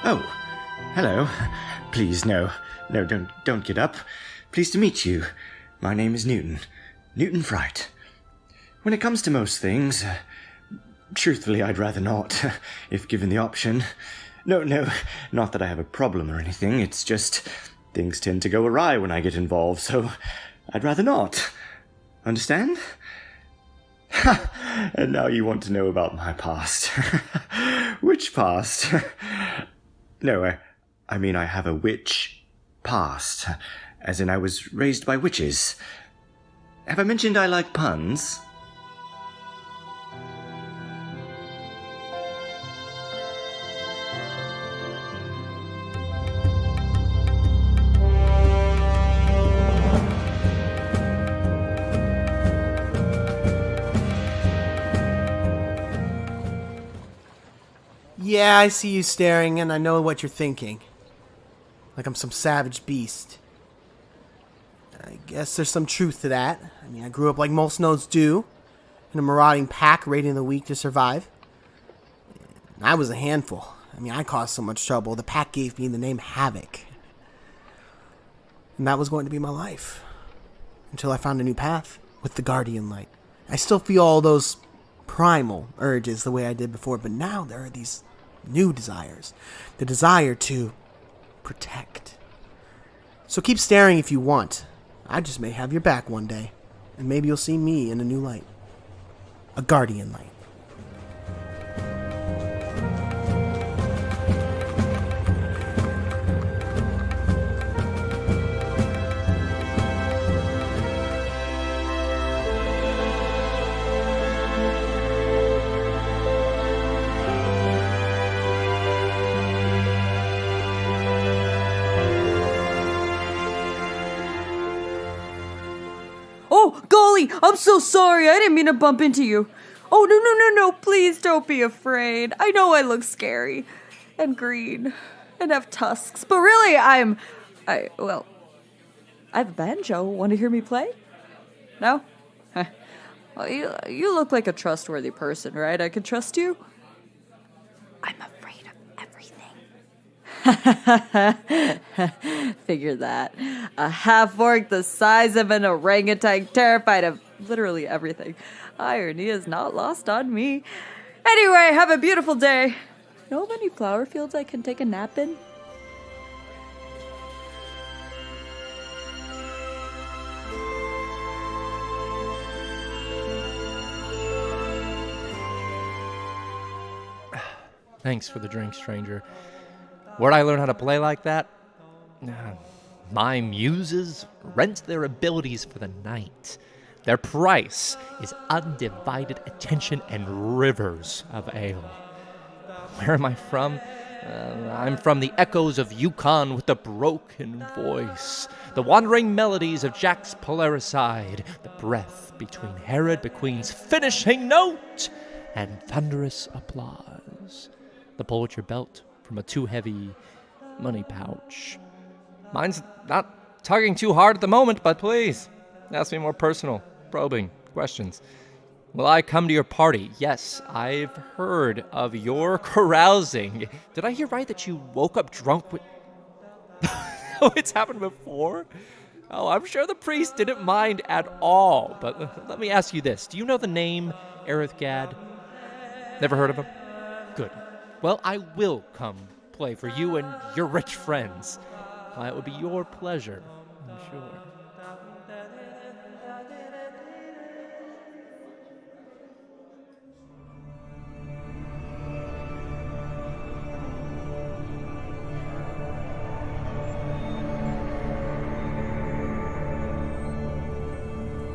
Oh, hello. Please, no, don't get up. Pleased to meet you. My name is Newton. Newton Fright. When it comes to most things, truthfully, I'd rather not, if given the option. No, not that I have a problem or anything, it's just things tend to go awry when I get involved, so I'd rather not. Understand? Ha! And now you want to know about my past. Which past? No, I mean I have a witch past, as in I was raised by witches. Have I mentioned I like puns? Yeah, I see you staring, and I know what you're thinking. Like I'm some savage beast. I guess there's some truth to that. I mean, I grew up like most gnomes do, in a marauding pack raiding the weak to survive. I was a handful. I mean, I caused so much trouble, the pack gave me the name Havok. And that was going to be my life. Until I found a new path with the Guardian Light. I still feel all those primal urges the way I did before, but now there are these new desires. The desire to protect. So keep staring if you want. I just may have your back one day. And maybe you'll see me in a new light. A Guardian Light. Oh, golly, I'm so sorry. I didn't mean to bump into you. Oh, no, please don't be afraid. I know I look scary and green and have tusks, but really I have a banjo. Want to hear me play? No? Well, you look like a trustworthy person, right? I can trust you? I'm afraid of everything. Figure that. A half-orc the size of an orangutan, terrified of literally everything. Irony is not lost on me. Anyway, have a beautiful day. Know of any flower fields I can take a nap in? Thanks for the drink, stranger. Where'd I learn how to play like that? My muses rent their abilities for the night. Their price is undivided attention and rivers of ale. Where am I from? I'm from the echoes of Yukon with a broken voice, the wandering melodies of Jack's Polaricide, the breath between Herod McQueen's finishing note and thunderous applause. The pull at your belt from a too heavy money pouch. Mine's not tugging too hard at the moment, but please, ask me more personal, probing questions. Will I come to your party? Yes, I've heard of your carousing. Did I hear right that you woke up drunk with... Oh, it's happened before? Oh, I'm sure the priest didn't mind at all, but let me ask you this. Do you know the name Gaad? Never heard of him? Good. Well, I will come play for you and your rich friends. It would be your pleasure, I'm sure.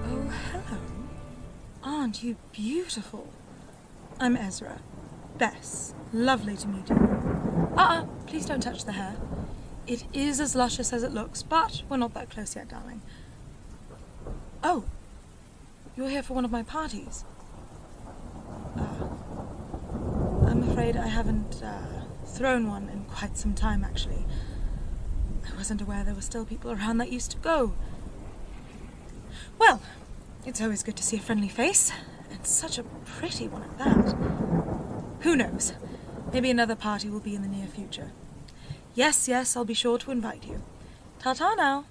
Oh, hello. Aren't you beautiful? I'm Ezra. Bess. Lovely to meet you. Please don't touch the hair. It is as luscious as it looks, but we're not that close yet, darling. Oh, you're here for one of my parties. I'm afraid I haven't thrown one in quite some time, actually. I wasn't aware there were still people around that used to go. Well, it's always good to see a friendly face, and such a pretty one at that. Who knows? Maybe another party will be in the near future. Yes, yes, I'll be sure to invite you. Ta-ta now.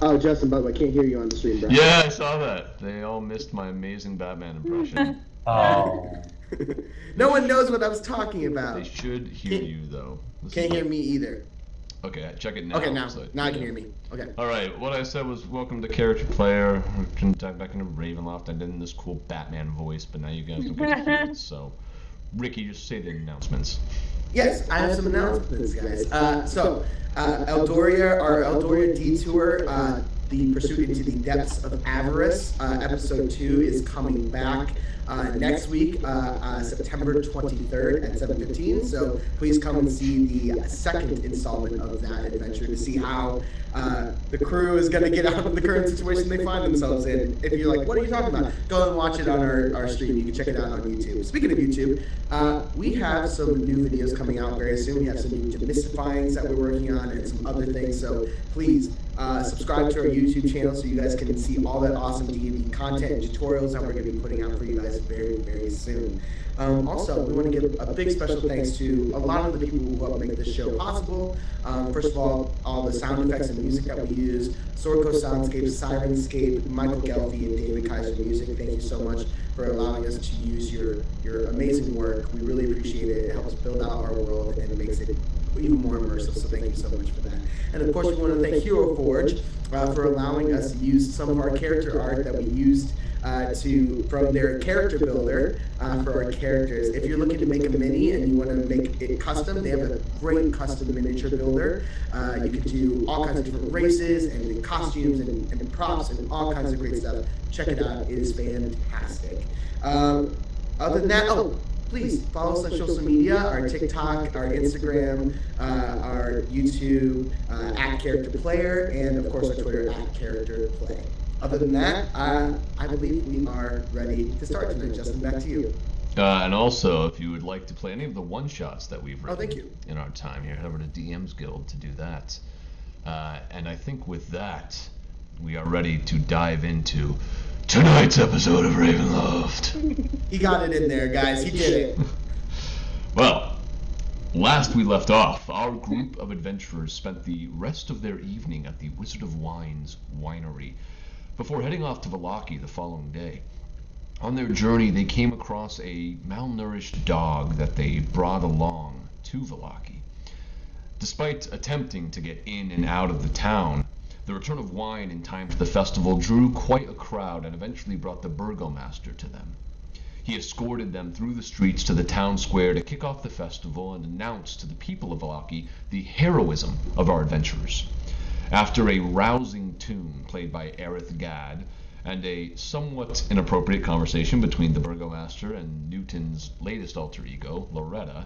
Oh, Justin, by the way, can't hear you on the stream, bro. Yeah, I saw that. They all missed my amazing Batman impression. Oh. No one knows what I was talking They about. should hear you, though. Can't hear me either. Okay, check it now. Okay, now so- I can hear me. Okay. Alright, what I said was welcome to character player. We're gonna dive back into Ravenloft. I did in this cool Batman voice, but now you guys don't get to hear it. So, Ricky, just say the announcements. Yes, I have some announcements, guys. Eldoria, our Eldoria Detour, the Pursuit into the Depths of Avarice, episode 2 is coming back next week, September 23rd at 7:15. So please come and see the second installment of that adventure to see how the crew is going to get out of the current situation they find themselves in. If you're like, what are you talking about? Go and watch it on our stream. You can check it out on YouTube. Speaking of YouTube, we have some new videos coming out very soon. We have some new demystifyings that we're working on and some other things. So please subscribe to our YouTube channel so you guys can see all that awesome D&D content and tutorials that we're going to be putting out for you guys very, very soon. Also, we want to give a big special thanks to a lot of the people who helped make this show possible. First of all the sound effects and music that we use, SwordCoastSoundscapes, Syrinscape, Michael Gelfi, and David Kaiser Music. Thank you so much for allowing us to use your amazing work. We really appreciate it. It helps build out our world and makes it even more immersive, so thank you so much for that. And of course, we want to thank Hero Forge for allowing us to use some of our character art that we used from their character builder for our characters. If you're looking to make a mini and you want to make it custom, they have a great custom miniature builder. You can do all kinds of different races and costumes and props and all kinds of great stuff. Check it out. It is fantastic. Other than that, please follow us on social media, our TikTok, our Instagram, our YouTube, @CharacterPlayer, and of course our Twitter, @CharacterPlay. Other than that, I believe we are ready to start tonight. Justin, back to you. And also, if you would like to play any of the one-shots that we've written thank you. in our time here, head over to DM's Guild to do that. And I think with that, we are ready to dive into tonight's episode of Ravenloft. He got it in there, guys. He did it. Well, last we left off, our group of adventurers spent the rest of their evening at the Wizard of Wine's winery before heading off to Vallaki the following day. On their journey, they came across a malnourished dog that they brought along to Vallaki. Despite attempting to get in and out of the town, the return of wine in time for the festival drew quite a crowd and eventually brought the burgomaster to them. He escorted them through the streets to the town square to kick off the festival and announce to the people of Vallaki the heroism of our adventurers. After a rousing tune played by Gaad and a somewhat inappropriate conversation between the burgomaster and Newton's latest alter ego, Loretta,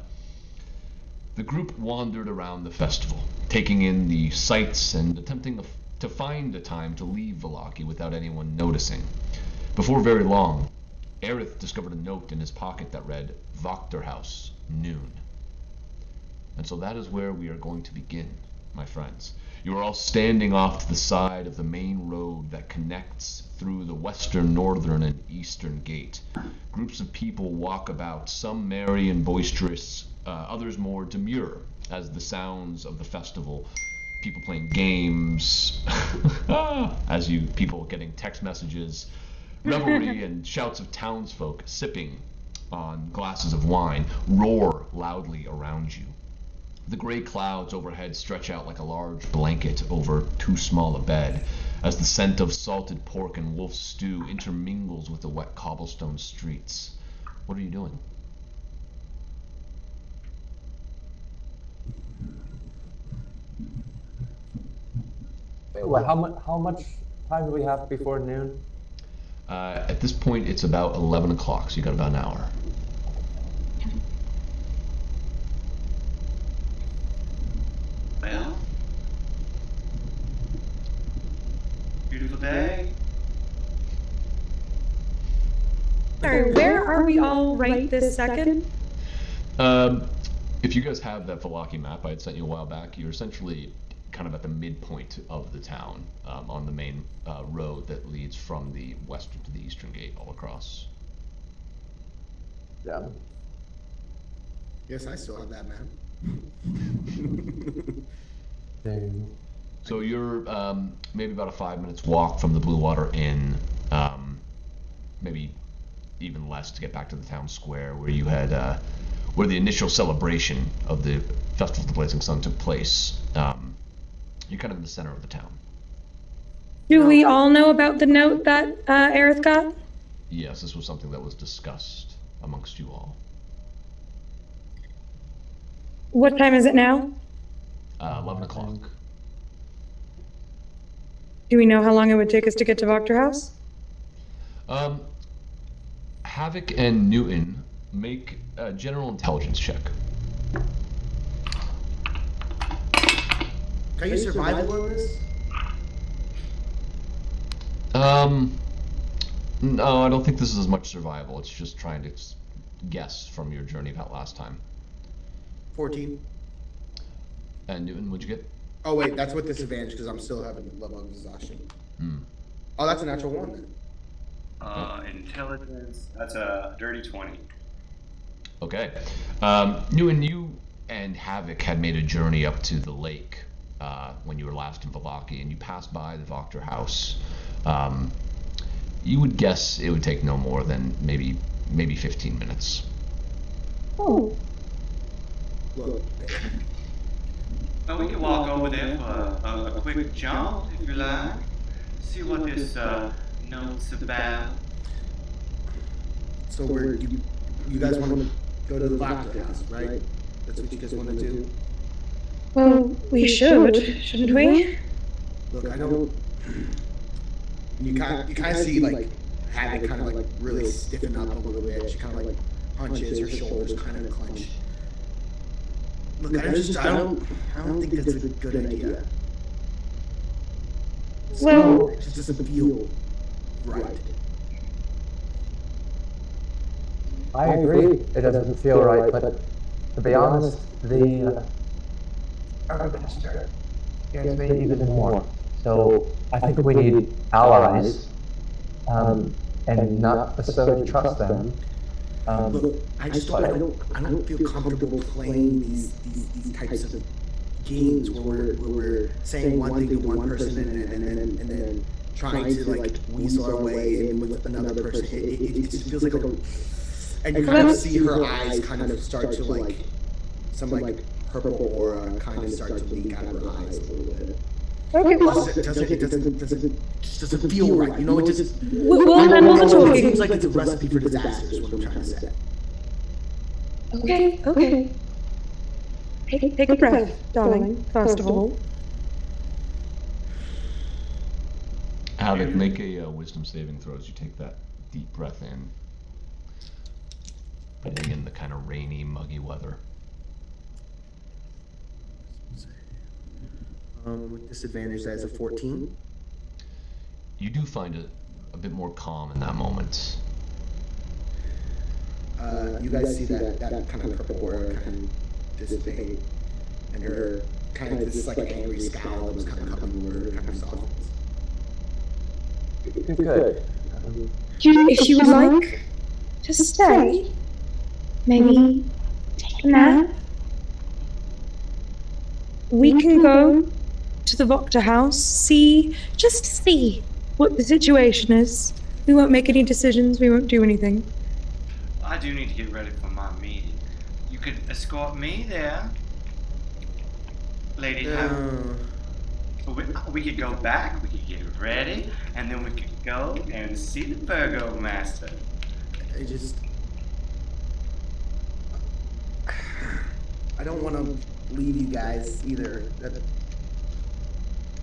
the group wandered around the festival, taking in the sights and attempting to find a time to leave Vallaki without anyone noticing. Before very long, Aerith discovered a note in his pocket that read, Wachterhaus, noon. And so that is where we are going to begin, my friends. You are all standing off to the side of the main road that connects through the western, northern, and eastern gate. Groups of people walk about, some merry and boisterous, others more demure, as the sounds of the festival, people playing games, people getting text messages, revelry and shouts of townsfolk sipping on glasses of wine roar loudly around you. The gray clouds overhead stretch out like a large blanket over too small a bed, as the scent of salted pork and wolf stew intermingles with the wet cobblestone streets. What are you doing? Wait, how much time do we have before noon? At this point, it's about 11 o'clock, so you got about an hour. Well, beautiful day. Sorry, where are we all right this second? If you guys have that Vallaki map I had sent you a while back, you're essentially kind of at the midpoint of the town, on the main road that leads from the western to the eastern gate all across. Yeah. Yes, I still have that, man. So you're maybe about a 5 minutes walk from the Blue Water Inn, maybe even less to get back to the town square where you had where the initial celebration of the Festival of the Blazing Sun took place. You're kind of in the center of the town. Do we all know about the note that Aerith got? Yes, this was something that was discussed amongst you all. What time is it now? 11 o'clock. Do we know how long it would take us to get to Wachterhaus? Havok and Newton make a general intelligence check. Can you survival on this? No, I don't think this is as much survival. It's just trying to guess from your journey about last time. 14. And Newton, what'd you get? Oh wait, that's with disadvantage because I'm still having level of exhaustion. Oh, that's a natural 1 then. Intelligence, that's a dirty 20. Okay. Newton, you and Havok had made a journey up to the lake when you were last in Vallaki, and you passed by the Wachterhaus. You would guess it would take no more than maybe 15 minutes. Oh. Look, Well, we can walk over there for a quick jaunt, if you like. See what this note's about. so you guys want to go to the Wachterhaus, right? That's what you guys want to do? Well, we should, shouldn't we? Look, I don't. You kind of see like Havok kind of like really stiffen up a little bit. She kind of like hunches, her shoulders kind of clench. Look, I don't think that's a good idea. Well, It just doesn't feel right. I agree. It doesn't feel right, but to be honest, the Master scares me even more. So I think we need allies, and not necessarily trust them. Look, I don't feel comfortable playing these types of games where we're saying one thing to one person and then trying to like weasel our way in with another person. It just feels like and you kind of see her eyes kind of start to like some like purple aura kind of start to leak out of her eyes a little bit. It doesn't feel right. You know, it just. well, I'm not It talking. seems like it's a recipe for disaster. Is what I'm trying to say. Okay. Take a breath, darling, first of all. Havok, make a wisdom saving throw as you take that deep breath in. Breathing in the kind of rainy, muggy weather. With disadvantage, that's a 14. You do find it a bit more calm in that moment. You guys see that kind of purple aura kind of dissipate, and her kind of this like angry scowl that was kind of coming over her kind of softens. Good. If you would like to stay, maybe take a nap. We can go to the Wachterhaus, just see what the situation is. We won't make any decisions, we won't do anything. I do need to get ready for my meeting. You could escort me there, Lady Havok. We could go back, we could get ready, and then we could go and see the Burgo Master. I don't want to leave you guys either.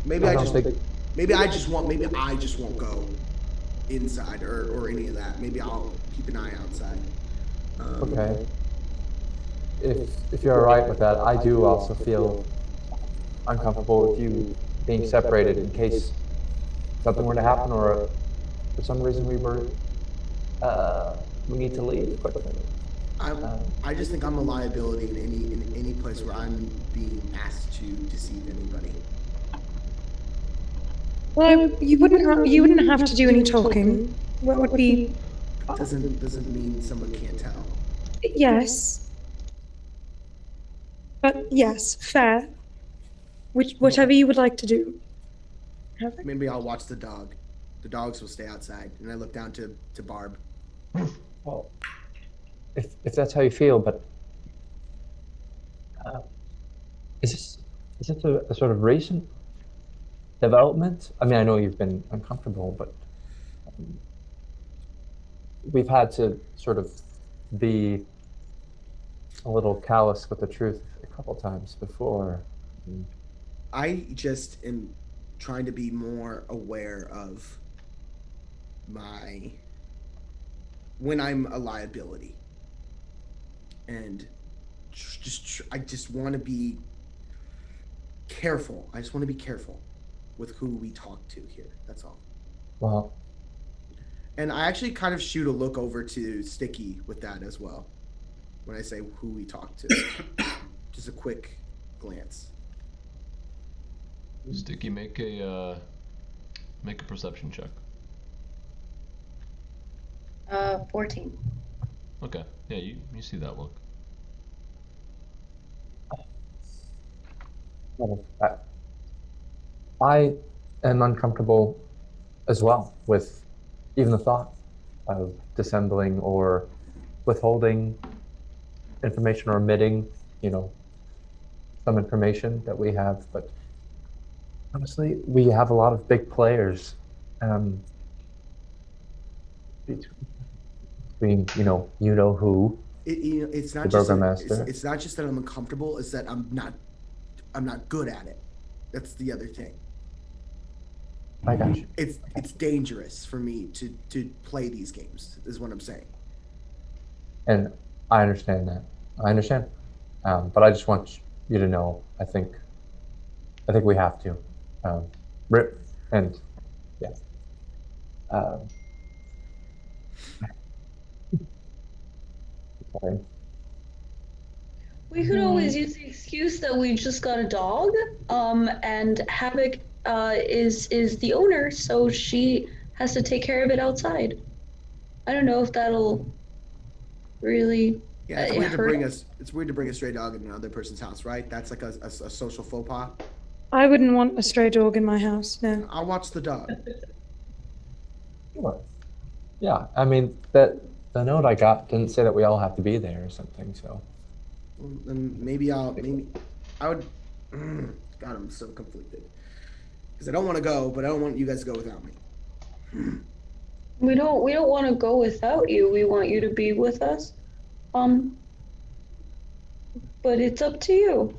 Maybe I just won't go inside or any of that. Maybe I'll keep an eye outside. Okay. If you're alright with that, I do also feel uncomfortable with you being separated in case something were to happen or for some reason we need to leave quickly. I just think I'm a liability in any place where I'm being asked to deceive anybody. Well, you wouldn't have to do any talking. What would be? Doesn't mean someone can't tell. Yes. But yes, fair. Whatever you would like to do. Havok? Maybe I'll watch the dog. The dogs will stay outside. And I look down to Barb. Well, if that's how you feel, but is this a sort of recent development? I mean, I know you've been uncomfortable, but we've had to sort of be a little callous with the truth a couple times before. I just am trying to be more aware of when I'm a liability. And I just want to be careful. I just want to be careful with who we talk to here. That's all. Well, and I actually kind of shoot a look over to Stiki with that as well. When I say who we talk to. Just a quick glance. Stiki, make a perception check. 14. Okay. Yeah, you see that look. I am uncomfortable as well with even the thought of dissembling or withholding information or omitting, some information that we have. But honestly, we have a lot of big players between, who. It's not the just burgomaster. it's not just that I'm uncomfortable. It's that I'm not good at it. That's the other thing. I got you. It's dangerous for me to play these games. Is what I'm saying. And I understand that. But I just want you to know. I think we have to. Rip and yeah. Sorry. We could always use the excuse that we just got a dog, and Havok is the owner, so she has to take care of it outside. I don't know if that'll really. Yeah, it's weird to bring a stray dog in another person's house, right? That's like a social faux pas. I wouldn't want a stray dog in my house, no. I'll watch the dog. Sure. Yeah, I mean the note I got didn't say that we all have to be there or something, so. Well, then maybe I would. God, I'm so conflicted because I don't want to go, but I don't want you guys to go without me. We don't want to go without you. We want you to be with us. But it's up to you.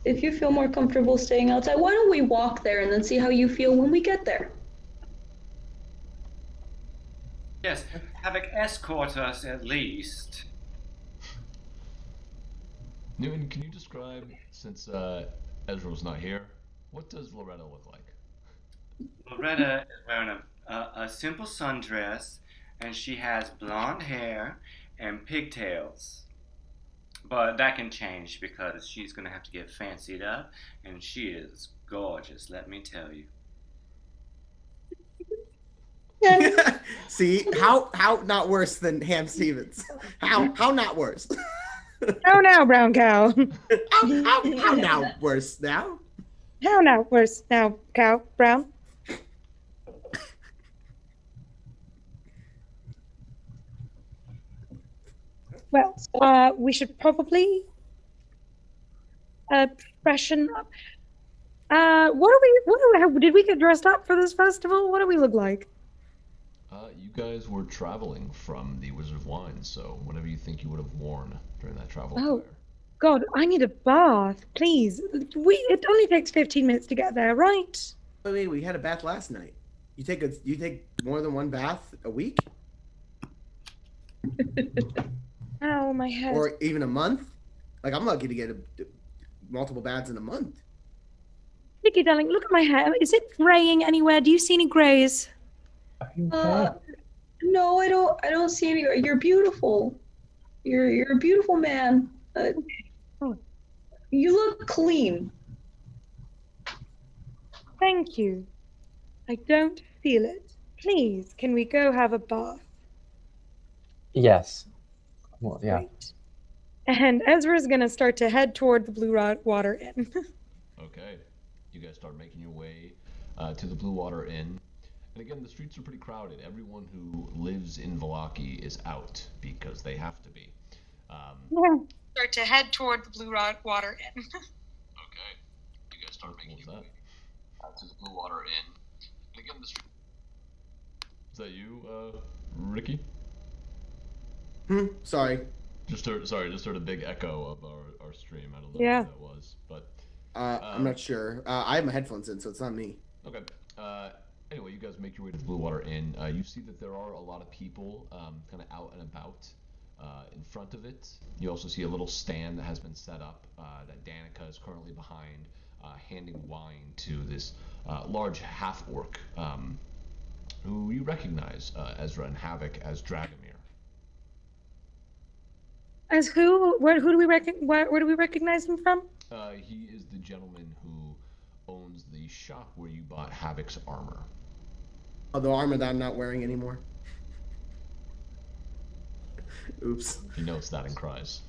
If you feel more comfortable staying outside, why don't we walk there and then see how you feel when we get there? Yes, Havok, escort us at least. Newton, can you describe, since Ezra's not here, what does Loretta look like? Loretta is wearing a simple sundress, and she has blonde hair and pigtails. But that can change because she's going to have to get fancied up, and she is gorgeous, let me tell you. See, how not worse than Ham Stevens? How not worse? How now, brown cow? how now worse now? How now worse now, cow, brown? Well, we should probably freshen up. Did we get dressed up for this festival? What do we look like? You guys were traveling from the Wizard of Wine, so whatever you think you would have worn during that travel attire. God, I need a bath, please. It only takes 15 minutes to get there, right? Wait, we had a bath last night. You take more than one bath a week? Ow, my head. Or even a month? Like, I'm lucky to get multiple baths in a month. Nikki, darling, look at my hair. Is it graying anywhere? Do you see any grays? No, I don't see any. You're beautiful. You're a beautiful man. You look clean. Thank you. I don't feel it. Please, can we go have a bath? Yes. Well, yeah. Right. And Ezra's gonna start to head toward the Blue Water Inn. Okay. you guys start making your way to the Blue Water Inn. And again, the streets are pretty crowded. Everyone who lives in Vallaki is out because they have to be. Start to head toward the Blue Water Inn. Okay. You guys start making your way to the Blue Water Inn. And again, the street. Is that you, Ricky? Sorry. Just heard a big echo of our stream. I don't know Yeah. what that was, but I'm not sure. I have my headphones in, so it's not me. okay. Anyway, you guys make your way to the Blue Water Inn. You see that there are a lot of people kind of out and about in front of it. You also see a little stand that has been set up that Danica is currently behind, handing wine to this large half-orc who you recognize, Ezra and Havok, as Dragomir. As who? Where do we where do we recognize him from? He is the gentleman who owns the shop where you bought Havok's armor. Oh, the armor that I'm not wearing anymore. Oops. He notes that and cries.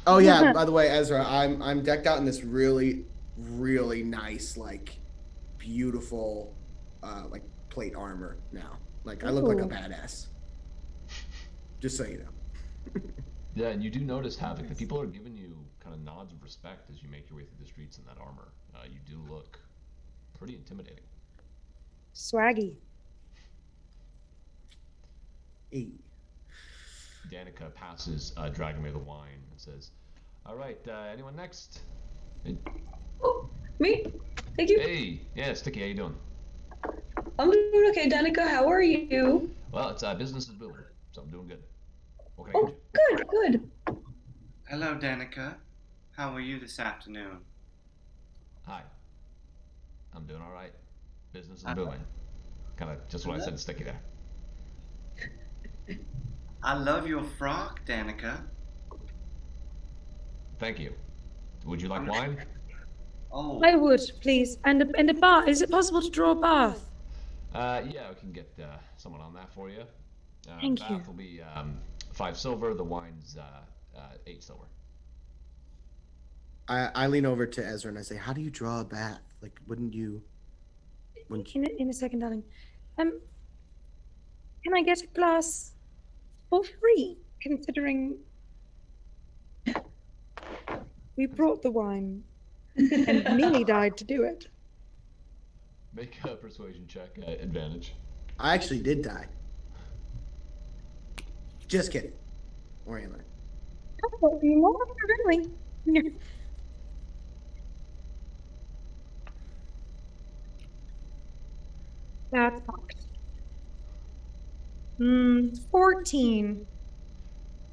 Oh yeah. By the way, Ezra, I'm decked out in this really, really nice, like, beautiful, like plate armor now. Like I look like a badass. Just so you know. Yeah, and you do notice, Havok, that people are giving you kind of nods of respect as you make your way through the streets in that armor. You do look pretty intimidating. Swaggy. Hey. Danica passes Dragomir the wine and says, "All right, anyone next?" Oh, me? Thank you. Hey, yeah, Stiki, how you doing? I'm doing okay, Danica. How are you? Well, it's business is booming, so I'm doing good. What can I Oh, get you? good. Hello, Danica. How are you this afternoon? Hi. I'm doing all right. Business is booming. Kind of just what I said to Stiki there. I love your frock, Danica. Thank you. Would you like wine? Oh, I would, please. And a bath. Is it possible to draw a bath? Yeah, we can get someone on that for you. Thank bath you. will be 5 silver. The wine's 8 silver. I lean over to Ezra and I say, "How do you draw a bath? Like, wouldn't you?" In a second, darling. Can I get a glass for free? Considering we brought the wine and nearly died to do it. Make a persuasion check at advantage. I actually did die. Just kidding. Or am I? Oh, you know, really? That's fucked. 14.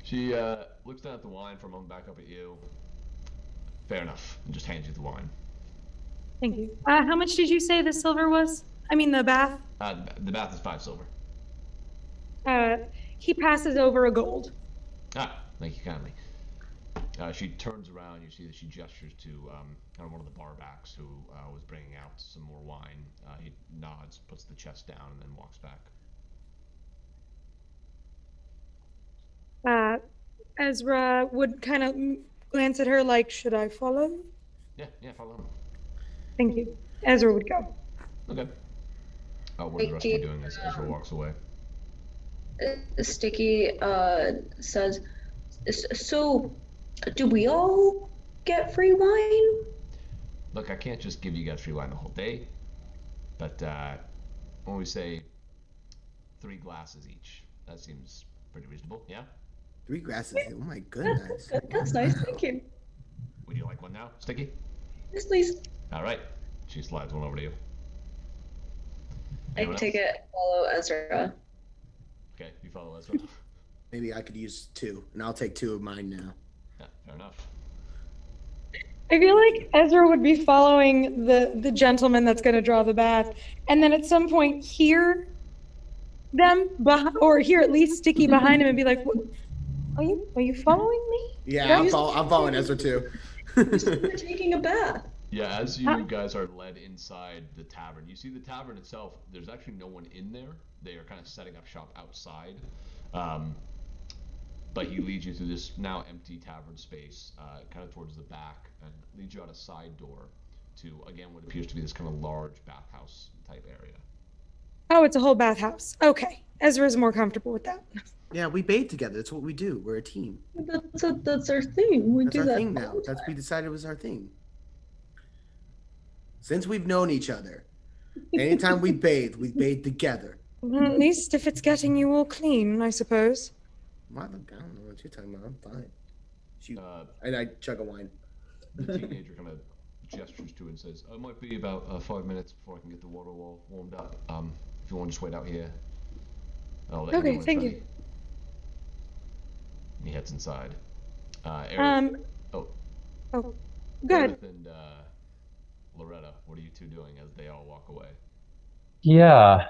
She looks down at the wine for a moment, back up at you. Fair enough, and just hands you the wine. Thank you. How much did you say the silver was? I mean, the bath? The bath is 5 silver. He passes over a gold. Ah, thank you kindly. She turns around. You see that she gestures to one of the barbacks who was bringing out some more wine. He nods, puts the chest down, and then walks back. Ezra would kind of glance at her like, should I follow? Yeah, follow him. Thank you. Ezra would go. Okay. What is the rest of you doing as Ezra walks away? Stiki says, "So, do we all get free wine?" Look, I can't just give you guys free wine the whole day, but when we say 3 glasses each, that seems pretty reasonable, yeah? 3 glasses. Oh my goodness. That's nice. Thank you. Would you like one now, Stiki? Yes, please. All right. She slides one over to you. I Anyone take else? it. Follow Ezra. Okay, you follow Ezra. Maybe I could use 2, and I'll take 2 of mine now. Yeah, fair enough. I feel like Ezra would be following the gentleman that's going to draw the bath, and then at some point hear them, or hear at least Stiki behind him and be like, what, are you following me? Yeah, I'm following Ezra too. We're taking a bath. Yeah, as you guys are led inside the tavern, you see the tavern itself, there's actually no one in there. They are kind of setting up shop outside. But he leads you through this now empty tavern space, kind of towards the back, and leads you out a side door to, again, what appears to be this kind of large bathhouse type area. Oh, it's a whole bathhouse. Okay. Ezra's more comfortable with that. Yeah, we bathe together. That's what we do. We're a team. That's our thing. We That's do our that thing all now. the That's we time. decided was our thing. Since we've known each other, anytime we bathe together. Well, at least if it's getting you all clean, I suppose. I don't know what you're talking about. I'm fine. Shoot. Uh, And I chug a wine. The teenager kind of gestures to it and says, "It might be about 5 minutes before I can get the water all warmed up. If you want to just wait out here, I'll let you know Okay, when it's thank ready." you. And he heads inside. Aerith, Oh, good. Aerith and Loretta, what are you two doing as they all walk away? Yeah.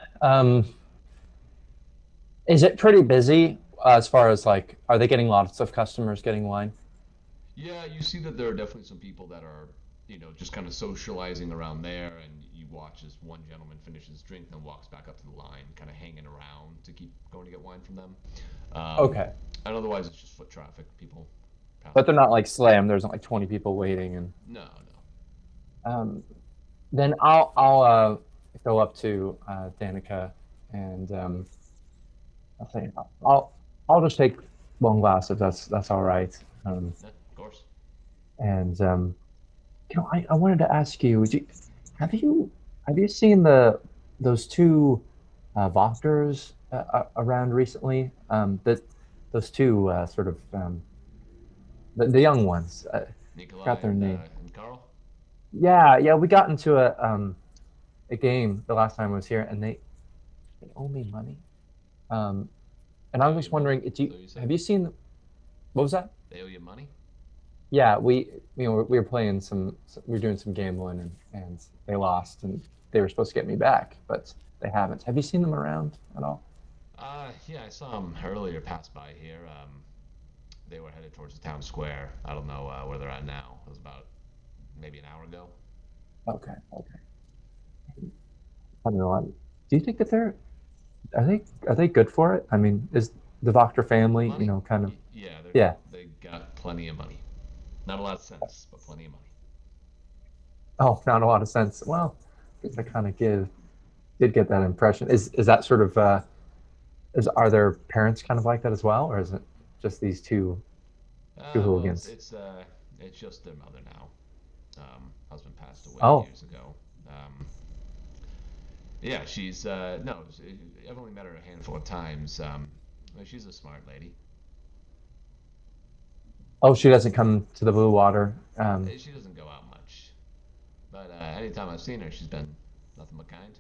Is it pretty busy as far as like, are they getting lots of customers getting wine? Yeah, you see that there are definitely some people that are, just kind of socializing around there, and you watch as one gentleman finishes his drink, then walks back up to the line, kind of hanging around to keep going to get wine from them. Okay. And otherwise, it's just foot traffic. People. But they're not like slammed. There's not like 20 people waiting and. No. Then I'll go up to Danica and I'll say I'll just take one glass if that's all right. Yeah, of course. And I wanted to ask you, have you seen those two Wachters around recently? Those two sort of the young ones. Nikolai Got their name. And Carl. Yeah, we got into a game the last time I was here, and they owe me money. And I was just wondering, have you seen? What was that? They owe you money? Yeah, we were playing we were doing some gambling, and they lost, and they were supposed to get me back, but they haven't. Have you seen them around at all? Yeah, I saw them earlier pass by here. They were headed towards the town square. I don't know where they're at now. It was about maybe an hour ago. Okay. I don't know. Do you think that are they good for it? I mean, is the Wachter family, Money? kind of? Yeah, they got plenty of money. Not a lot of sense, but plenty of money. Oh, not a lot of sense. Well, I kind of did get that impression. Is that sort of are their parents kind of like that as well, or is it just these two hooligans? Well, it's just their mother now. Husband passed away years ago. Yeah, she's no. I've only met her a handful of times. She's a smart lady. Oh, she doesn't come to the Blue Water. She doesn't go out much, but anytime I've seen her, she's been nothing but kind.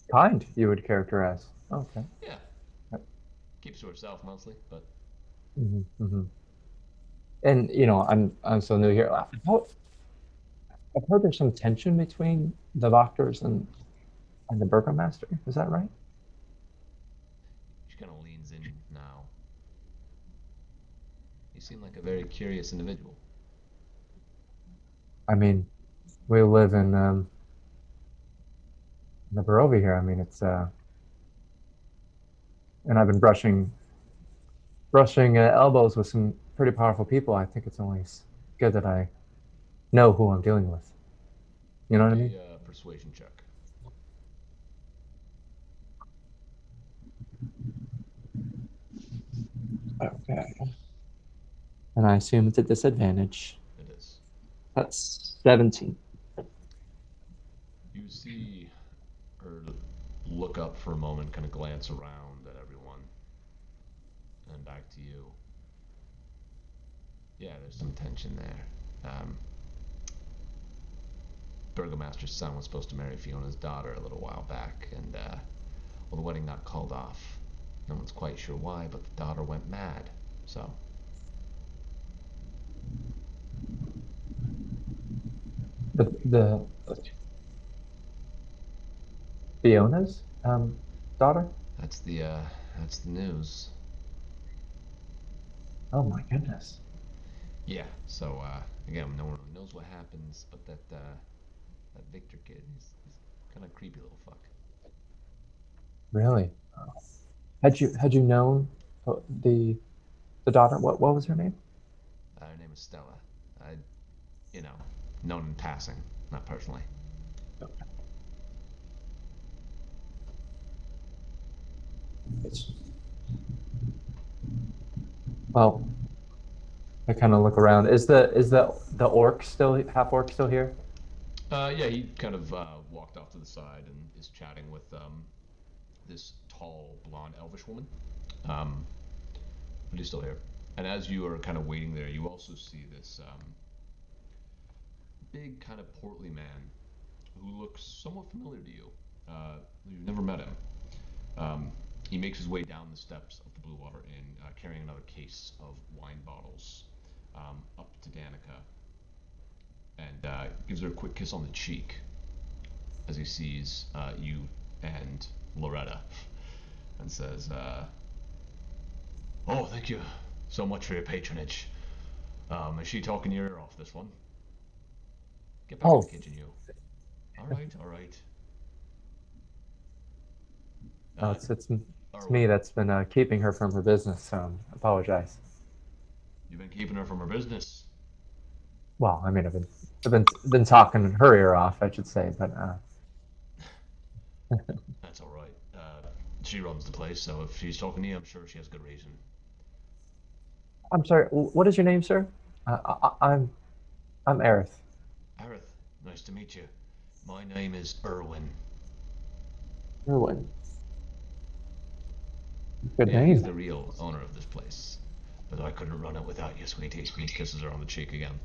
Kind, you would characterize. Okay. Yeah. Keeps to herself mostly, but. Mm-hmm. And I'm so new here. I've heard there's some tension between the Wachters and the Burgomaster. Is that right? She kind of leans in now. You seem like a very curious individual. I mean, we live in the Barovia here. I mean, it's and I've been brushing elbows with some pretty powerful people. I think it's only good that I know who I'm dealing with. You know what I mean? Persuasion check. Okay. And I assume it's a disadvantage. It is. That's 17. You see her look up for a moment, kind of glance around at everyone, and back to you. Yeah, there's some tension there. Burgomaster's son was supposed to marry Fiona's daughter a little while back, and well, the wedding got called off. No one's quite sure why, but the daughter went mad, so. The Fiona's daughter? That's the news. Oh my goodness. Yeah, so again, no one really knows what happens, but that Victor kid, he's kind of creepy little fuck. Really? Had you known the daughter? What was her name? Her name is Stella. known in passing, not personally. Well, I kind of look around. Is the orc still half orc still here? Yeah, he kind of walked off to the side and is chatting with this tall, blonde, elvish woman. But he's still here. And as you are kind of waiting there, you also see this big, kind of portly man who looks somewhat familiar to you. You've never met him. He makes his way down the steps of the Blue Water Inn, carrying another case of wine bottles up to Danica, and gives her a quick kiss on the cheek as he sees you and Loretta, and says, "Oh, thank you so much for your patronage. Is she talking your ear off, this one? Get back in the kitchen, you." All right. No, it's me that's been keeping her from her business, so apologize. You've been keeping her from her business. Well, I mean, I've been talking her ear off, I should say, but That's all right. She runs the place, so if she's talking to you, I'm sure she has good reason. I'm sorry. What is your name, sir? I'm Aerith. Aerith, nice to meet you. My name is Erwin. Erwin. Good Yeah, name. he's the real owner of this place. But I couldn't run it without you, sweetie. He kisses her on the cheek again.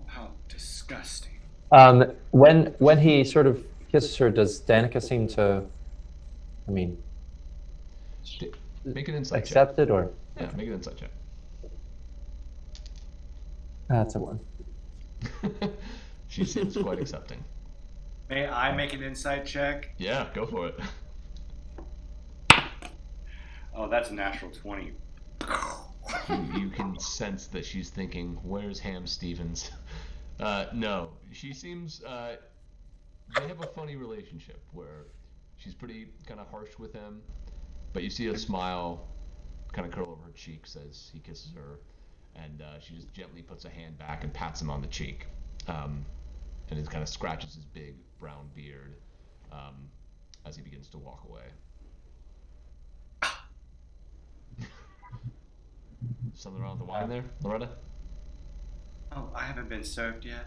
How disgusting. When he sort of kisses her, does Danica seem to, I mean, Make an insight accept check. it, or? Yeah, make an insight check. That's a one. She seems quite accepting. May I make an insight check? Yeah, go for it. Oh, that's a natural 20. You can sense that she's thinking, where's Ham Stevens? No, she seems, they have a funny relationship where she's pretty kind of harsh with him, but you see a smile kind of curl over her cheeks as he kisses her, and she just gently puts a hand back and pats him on the cheek, and it kind of scratches his big brown beard as he begins to walk away. Something wrong with the wine there, Loretta? Oh, I haven't been served yet.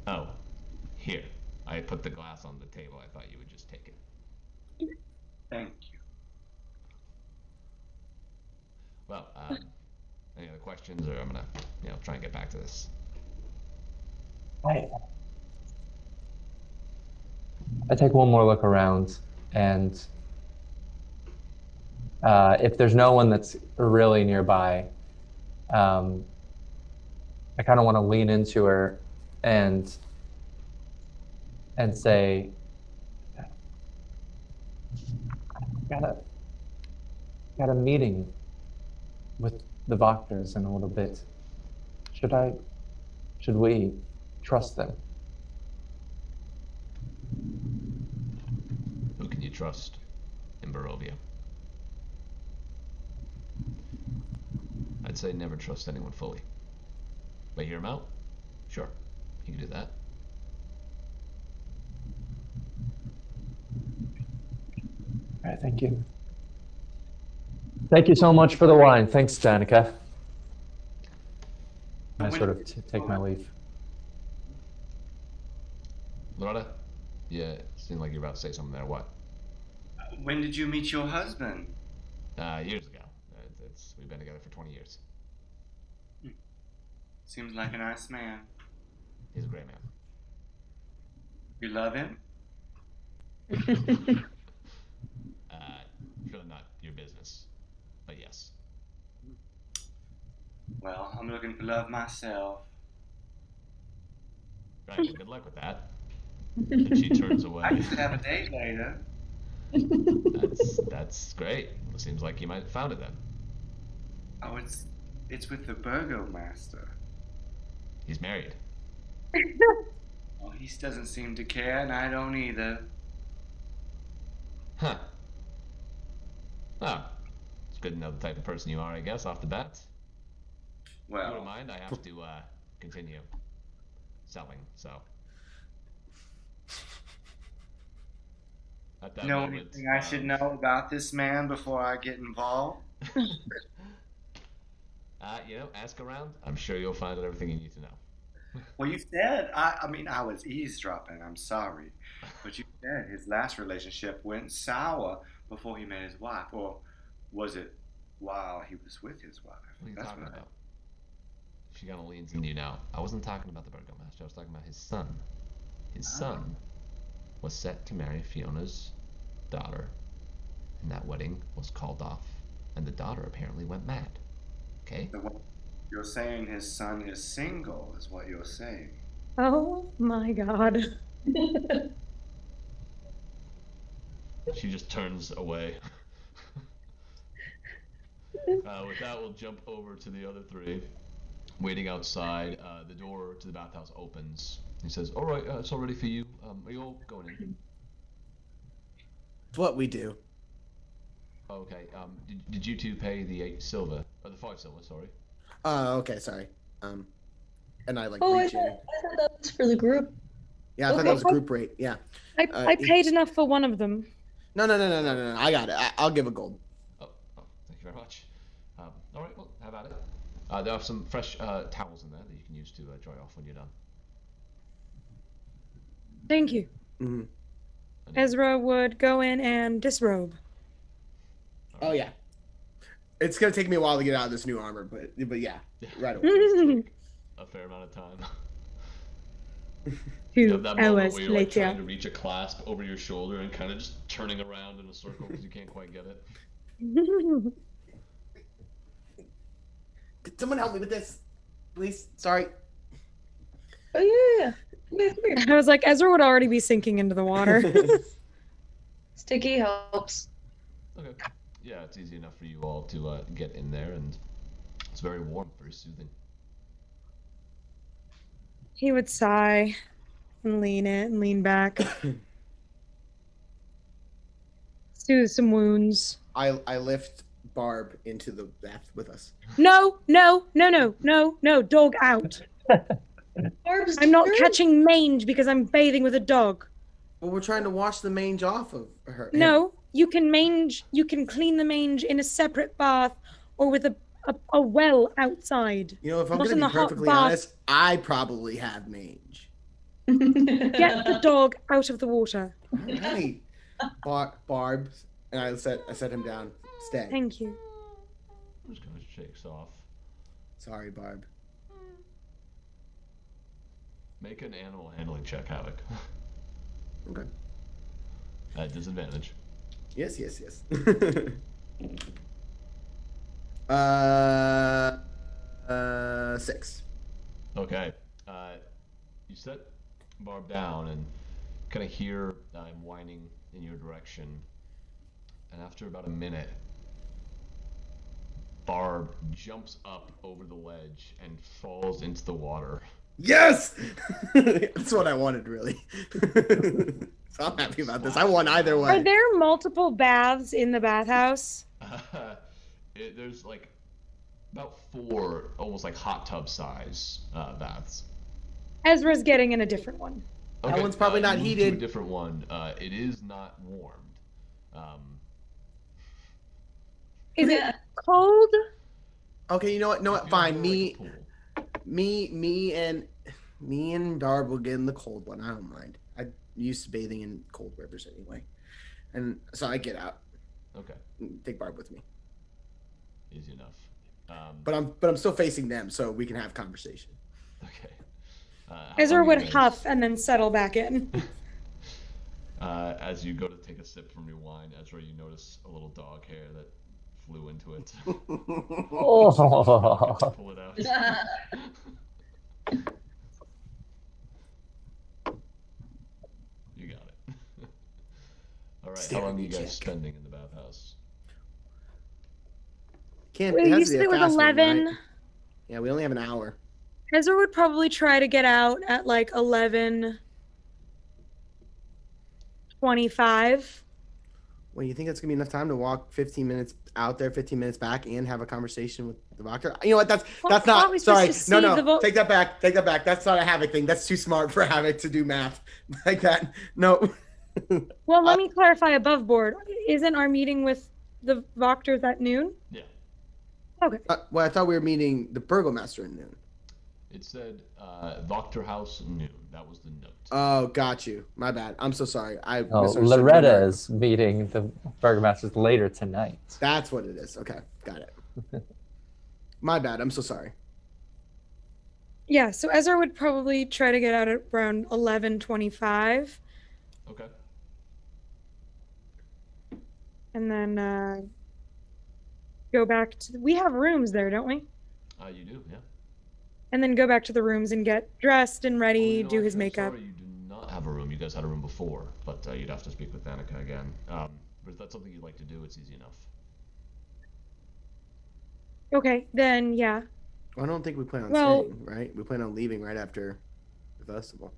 Oh, here. I put the glass on the table. I thought you would just take it. Thank you. Well, any other questions, or I'm gonna, try and get back to this. I take one more look around, and if there's no one that's really nearby, I kind of want to lean into her and say, got a meeting with the Wachters in a little bit. Should we trust them? Who can you trust in Barovia? I'd say never trust anyone fully. But hear him out? Sure, you can do that. All right, thank you. Thank you so much for the wine. Thanks, Danica. I sort of take my leave. Loretta? Yeah, seemed like you're about to say something there. What? When did you meet your husband? Years ago. We've been together for 20 years. Seems like a nice man. He's a great man. You love him? Really not your business, but yes. Well, I'm looking for love myself. Right, well, good luck with that. And she turns away. I could have a date later. That's great. It seems like you might have found it then. Oh, it's with the burgomaster. He's married. Oh, he doesn't seem to care, and I don't either. Huh. Well, it's good to know the type of person you are, I guess, off the bat. you Well, don't mind, I have to continue selling, so. At that know moment, anything I should know about this man before I get involved? Ask around. I'm sure you'll find out everything you need to know. Well, you said, I mean, I was eavesdropping, I'm sorry. But you said his last relationship went sour before he met his wife. Or was it while he was with his wife? What are you That's talking what I- about? She kind of leans into you now. I wasn't talking about the Burgomaster. I was talking about his son. His son was set to marry Fiona's daughter, and that wedding was called off, and the daughter apparently went mad. Okay? So what you're saying his son is single, is what you're saying. Oh my god. She just turns away. With that, we'll jump over to the other three. Waiting outside, the door to the bathhouse opens. He says, "All right, it's all ready for you. Are you all going in?" It's what we do. Okay. Did you two pay the 8 silver? Or the 5 silver, sorry. Okay, sorry. And I Oh, I reach in. thought that was for the group. Yeah, I thought that was group rate. Yeah. I paid enough for one of them. No. I got it. I'll give a gold. Oh, thank you very much. All right, well, how about it? There are some fresh towels in there that you can use to dry off when you're done. Thank you. Mm-hmm. Ezra would go in and disrobe. Oh yeah. It's gonna take me a while to get out of this new armor, but yeah, right away. A fair amount of time. 2 that moment hours where you're like trying to later. reach a clasp over your shoulder and kind of just turning around in a circle because you can't quite get it. Could someone help me with this, please? Sorry. Oh yeah. Come here. I was like, Ezra would already be sinking into the water. Sticky helps. Okay. Yeah, it's easy enough for you all to get in there, and it's very warm, very soothing. He would sigh and lean back. Soothe some wounds. I lift Barb into the bath with us. No, dog out. Barb's I'm not turn. catching mange because I'm bathing with a dog. Well, we're trying to wash the mange off of her. No, you can clean the mange in a separate bath or with a well outside. You know, if I'm Not going in to the be hot perfectly bath. honest, I probably have mange. Get the dog out of the water. Hey, Barb, and I set him down. Stay. Thank you. Just kind of shakes off. Sorry, Barb. Make an animal handling check, Havok. Okay. At disadvantage. Yes. 6. Okay. You set Barb down and kind of hear him whining in your direction. And after about a minute, Barb jumps up over the ledge and falls into the water. Yes! That's what I wanted, really. So I'm happy about this. I won either way. Are there multiple baths in the bathhouse? There's like about 4 almost like hot tub size baths. Ezra's getting in a different one. That one's probably not you move heated. To a different one. It is not warmed. Is it cold? Okay, you know what? No, If you fine. have, like, a pool. Me and Barb will get in the cold one. I don't mind. I'm used to bathing in cold rivers anyway, and so I get out. Okay. Take Barb with me. Easy enough. But I'm still facing them, so we can have conversation. Okay. Ezra would huff and then settle back in. As you go to take a sip from your wine, Ezra, you notice a little dog hair that flew into it. Oh. Pull it out. You got it. All right. How long are you guys spending in the bathhouse? Can't. Wait, It has you to be said a it was fast one, 11. right? Yeah, we only have an hour. Ezra would probably try to get out at like 11:25. Well, you think that's gonna be enough time to walk 15 minutes out there, 15 minutes back, and have a conversation with the Wachter. You know what? That's Well, not. aren't we supposed Sorry. to No, see the take that back. Take that back. That's not a Havok thing. That's too smart for Havok to do math like that. No. Well, let me clarify above board. Isn't our meeting with the Wachters at noon? Yeah. Okay. Well, I thought we were meeting the Burgomaster at noon. It said Wachterhaus noon. That was the note. Oh, got you. My bad. I'm so sorry. I Oh, misunderstood. Loretta is meeting the Burgomasters later tonight. That's what it is. Okay, got it. My bad. I'm so sorry. Yeah, so Ezra would probably try to get out at around 11:25. Okay. And then go back to... We have rooms there, don't we? You do, yeah. And then go back to the rooms and get dressed and ready, do his makeup. Sorry, you do not have a room. You guys had a room before, but you'd have to speak with Danica again. But if that's something you'd like to do, it's easy enough. Okay, then yeah. I don't think we plan on Well- staying, right? We plan on leaving right after the festival.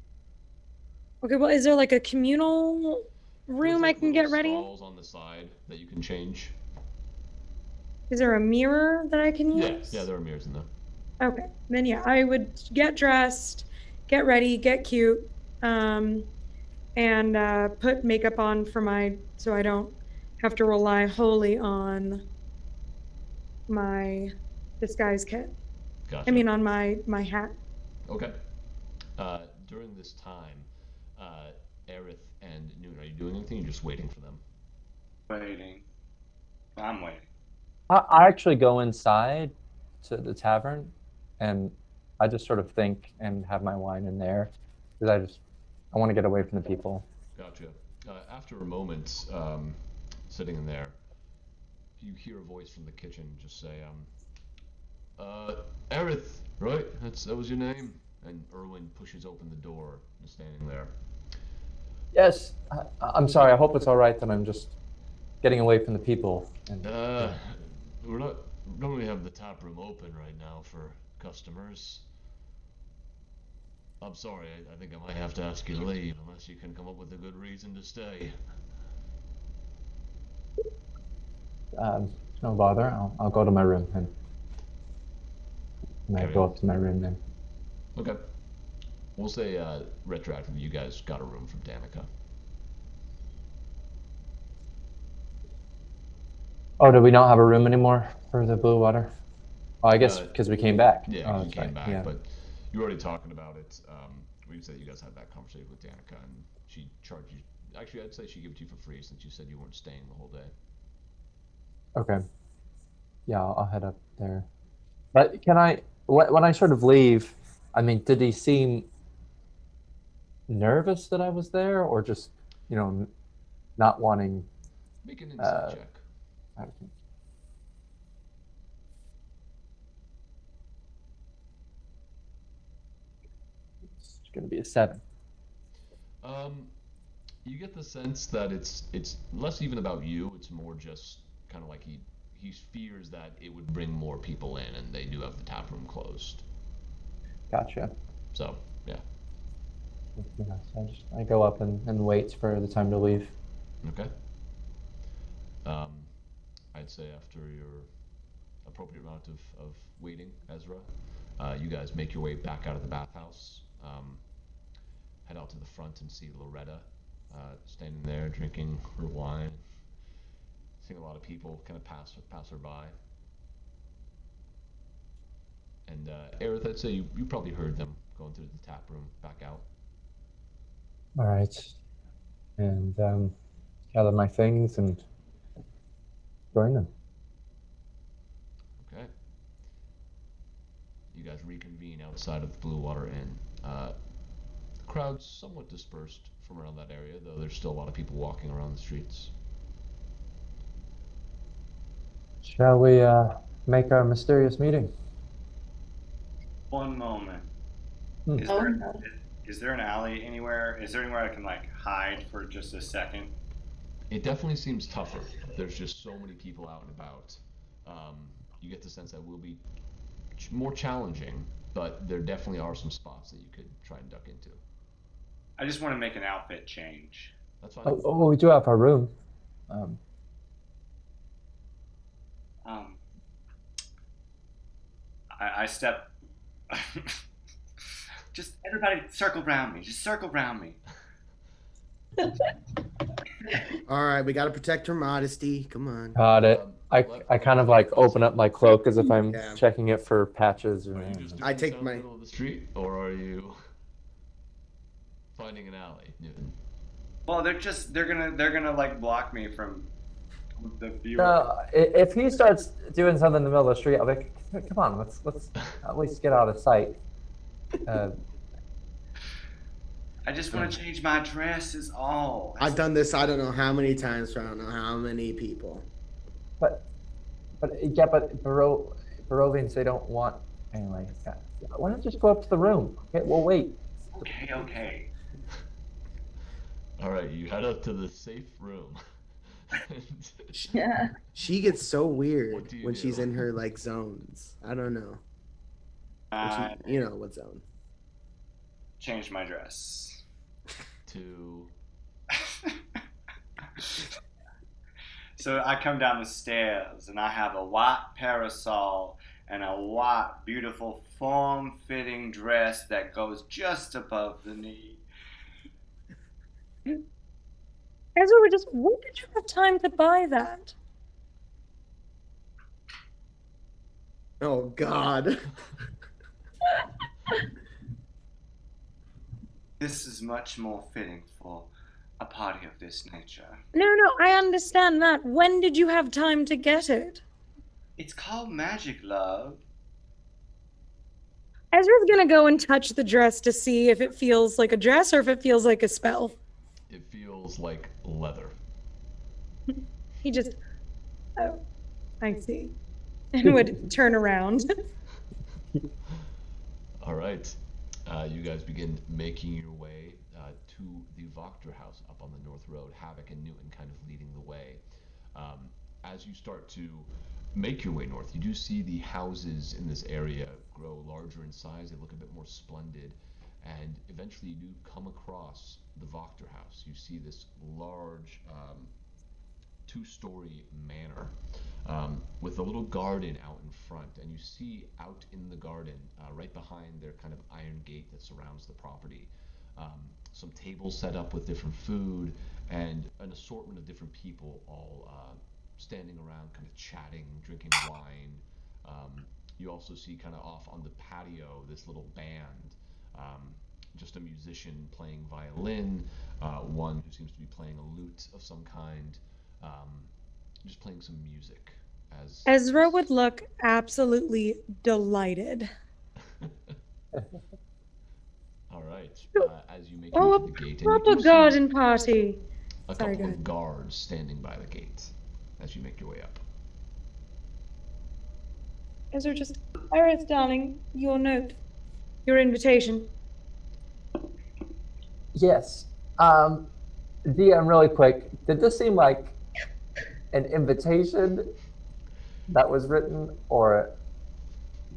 Okay, well, is there like a communal room I can get ready in? Stalls on the side that you can change. Is there a mirror that I can use? Yeah, there are mirrors in there. Okay, then yeah, I would get dressed, get ready, get cute, and put makeup on so I don't have to rely wholly on my disguise kit. Gotcha. I mean, on my hat. Okay. During this time, Aerith and Noon, are you doing anything? You're just waiting for them. Waiting. I'm waiting. I actually go inside to the tavern, and I just sort of think and have my wine in there because I want to get away from the people. Gotcha. After a moment, sitting in there, you hear a voice from the kitchen just say, Aerith, right? That was your name? And Erwin pushes open the door and is standing there. Yes, I'm sorry. I hope it's all right that I'm just getting away from the people. And, we don't really have the tap room open right now for customers. I'm sorry, I think I might have to ask you to leave unless you can come up with a good reason to stay. No bother. I'll go to my room and I Okay. go up to my room then. Okay. We'll say retroactively you guys got a room from Danica. Oh, do we not have a room anymore for the blue water? Oh, I guess because we came back. Yeah, Oh, you that's came right, back, yeah. but you were already talking about it. We said you guys had that conversation with Danica, and she charged you. Actually, I'd say she gave it to you for free since you said you weren't staying the whole day. Okay. Yeah, I'll head up there. But can I, when I sort of leave, I mean, did he seem nervous that I was there, or just, not wanting? Make an insight check. It's going to be a 7. You get the sense that it's less even about you. It's more just kind of like he fears that it would bring more people in, and they do have the tap room closed. Gotcha. So yeah. Yeah, so I go up and wait for the time to leave. Okay. I'd say after your appropriate amount of waiting, Ezra, you guys make your way back out of the bathhouse. Head out to the front and see Loretta standing there drinking her wine. Seeing a lot of people kind of pass her by. And Aerith, I'd say you probably heard them going through the tap room back out. All right. And gather my things and join them. Okay. You guys reconvene outside of the Blue Water Inn. The crowd's somewhat dispersed from around that area, though there's still a lot of people walking around the streets. Shall we make our mysterious meeting? One moment. Hmm. Is there an alley anywhere? Is there anywhere I can hide for just a second? It definitely seems tougher. There's just so many people out and about. You get the sense that it will be more challenging, but there definitely are some spots that you could try and duck into. I just want to make an outfit change. That's fine. Oh, we do have our room. I step. Just everybody circle around me. Just circle around me. All right, we got to protect her modesty. Come on. Got it. I kind of like open up my cloak as if I'm Yeah. checking it for patches. Or, Are you just doing I this take out in my- the middle of the street, or are you finding an alley, Newton? Well, they're gonna like block me from the view. No, if he starts doing something in the middle of the street, I'll be like, come on, let's at least get out of sight. I just want to change my dress. Is all. I've done this I don't know how many times for I don't know how many people. But Barovians, they don't want anyway. Why don't you just go up to the room? Okay, we'll wait. Okay. All right, you head up to the safe room. Yeah. She gets so weird What do you when do? she's in her like zones. I don't know. You know what zone? Change my dress. To So I come down the stairs and I have a white parasol and a white, beautiful, form-fitting dress that goes just above the knee. Ezra, when did you have time to buy that? Oh God. This is much more fitting for a party of this nature. No, I understand that. When did you have time to get it? It's called magic, love. Ezra's gonna go and touch the dress to see if it feels like a dress or if it feels like a spell. it feels like leather. He just, oh, I see, and would turn around. All right, you guys begin making your way to the Wachterhaus up on the North Road. Havok and Newton kind of leading the way. As you start to make your way north, you do see the houses in this area grow larger in size. They look a bit more splendid, and eventually you do come across the Wachterhaus. You see this large two-story manor with a little garden out in front, and you see out in the garden, right behind their kind of iron gate that surrounds the property, some tables set up with different food and an assortment of different people all standing around kind of chatting, drinking wine. You also see kind of off on the patio this little band, just a musician playing violin, one who seems to be playing a lute of some kind, just playing some music. As Ezra would look absolutely delighted. All right, as you make Oh, your a way to the gate, and proper you do see garden party. a Sorry, couple go of ahead. guards standing by the gate as you make your way up. Ezra just, Iris, darling, your note, your invitation. Yes. DM, really quick. Did this seem like an invitation that was written, or?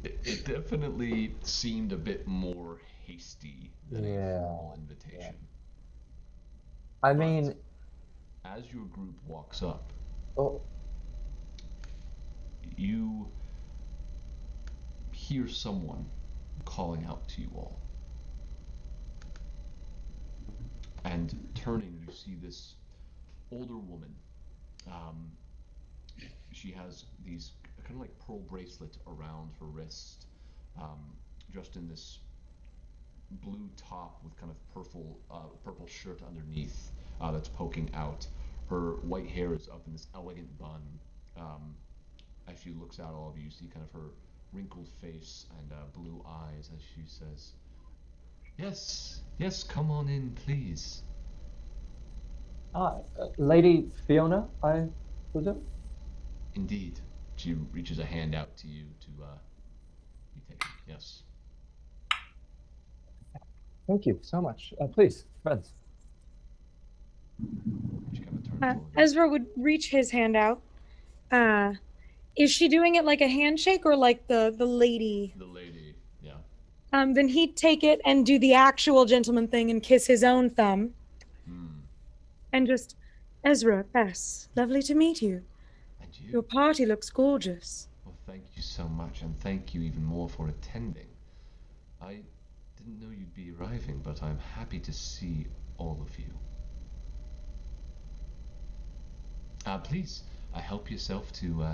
It definitely seemed a bit more hasty than a formal invitation. I mean, As your group walks up, oh, you hear someone calling out to you all. And turning, you see this older woman. She has these kind of like pearl bracelet around her wrist, dressed in this blue top with kind of purple shirt underneath that's poking out. Her white hair is up in this elegant bun. As she looks out at all of you, you see kind of her wrinkled face and blue eyes as she says, Yes, come on in, please. Lady Fiona, I presume? Indeed. She reaches a hand out to you to be taken. Yes. Thank you so much. Please, friends. She kind of turns over. Ezra would reach his hand out. Is she doing it like a handshake or like the lady? The lady, yeah. Then he'd take it and do the actual gentleman thing and kiss his own thumb. And just, Ezra, Bess, lovely to meet you. And you? Your party looks gorgeous. Well, thank you so much, and thank you even more for attending. I didn't know you'd be arriving, but I'm happy to see all of you. Please, help yourself to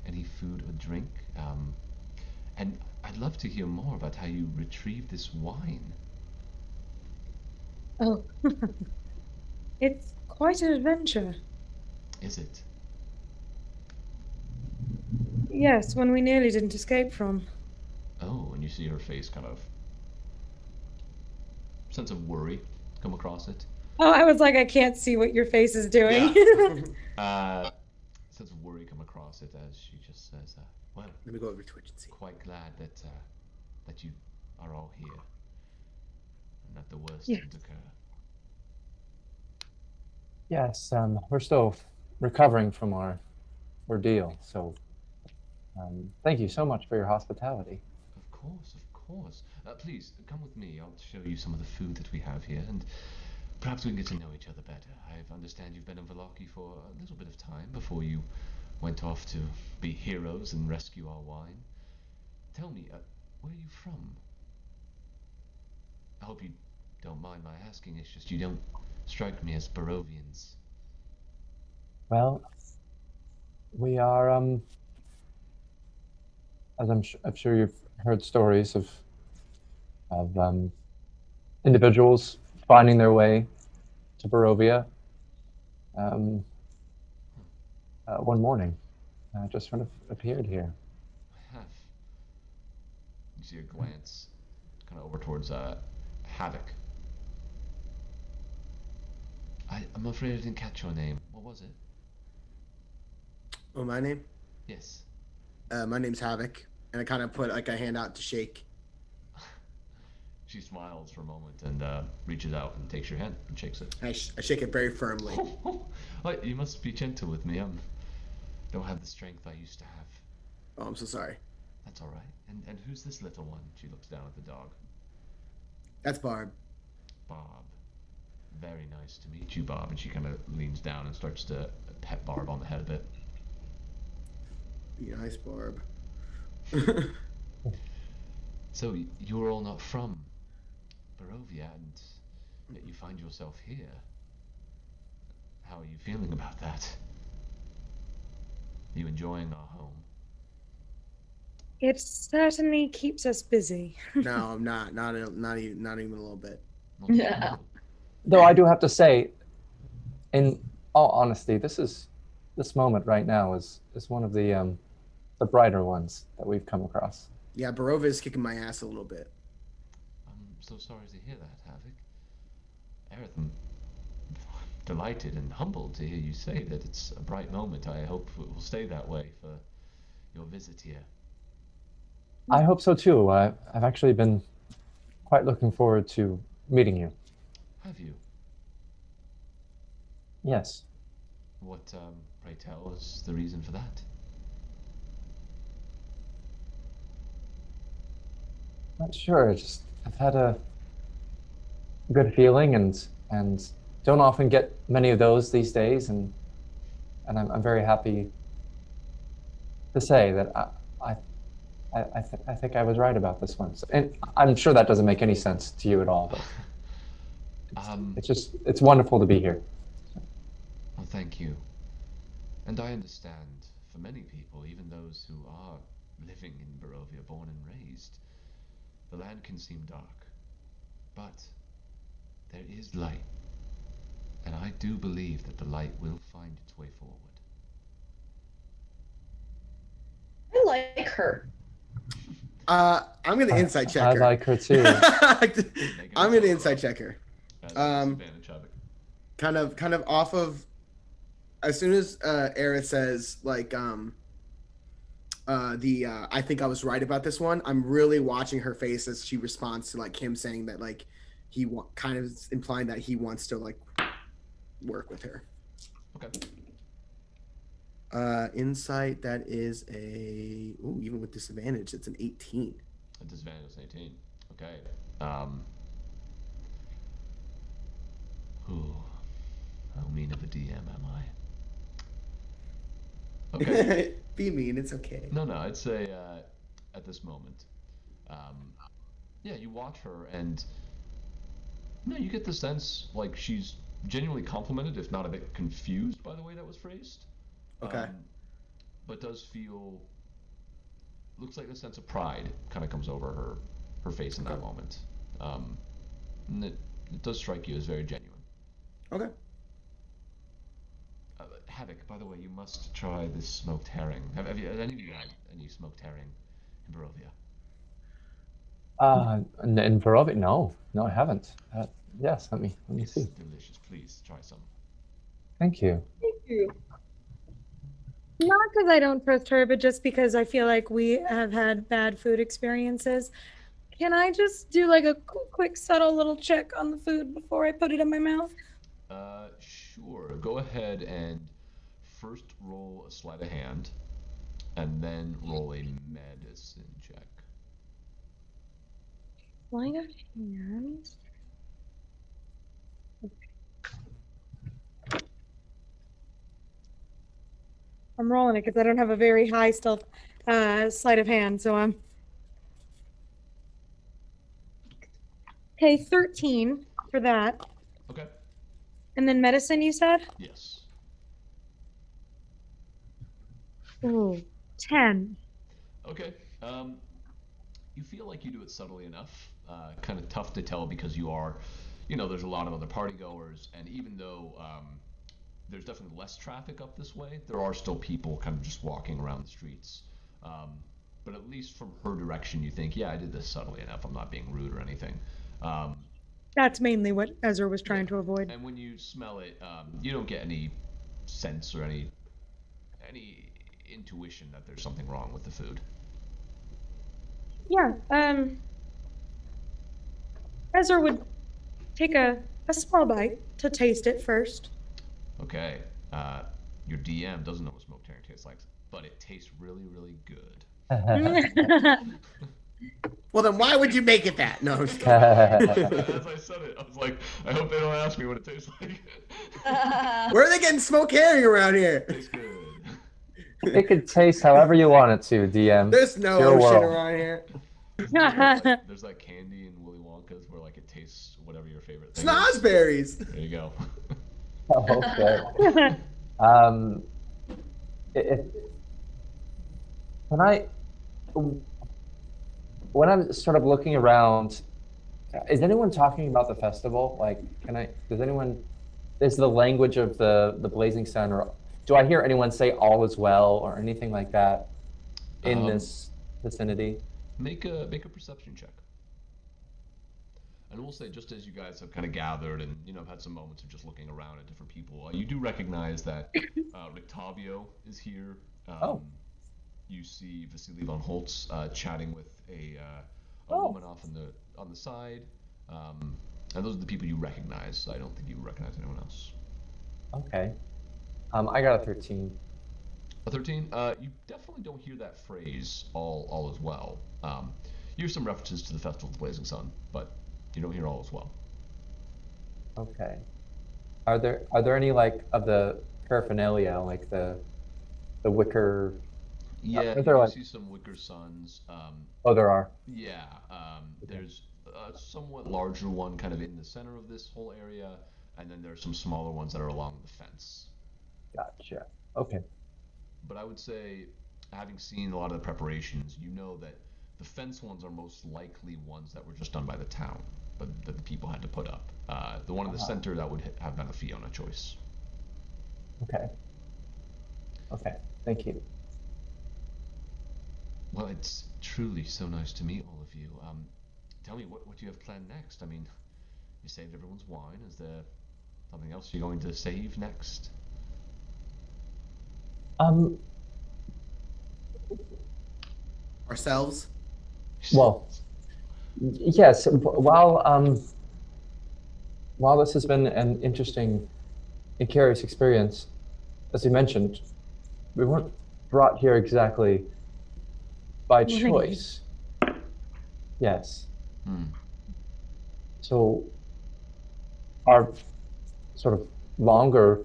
any food or drink. And I'd love to hear more about how you retrieved this wine. Oh, it's quite an adventure. Is it? Yes, one we nearly didn't escape from. Oh, and you see her face kind of sense of worry come across it. Oh, I was like, I can't see what your face is doing. Yeah. Sense of worry come across it as she just says, well, Let me go over Twitch and see. Quite glad that you are all here and that the worst Yes. didn't occur. Yes, we're still recovering from our ordeal, so thank you so much for your hospitality. Of course, of course. Please, come with me. I'll show you some of the food that we have here, and perhaps we can get to know each other better. I understand you've been in Vallaki for a little bit of time before you went off to be heroes and rescue our wine. Tell me, where are you from? I hope you don't mind my asking. It's just you don't strike me as Barovians. Well, we are, as I'm sure you've heard stories of individuals finding their way to Barovia. One morning, just sort of appeared here. I have. You see a glance kind of over towards Havok. I'm afraid I didn't catch your name. What was it? Oh, my name? Yes. My name's Havok, and I kind of put like a hand out to shake. She smiles for a moment and reaches out and takes your hand and shakes it. I shake it very firmly. Oh, you must be gentle with me. I don't have the strength I used to have. Oh, I'm so sorry. That's all right. And who's this little one? She looks down at the dog. That's Barb. Bob. Very nice to meet you, Bob. And she kind of leans down and starts to pet Barb on the head a bit. Be nice, Barb. So you're all not from Barovia, and yet you find yourself here. How are you feeling about that? Are you enjoying our home? It certainly keeps us busy. No, I'm not. Not even a little bit. Yeah. Though I do have to say, in all honesty, this moment right now is one of the brighter ones that we've come across. Yeah, Barovia is kicking my ass a little bit. I'm so sorry to hear that, Havok. Aerith, I'm delighted and humbled to hear you say that it's a bright moment. I hope it will stay that way for your visit here. I hope so too. I've actually been quite looking forward to meeting you. Have you? Yes. What, pray tell, is the reason for that? Not sure. Just I've had a good feeling and don't often get many of those these days, and I'm very happy to say that I think I was right about this one. So, and I'm sure that doesn't make any sense to you at all, but it's wonderful to be here. Well, thank you. And I understand, for many people, even those who are living in Barovia, born and raised, the land can seem dark. But there is light. And I do believe that the light will find its way forward. I like her. I'm gonna insight check her. I like her too. I'm gonna insight check her. Advantage of it. Kind of off of as soon as Aerith says like I think I was right about this one. I'm really watching her face as she responds to like him saying that like he kind of implying that he wants to like work with her. Okay. Insight, that is even with disadvantage, it's an 18. A disadvantage is 18. Okay. How mean of a DM am I? Okay. Be mean, it's okay. No, I'd say at this moment, yeah, you watch her, and no, you get the sense like she's genuinely complimented, if not a bit confused by the way that was phrased. Okay. But does feel, looks like a sense of pride kind of comes over her face in that moment. And it does strike you as very genuine. Okay. Havok, by the way, you must try this smoked herring. Have any of you had any smoked herring in Barovia? In Barovia, no, I haven't. Yes, let me It's see. delicious. Please try some. Thank you. Thank you. Not because I don't trust her, but just because I feel like we have had bad food experiences. Can I just do like a quick, subtle little check on the food before I put it in my mouth? Sure. Go ahead and first roll a sleight of hand, and then roll a medicine check. Sleight of hand. I'm rolling it because I don't have a very high stealth sleight of hand, so I'm. Okay, 13 for that. Okay. And then medicine, you said? Yes. Ooh, 10. Okay. You feel like you do it subtly enough. Kind of tough to tell because you are, there's a lot of other party goers, and even though there's definitely less traffic up this way, there are still people kind of just walking around the streets. But at least from her direction, you think, yeah, I did this subtly enough. I'm not being rude or anything. That's mainly what Ezra was trying to avoid. And when you smell it, you don't get any sense or any intuition that there's something wrong with the food. Yeah, Ezra would take a small bite to taste it first. Okay. Your DM doesn't know what smoked herring tastes like, but it tastes really, really good. Well, then why would you make it that? No. As I said it, I was like, I hope they don't ask me what it tastes like. Where are they getting smoked herring around here? Tastes good. It could taste however you want it to, DM. There's no Your ocean world. around here. There's that candy in Willy Wonka's where like it tastes whatever your favorite thing is. Snozberries. There you go. Okay. When I'm sort of looking around, is anyone talking about the festival? Like, is the language of the Blazing Sun, or do I hear anyone say all is well or anything like that in this vicinity? Make a perception check. And we'll say, just as you guys have kind of gathered and have had some moments of just looking around at different people, you do recognize that Rictavio is here. You see Vasily von Holtz chatting with a woman off on the side, and those are the people you recognize. I don't think you recognize anyone else. Okay. I got a 13. A 13? You definitely don't hear that phrase, all is well. You hear some references to the Festival of the Blazing Sun, but you don't hear all is well. Okay. Are there any like of the paraphernalia, like the wicker? Yeah, you like... see some wicker suns. There are. Yeah, there's a somewhat larger one kind of in the center of this whole area, and then there's some smaller ones that are along the fence. Gotcha. Okay. But I would say, having seen a lot of the preparations, you know that the fence ones are most likely ones that were just done by the town, but that the people had to put up. The one in the center, that would have been a Fiona choice. Okay. Thank you. Well, it's truly so nice to meet all of you. Tell me, what do you have planned next? I mean, you saved everyone's wine. Is there something else you're going to save next? Ourselves? Well, yes. While this has been an interesting and curious experience, as you mentioned, we weren't brought here exactly by choice. Yes. So our sort of longer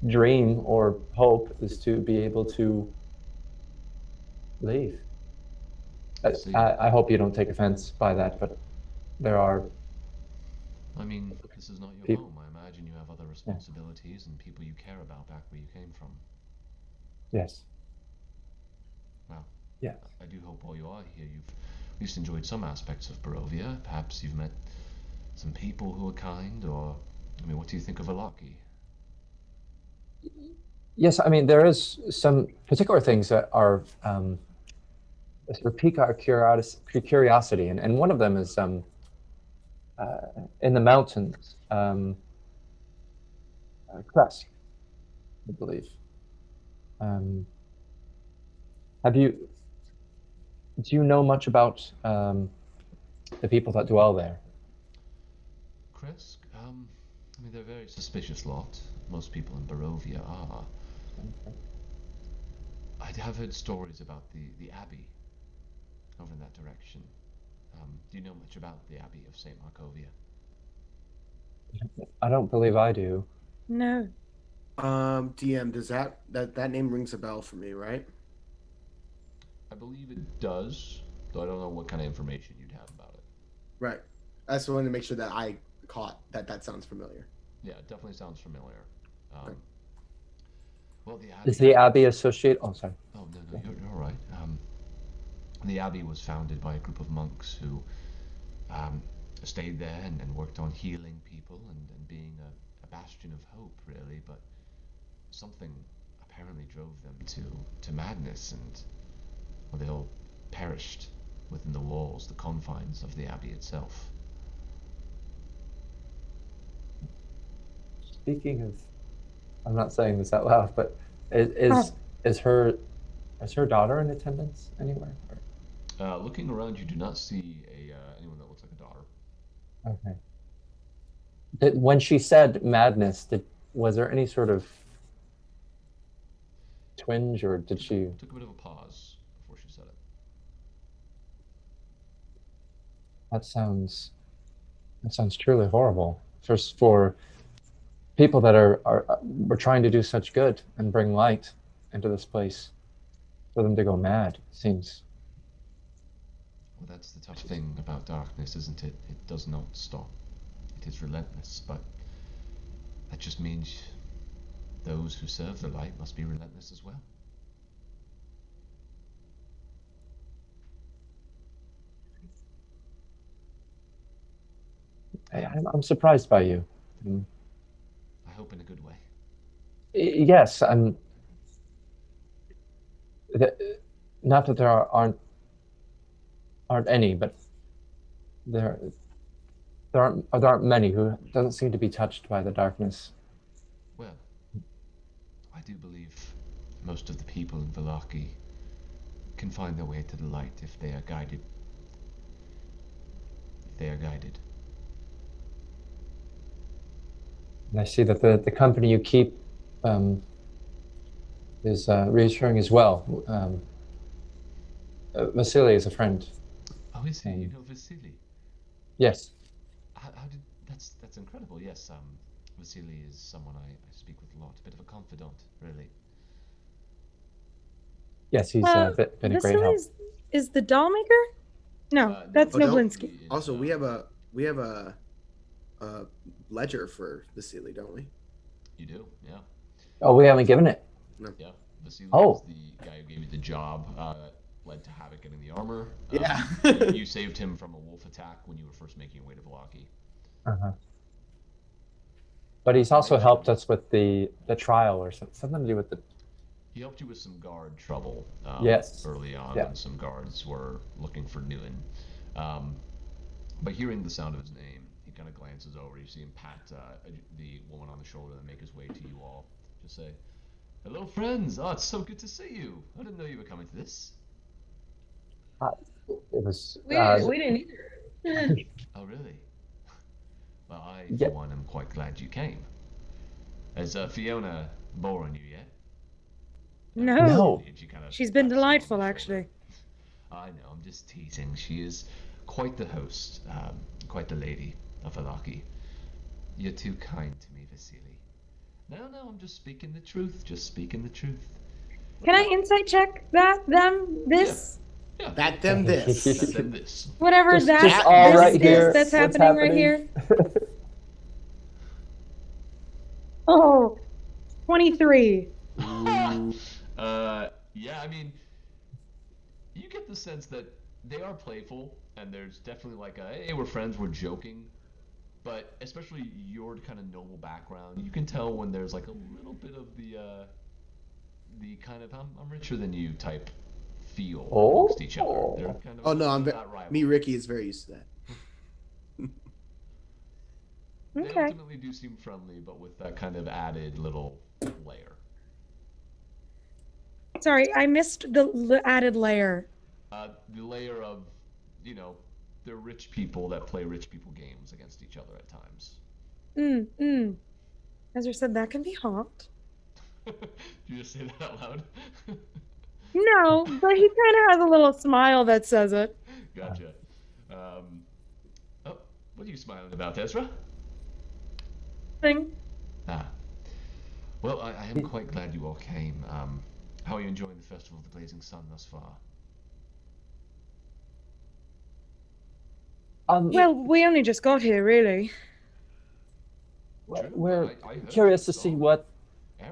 dream or hope is to be able to leave. I hope you don't take offense by that, but there are... I mean, this is not your People. home. I imagine you have other responsibilities and people you care about back where you came from. Yes. Well, Yeah. I do hope while you are here you've at least enjoyed some aspects of Barovia. Perhaps you've met some people who are kind, or, I mean, what do you think of Vallaki? Yes, I mean, there is some particular things that are sort of pique our curiosity, and one of them is in the mountains, Kresk, I believe. Do you know much about the people that dwell there? Kresk? I mean, they're a very suspicious lot. Most people in Barovia are. I have heard stories about the Abbey over in that direction. Do you know much about the Abbey of St Markovia? I don't believe I do. No. DM, does that name rings a bell for me, right? I believe it does, though I don't know what kind of information you'd have about it. Right. I just wanted to make sure that I caught that sounds familiar. Yeah, it definitely sounds familiar. Okay. Well, the Abbey... Is the Abbey associated? Oh, sorry. Oh, no, you're all right. The Abbey was founded by a group of monks who stayed there and worked on healing people and being a bastion of hope, really, but something apparently drove them to madness, and well, they all perished within the walls, the confines of the Abbey itself. Speaking of, I'm not saying this out loud, but is her daughter in attendance anywhere? Looking around, you do not see anyone that looks like a daughter. Okay. When she said madness, was there any sort of twinge, or did she... Took a bit of a pause before she said it. That sounds truly horrible. First, for people that are trying to do such good and bring light into this place, for them to go mad seems... Well, that's the tough thing about darkness, isn't it? It does not stop. It is relentless, but that just means those who serve the light must be relentless as well. I'm surprised by you. I hope in a good way. Yes, not that there aren't any, but there aren't many who doesn't seem to be touched by the darkness. Well, I do believe most of the people in Vallaki can find their way to the light if they are guided. And I see that the company you keep is reassuring as well. Vasily is a friend. Oh, is he? You know Vasily? Yes. How did... That's incredible. Yes, Vasily is someone I speak with a lot. A bit of a confidant, really. Yes, he's been a great help. Is the doll maker? No, that's Noblinsky. Also, we have a ledger for Vasily, don't we? You do, yeah. Oh, we haven't given it. No. Yeah, Vasily is the guy who gave you the job. Led to Havok getting the armor. Yeah. You saved him from a wolf attack when you were first making your way to Vallaki. But he's also helped us with the trial, or something to do with the... He helped you with some guard trouble early on when some guards were looking for Newton. But hearing the sound of his name, he kind of glances over. You see him pat the woman on the shoulder and make his way to you all. Just say, "Hello, friends. Oh, it's so good to see you. I didn't know you were coming to this." It was... We didn't either. Oh, really? Well, I, for one, am quite glad you came. Has Fiona bored you yet? No. She's been delightful, actually. I know, I'm just teasing. She is quite the host, quite the lady of Vallaki. You're too kind to me, Vasily. No, I'm just speaking the truth. Just speaking the truth. Can I insight check this? Yeah. That them this. That them this. Whatever Just all this right is here. that's What's happening right here. Oh, 23. Yeah, I mean, you get the sense that they are playful, and there's definitely like a, hey, we're friends, we're joking. But especially your kind of noble background, you can tell when there's like a little bit of the kind of I'm richer than you type feel amongst each other. They're kind of no, not rival. me, Ricky, is very used to that. They ultimately do seem friendly, but with that kind of added little layer. Sorry, I missed the added layer. The layer of, they're rich people that play rich people games against each other at times. Ezra said that can be hot. Did you just say that out loud? No, but he kind of has a little smile that says it. Gotcha. What are you smiling about, Ezra? Thing. Well, I am quite glad you all came. How are you enjoying the Festival of the Blazing Sun thus far? Well, we only just got here, really. We're curious to see what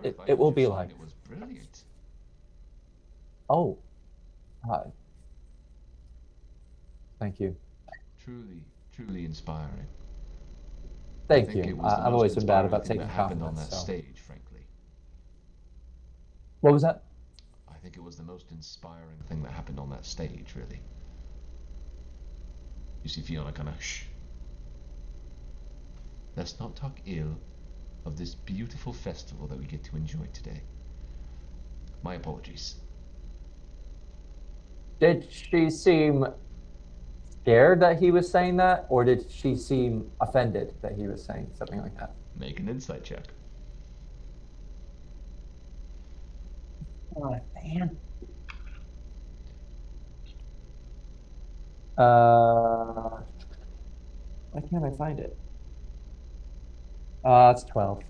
it will be like. It was brilliant. Oh, hi. Thank you. Truly inspiring. Thank you. I've always been bad about taking happened on compliments. that stage, frankly. What was that? I think it was the most inspiring thing that happened on that stage, really. You see Fiona kind of shh. Let's not talk ill of this beautiful festival that we get to enjoy today. My apologies. Did she seem scared that he was saying that, or did she seem offended that he was saying something like that? Make an insight check. Oh, man. Why can't I find it? It's 12.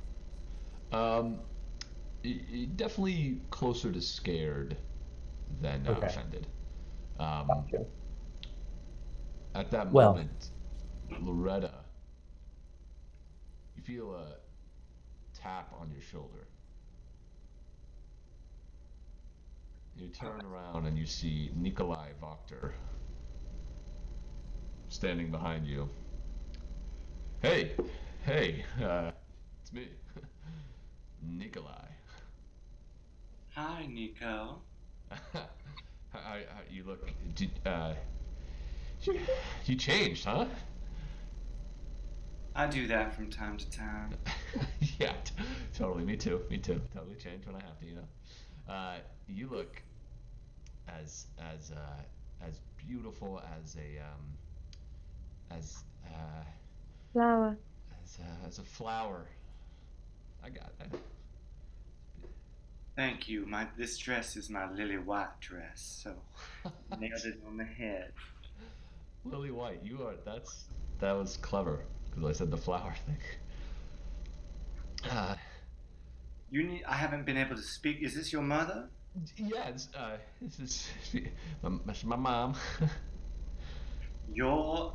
Definitely closer to scared than offended. Gotcha. At that moment, Loretta, you feel a tap on your shoulder. You turn around and you see Nikolai Wachter standing behind you. Hey, it's me, Nikolai. Hi, Nico. You look, you changed, huh? I do that from time to time. Yeah, totally. Me too. Totally change when I have to, you look as beautiful as Flower. as a flower. I got that. Thank you. This dress is my lily white dress, so nailed it on the head. Lily white, that was clever because I said the flower thing. I haven't been able to speak. Is this your mother? Yeah, this is my mom. Your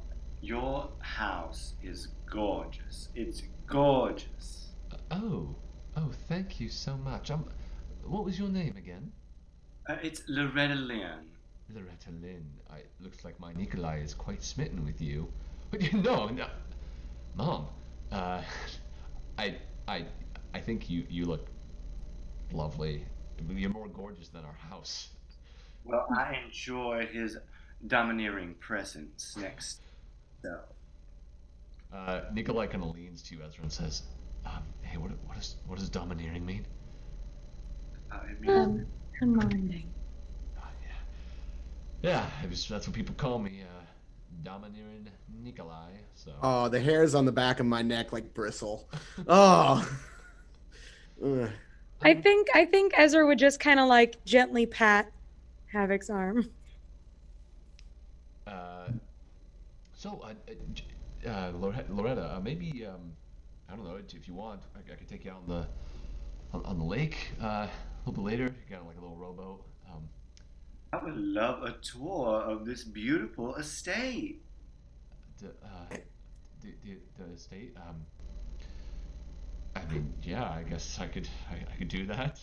house is gorgeous. It's gorgeous. Oh, thank you so much. What was your name again? It's Loretta Lynn. Loretta Lynn. Looks like my Nikolai is quite smitten with you. But no, Mom. I think you look lovely. You're more gorgeous than our house. Well, I enjoy his domineering presence next. So. Nikolai kind of leans to you, Ezra, and says, "Hey, what does domineering mean?" It means Commanding. Yeah, that's what people call me, domineering Nikolai. So. Oh, the hairs on the back of my neck like bristle. Oh. I think Ezra would just kind of like gently pat Havok's arm. Loretta, maybe I don't know if you want, I could take you out on the lake a little bit later. You got like a little rowboat. I would love a tour of this beautiful estate. The estate. I mean, yeah, I guess I could do that.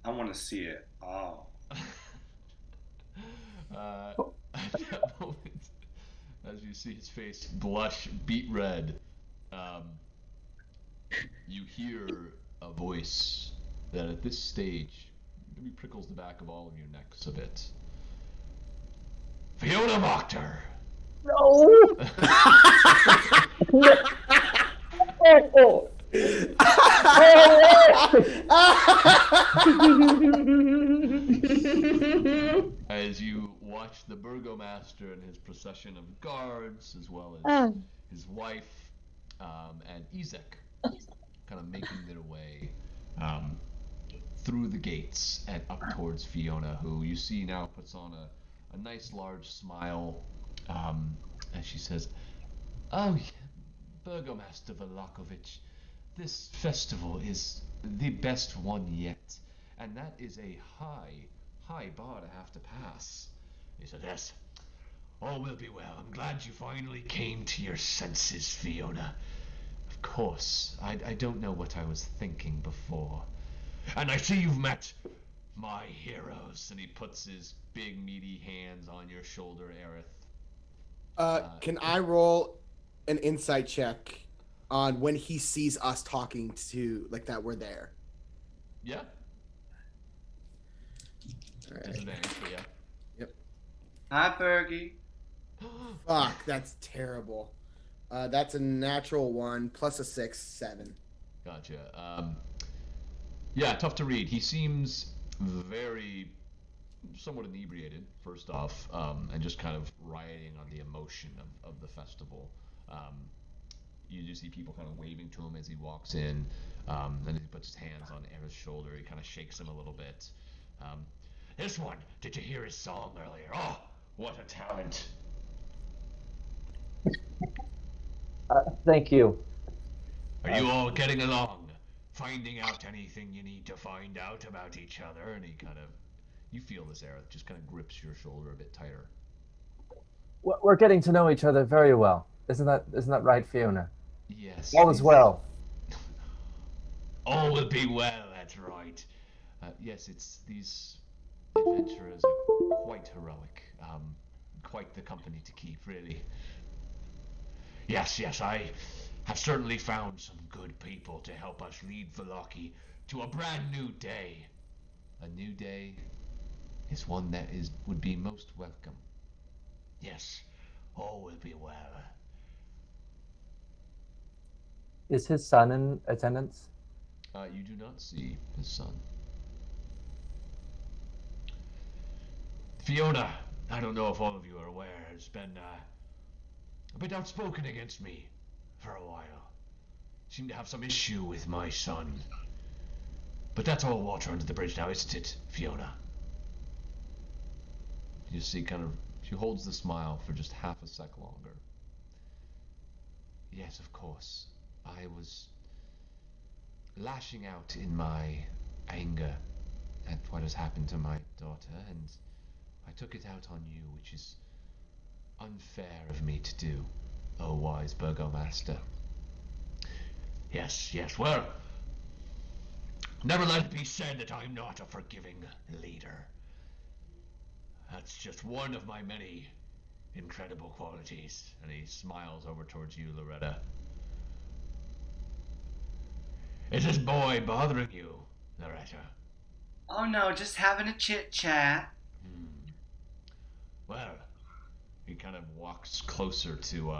I want to see it all. At that moment, as you see his face blush beet red, you hear a voice that at this stage maybe prickles the back of all of your necks a bit. Fiona Wachter! No. As you watch the burgomaster and his procession of guards, as well as his wife and Ezek, kind of making their way through the gates and up towards Fiona, who you see now puts on a nice large smile as she says, "Oh, Burgomaster Velakovich, this festival is the best one yet, and that is a high bar to have to pass." He said, "Yes, all will be well. I'm glad you finally came to your senses, Fiona. Of course, I don't know what I was thinking before. And I see you've met my heroes." And he puts his big meaty hands on your shoulder, Aerith. Can I roll an insight check on when he sees us talking to, like, that we're there? Yeah. All right. Disadvantage, but yeah. Yep. Hi, Fergie. Fuck, that's terrible. That's a natural 1 plus a 6, 7. Gotcha. Yeah, tough to read. He seems very somewhat inebriated, first off, and just kind of rioting on the emotion of the festival. You just see people kind of waving to him as he walks in, and he puts his hands on Aerith's shoulder. He kind of shakes him a little bit. "This one, did you hear his song earlier? Oh, what a talent." Thank you. "Are you all getting along? Finding out anything you need to find out about each other?" And he kind of, you feel this, Aerith, just kind of grips your shoulder a bit tighter. We're getting to know each other very well. Isn't that right, Fiona? Yes. All is well. All will be well, that's right. Yes, it's these adventurers are quite heroic. Quite the company to keep, really. Yes, I have certainly found some good people to help us lead Vallaki to a brand new day. A new day is one that would be most welcome. Yes, all will be well. Is his son in attendance? You do not see his son. Fiona, I don't know if all of you are aware, has been a bit outspoken against me for a while. Seemed to have some issue with my son. But that's all water under the bridge now, isn't it, Fiona? You see she holds the smile for just half a sec longer. Yes, of course. I was lashing out in my anger at what has happened to my daughter, and I took it out on you, which is unfair of me to do, oh wise burgomaster. Yes, well, never let it be said that I'm not a forgiving leader. That's just one of my many incredible qualities. And he smiles over towards you, Loretta. Is this boy bothering you, Loretta? Oh no, just having a chit chat. Well, he kind of walks closer to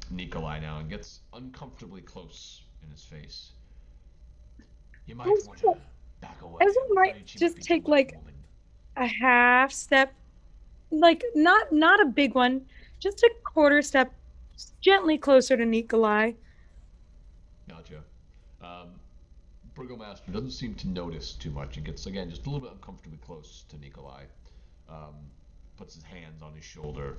Nikolai now and gets uncomfortably close in his face. You might want to back away. Ezra might just take like a half step, like not a big one, just a quarter step, gently closer to Nikolai. Gotcha. Burgomaster doesn't seem to notice too much and gets, again, just a little bit uncomfortably close to Nikolai. Puts his hands on his shoulder.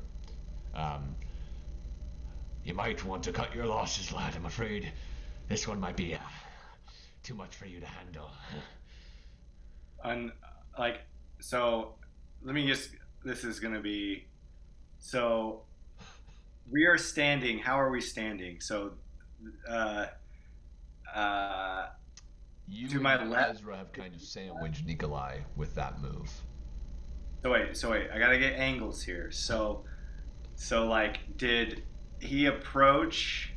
You might want to cut your losses, lad. I'm afraid this one might be too much for you to handle. So, let me just. This is gonna be. So, we are standing. How are we standing? So, You to my and left. Ezra have kind of sandwiched Nikolai with that move. So wait. I gotta get angles here. So like, did he approach,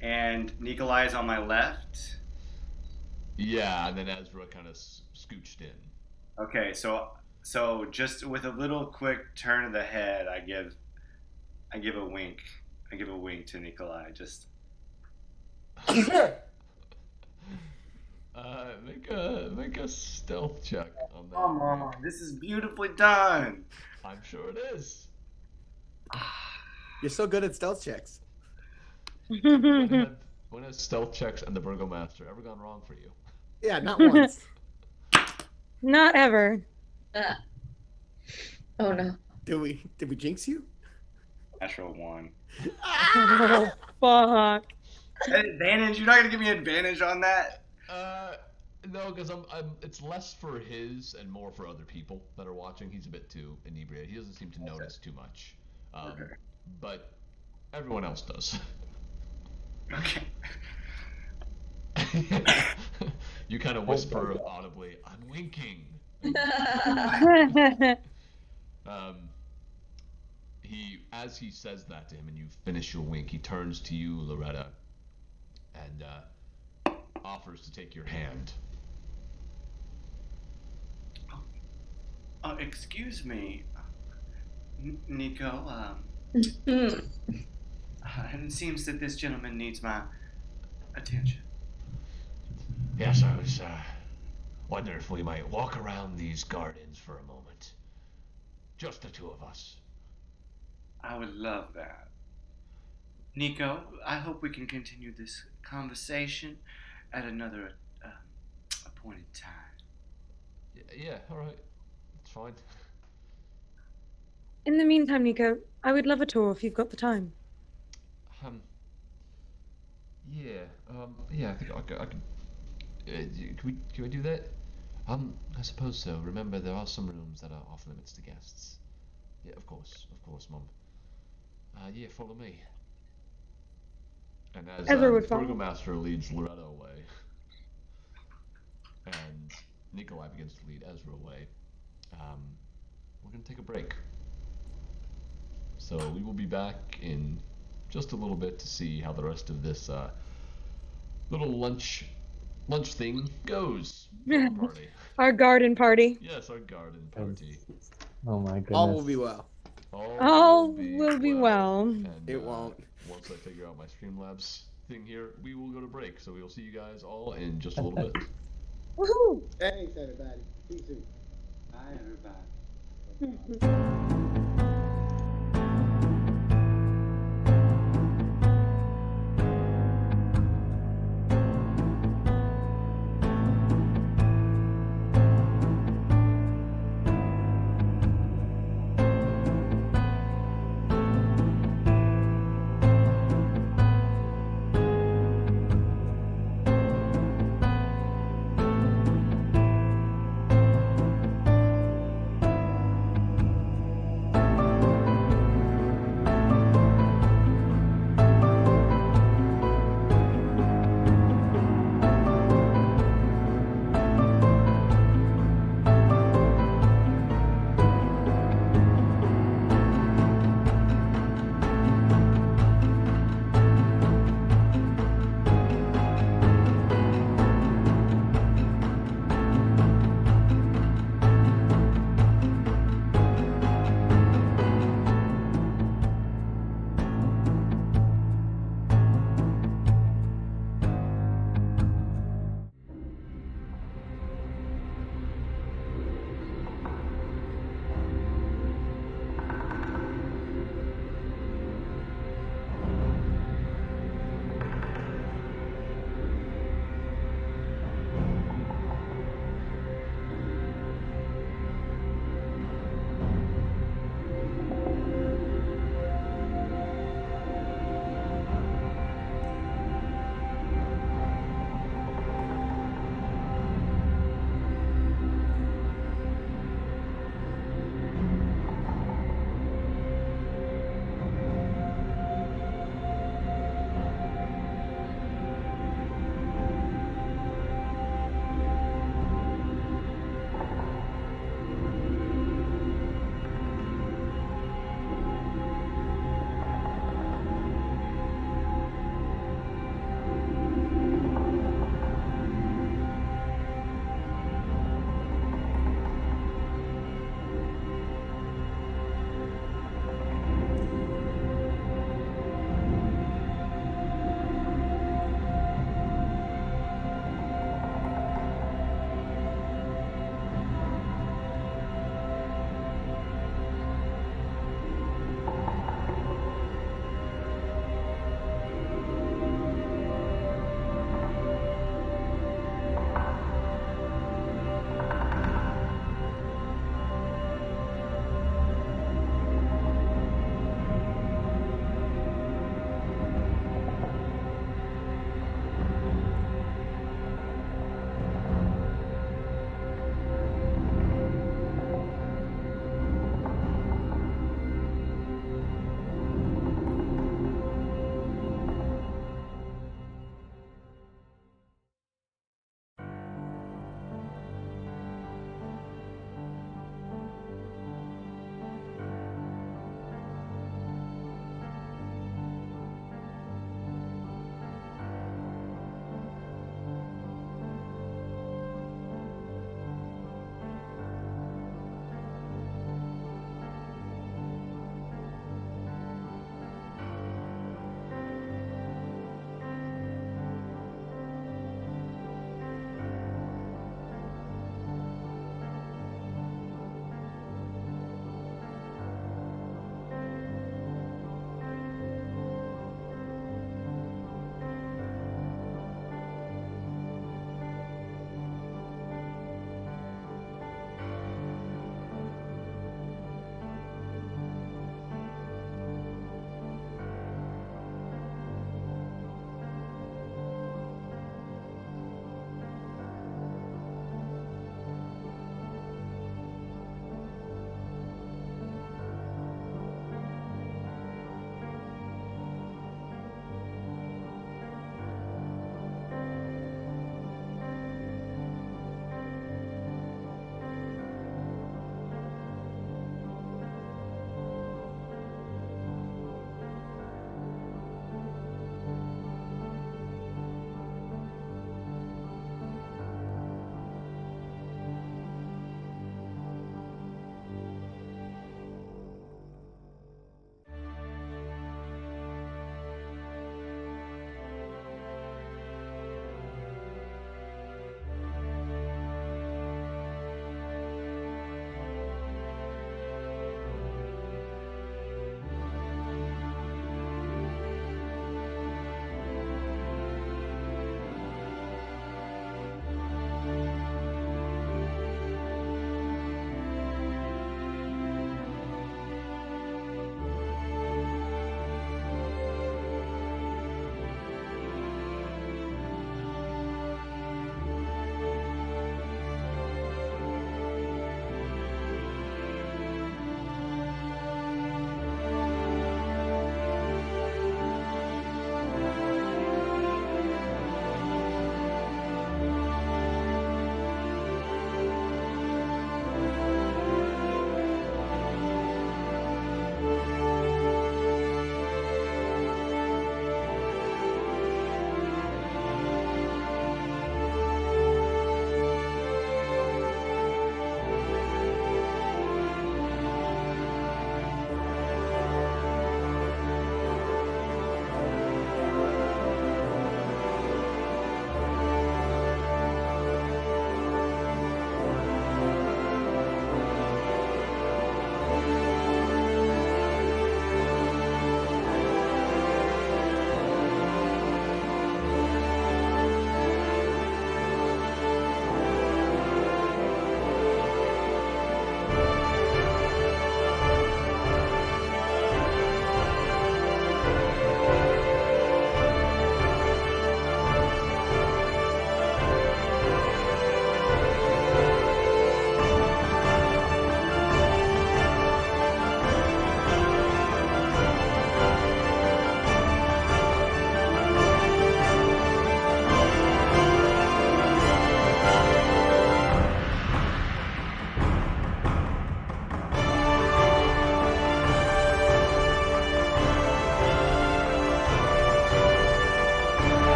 and Nikolai's on my left? Yeah, and then Ezra kind of scooched in. Okay, so just with a little quick turn of the head, I give a wink. I give a wink to Nikolai. Just. Make a stealth check on that. Come on, this is beautifully done. I'm sure it is. You're so good at stealth checks. When has stealth checks and the Burgomaster ever gone wrong for you? Yeah, not once. Not ever. Oh no. Did we jinx you? Natural 1. Oh, fuck. Advantage? You're not gonna give me advantage on that? No, because it's less for his and more for other people that are watching. He's a bit too inebriated. He doesn't seem to notice too much. Okay. But everyone else does. Okay. You kind of whisper audibly, "I'm winking." As he says that to him, and you finish your wink, he turns to you, Loretta, and offers to take your hand. Excuse me, Nico. It seems that this gentleman needs my attention. Yes, I was wondering if we might walk around these gardens for a moment. Just the two of us. I would love that. Nico, I hope we can continue this conversation at another appointed time. Yeah, alright. It's fine. In the meantime, Nico, I would love a tour if you've got the time. Yeah, I think I could. Can we do that? I suppose so. Remember, there are some rooms that are off limits to guests. Yeah, of course, Mum. Yeah, follow me. And as Ezra would the follow. Burgomaster leads Loretta away, and Nikolai begins to lead Ezra away, we're going to take a break. So we will be back in just a little bit to see how the rest of this little lunch thing goes. Party. Our garden party. Yes, our garden party. Oh my goodness. All will be well. All will be well. And, It won't. Once I figure out my Streamlabs thing here, we will go to break. So we will see you guys all in just a little bit. Woohoo! Thanks, everybody. See you soon. Bye, everybody.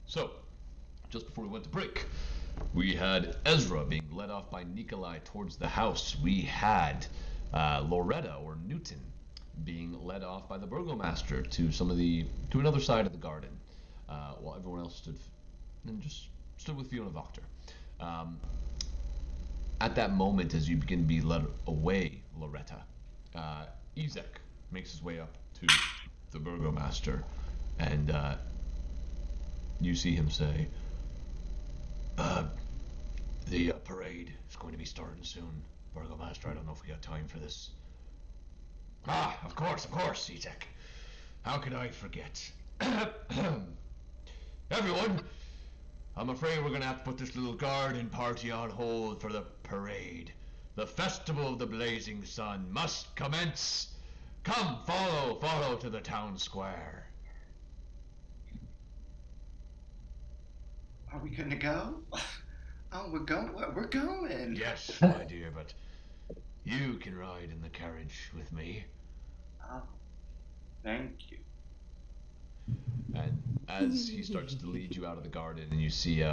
So, just before we went to break, we had Ezra being led off by Nikolai towards the house. We had Loretta or Newton being led off by the burgomaster to another side of the garden, while everyone else stood with Fiona Wachter. At that moment, as you begin to be led away, Loretta, Ezek makes his way up to the burgomaster, and you see him say, the parade is going to be starting soon. Burgomaster, I don't know if we got time for this. Ah, of course, Ezek. How could I forget? Everyone, I'm afraid we're going to have to put this little garden party on hold for the parade. The festival of the blazing sun must commence. Come, follow to the town square. Are we gonna go? Oh, we're going. Yes, my dear, but you can ride in the carriage with me. Oh, thank you. And as he starts to lead you out of the garden, and you see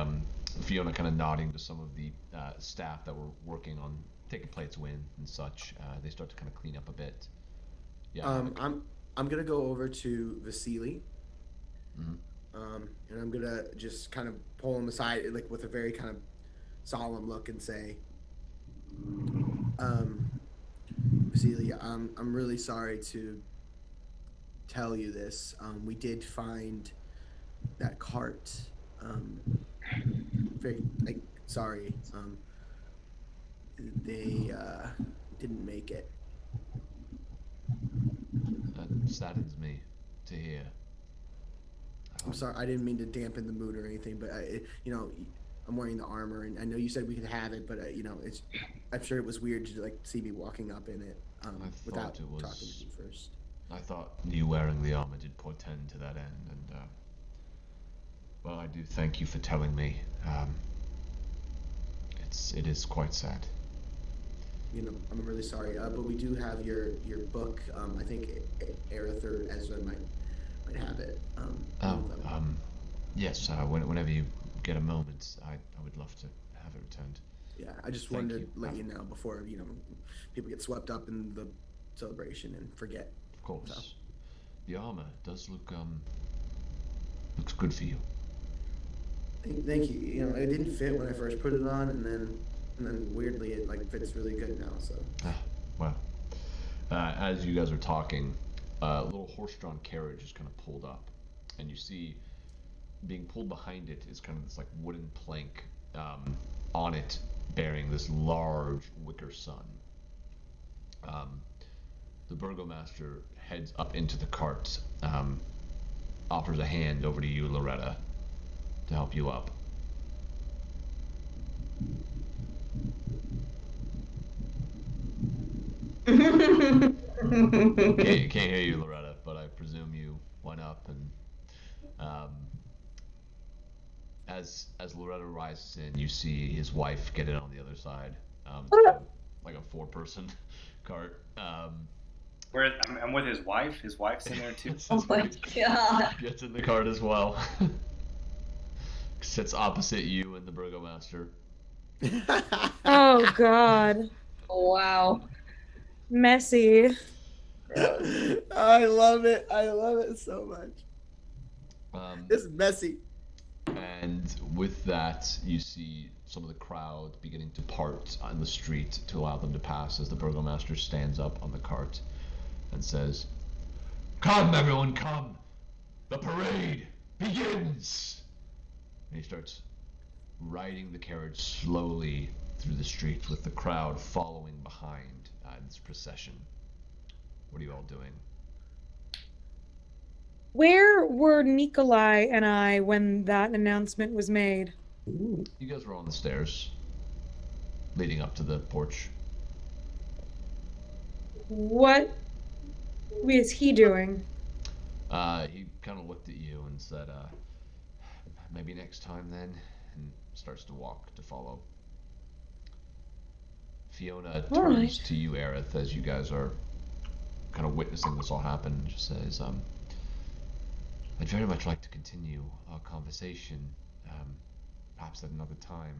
Fiona kind of nodding to some of the staff that were working on taking plates win and such, they start to kind of clean up a bit. Yeah. I'm gonna go over to Vasily. Mm-hmm. And I'm gonna just kind of pull him aside, like with a very kind of solemn look, and say, Vasily, I'm really sorry to tell you this. We did find that cart. Very sorry. They didn't make it. That saddens me to hear. I'm sorry, I didn't mean to dampen the mood or anything, but I'm wearing the armor, and I know you said we could have it, but I'm sure it was weird to see me walking up in it without talking to you first. I thought you wearing the armor did portend to that end, and well, I do thank you for telling me. It is quite sad. I'm really sorry, but we do have your book. I think Aerith or Ezra might have it. Yes. Whenever you get a moment, I would love to have it returned. Yeah, I just wanted to let you know before people get swept up in the celebration and forget. Of course. So. The armor does looks good for you. Thank you. It didn't fit when I first put it on, and then weirdly it fits really good now. So. Well, as you guys are talking, a little horse-drawn carriage is kind of pulled up, and you see, being pulled behind it is kind of this wooden plank, on it bearing this large wicker sun. The burgomaster heads up into the cart, offers a hand over to you, Loretta, to help you up. Can't hear you, Loretta, but I presume you went up, and as Loretta rises in, you see his wife get in on the other side, like a four-person cart. I'm with his wife. His wife's in there too. Oh my god. Gets in the cart as well. Sits opposite you and the burgomaster. Oh god. Wow. Messy. I love it. I love it so much. It's messy. And with that, you see some of the crowd beginning to part on the street to allow them to pass as the burgomaster stands up on the cart and says, "Come, everyone, come! The parade begins!" And he starts riding the carriage slowly through the streets with the crowd following behind in this procession. What are you all doing? Where were Nikolai and I when that announcement was made? You guys were on the stairs leading up to the porch. What is he doing? He kind of looked at you and said, maybe next time then, and starts to walk to follow. Fiona turns to you, Aerith, as you guys are kind of witnessing this all happen, and just says, I I'd very much like to continue our conversation, perhaps at another time.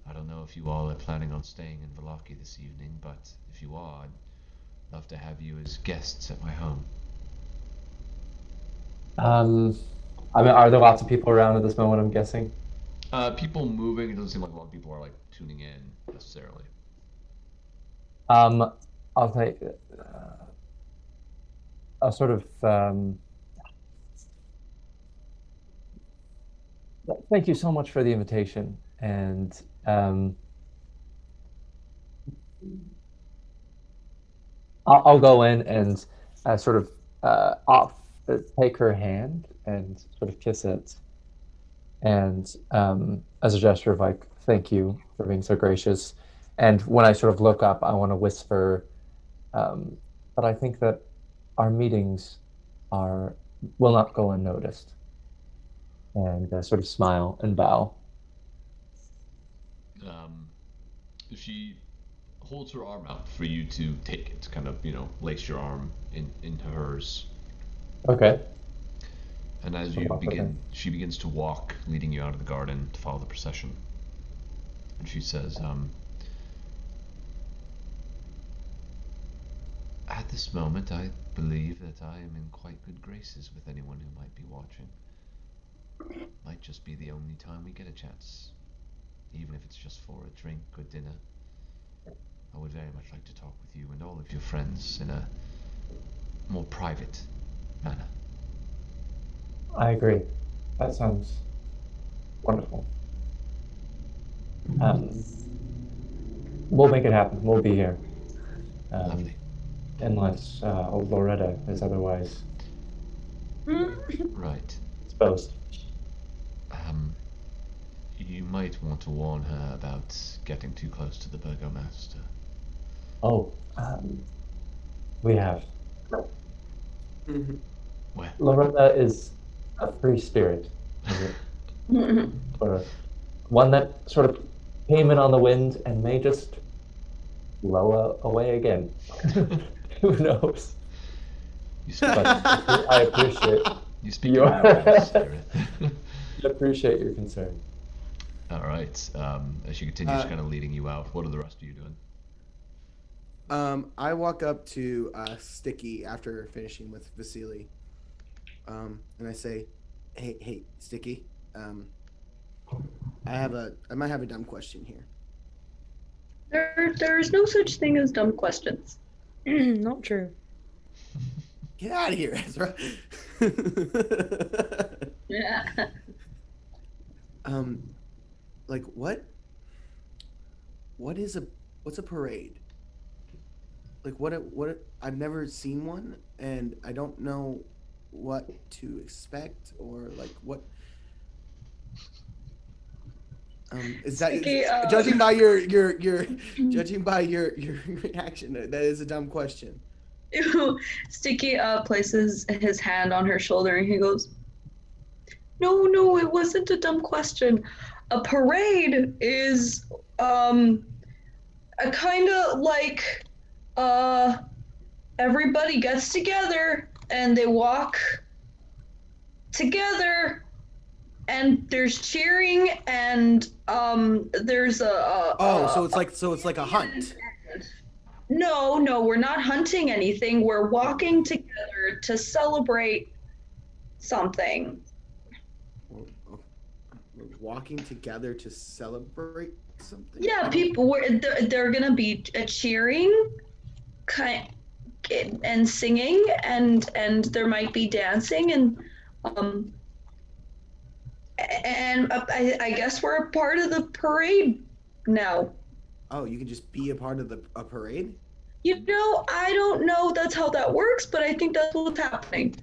I don't know if you all are planning on staying in Vallaki this evening, but if you are, I'd love to have you as guests at my home. I mean, are there lots of people around at this moment, I'm guessing? People moving. It doesn't seem like a lot of people are like tuning in necessarily. I'll say, a sort of, thank you so much for the invitation, and I'll go in and sort of take her hand and sort of kiss it, and as a gesture of like, thank you for being so gracious. And when I sort of look up, I want to whisper, but I think that our meetings will not go unnoticed. And sort of smile and bow. She holds her arm out for you to take it, kind of, lace your arm into hers. Okay. And as you begin, she begins to walk, leading you out of the garden to follow the procession. And she says, at this moment, I believe that I am in quite good graces with anyone who might be watching. Might just be the only time we get a chance, even if it's just for a drink or dinner. I would very much like to talk with you and all of your friends in a more private manner. I agree. That sounds wonderful. We'll make it happen. We'll be here. Lovely. Unless old Loretta is otherwise Right. exposed. You might want to warn her about getting too close to the Burgomaster. Oh, we have. Where? Loretta is a free spirit. Is it? Or one that sort of came in on the wind and may just blow away again. Who knows? But I appreciate You speak your spirit. I appreciate your concern. All right. As she continues kind of leading you out, what are the rest of you doing? I walk up to Stiki after finishing with Vasily, and I say, "Hey, Stiki, I might have a dumb question here." There's no such thing as dumb questions. Not true. Get out of here, Ezra. Yeah. Like what's a parade? Like what I've never seen one, and I don't know what to expect or like what. Is that judging by your judging by your reaction? That is a dumb question. Stiki places his hand on her shoulder and he goes, No, it wasn't a dumb question. A parade is a kind of like everybody gets together and they walk together and there's cheering and there's so it's like a hunt. No, we're not hunting anything. We're walking together to celebrate something. We're walking together to celebrate something? Yeah, people, they're going to be cheering and singing, and there might be dancing, and I guess we're a part of the parade now. Oh, you can just be a part of a parade? I don't know that's how that works, but I think that's what's happening.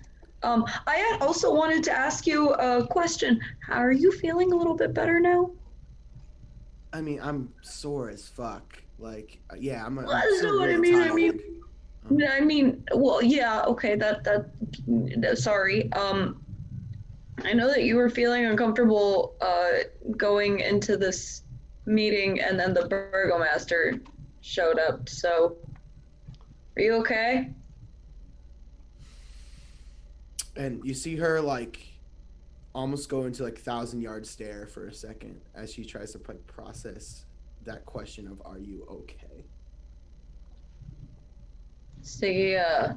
I also wanted to ask you a question. How are you feeling a little bit better now? I mean, I'm sore as fuck. Like, yeah, I'm That's still not what I really mean. tired. Well, yeah, okay, that sorry. I know that you were feeling uncomfortable going into this meeting, and then the Burgomaster showed up, so are you okay? And you see her like almost go into like 1,000-yard stare for a second as she tries to like process that question of "Are you okay?" Stiki,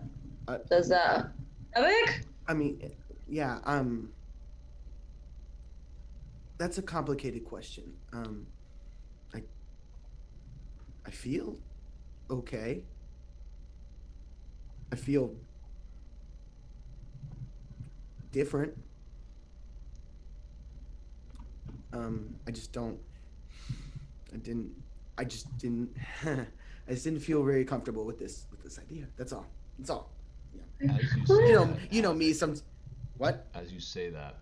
does that Havok? I mean, yeah. That's a complicated question. I feel okay. I feel different. I just don't. I just didn't feel very comfortable with this idea. That's all. That's all. Yeah. As you say You know me. What? As you say that,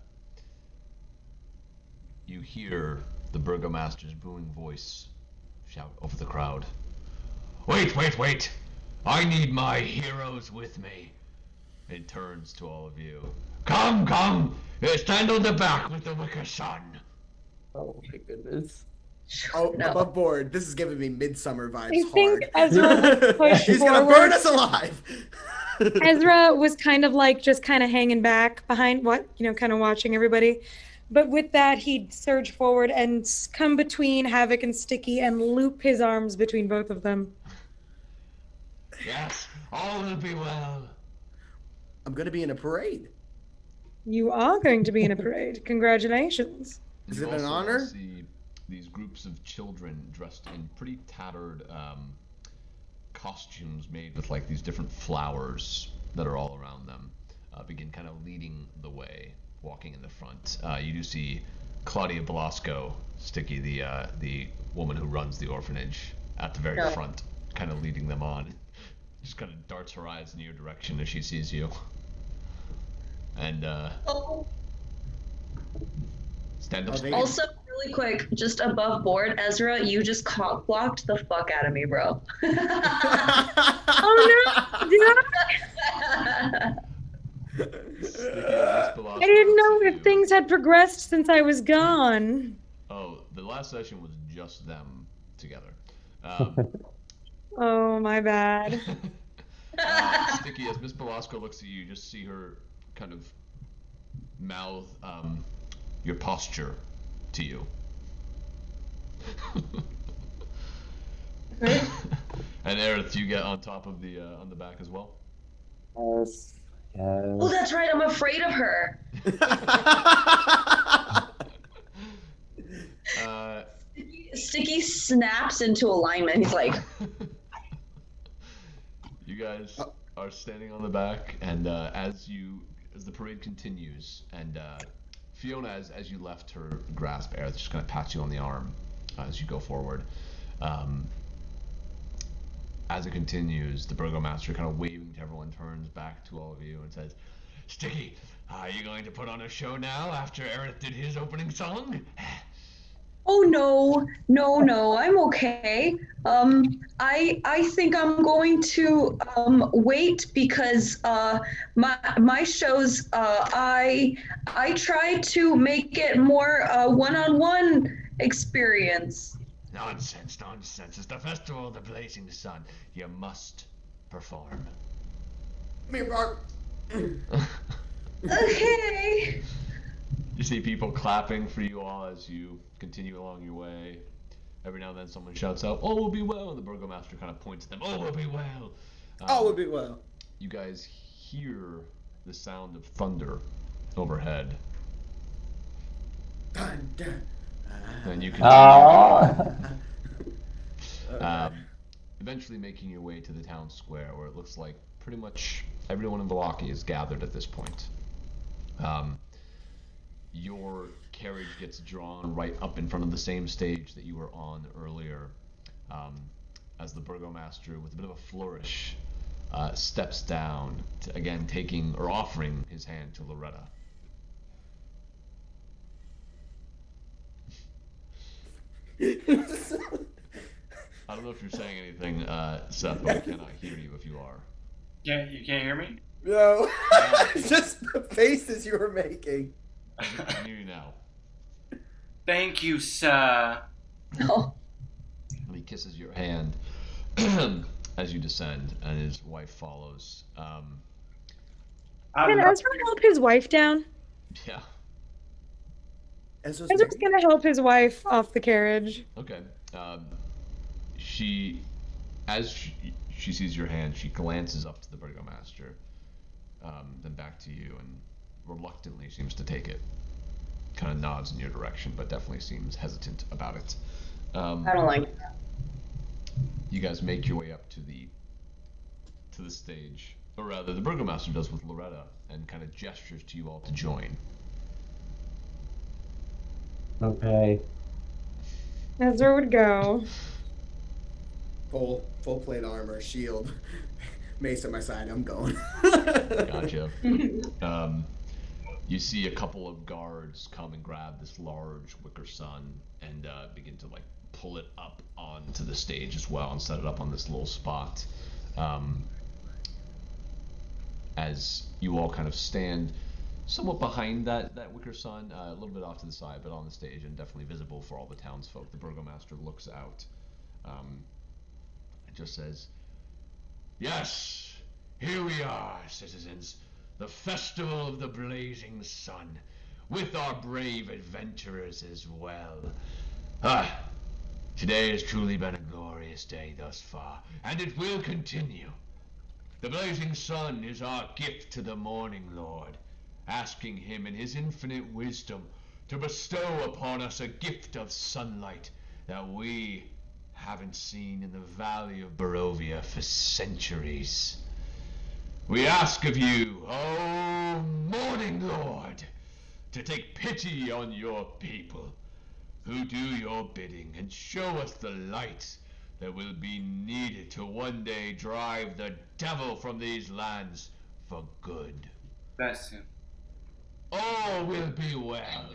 you hear the burgomaster's booming voice shout over the crowd. Wait! I need my heroes with me. It turns to all of you. Come! Stand on the back with the wicker sun. Oh my goodness. Oh, No. above board. This is giving me midsummer vibes. I think hard. Ezra pushed He's gonna forward. burn us alive. Ezra was kind of like just kind of hanging back behind kind of watching everybody. But with that, he'd surge forward and come between Havok and Stiki and loop his arms between both of them. Yes, all will be well. I'm gonna be in a parade. You are going to be in a parade. Congratulations. Is You it an also honor? see these groups of children dressed in pretty tattered costumes made with like these different flowers that are all around them begin kind of leading the way, walking in the front. You do see Claudia Belasco, Stiki, the woman who runs the orphanage, at the very front, kind of leading them on. Just kind of darts her eyes in your direction as she sees you. And stand up. Also, really quick, just above board, Ezra, you just cock blocked the fuck out of me, bro. Oh no! Did I? I didn't know if things had progressed since I was gone. Oh, the last session was just them together. Oh, my bad. Stiki, as Miss Belasco looks at you, just see her kind of mouth your posture to you. And Aerith, you get on top of the on the back as well. Yes. Oh, that's right. I'm afraid of her. Stiki snaps into alignment. He's like, You guys are standing on the back, and as the parade continues, and Fiona, as you left her grasp, Aerith just kind of pats you on the arm as you go forward. As it continues, the burgomaster kind of waving to everyone turns back to all of you and says, Stiki, are you going to put on a show now after Aerith did his opening song? oh no, I'm okay. I think I'm going to wait because my shows I try to make it more one-on-one experience. Nonsense. It's the festival of the blazing sun. You must perform. Me, Mark. Okay. You see people clapping for you all as you continue along your way. Every now and then someone shouts out, "All will be well," and the burgomaster kind of points at them, "All will be well." All will be well. You guys hear the sound of thunder overhead. Dun, dun. And you can eventually making your way to the town square, where it looks like pretty much everyone in Vallaki is gathered at this point. Your carriage gets drawn right up in front of the same stage that you were on earlier, as the burgomaster, with a bit of a flourish, steps down, again taking or offering his hand to Loretta. I don't know if you're saying anything, Seth, but I cannot hear you if you are. Yeah, you can't hear me? No. Just the faces you were making. I can hear you now. Thank you, sir. Oh. And he kisses your hand as you descend, and his wife follows. Can Ezra help his wife down? Yeah. Ezra's Ezra's gonna help his wife off the carriage. Okay. As she sees your hand, she glances up to the burgomaster, then back to you, and reluctantly seems to take it. Kind of nods in your direction, but definitely seems hesitant about it. I don't like it. You guys make your way up to the stage, or rather, the burgomaster does with Loretta, and kind of gestures to you all to join. Okay. Ezra would go. Full plate armor, shield, mace at my side. I'm going. Gotcha. You see a couple of guards come and grab this large wicker sun and begin to like pull it up onto the stage as well and set it up on this little spot. As you all kind of stand somewhat behind that wicker sun, a little bit off to the side, but on the stage and definitely visible for all the townsfolk. The burgomaster looks out and just says, "Yes, here we are, citizens. The festival of the blazing sun, with our brave adventurers as well. Today has truly been a glorious day thus far, and it will continue. The blazing sun is our gift to the Morning Lord, asking him in his infinite wisdom to bestow upon us a gift of sunlight that we haven't seen in the Valley of Barovia for centuries. We ask of you, O Morning Lord, to take pity on your people who do your bidding and show us the light that will be needed to one day drive the devil from these lands for good. Bless him. All will be well."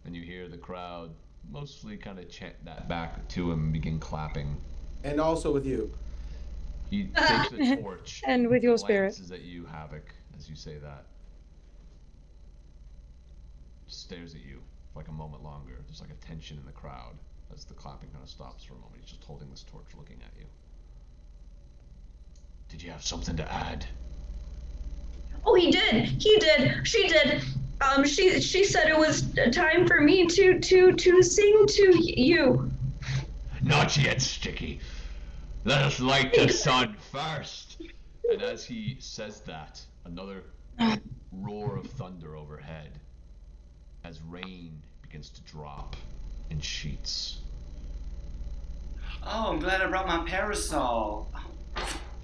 And you hear the crowd mostly kind of chant that back to him and begin clapping. And also with you. He takes the torch And with your spirit. glances at you, Havok, as you say that. Stares at you for like a moment longer. There's like a tension in the crowd as the clapping kind of stops for a moment. He's just holding this torch looking at you. Did you have something to add? Oh, he did. He did. She did. She said it was time for me to sing to you. Not yet, Stiki. Let us light the sun first. And as he says that, another roar of thunder overhead as rain begins to drop in sheets. Oh, I'm glad I brought my parasol.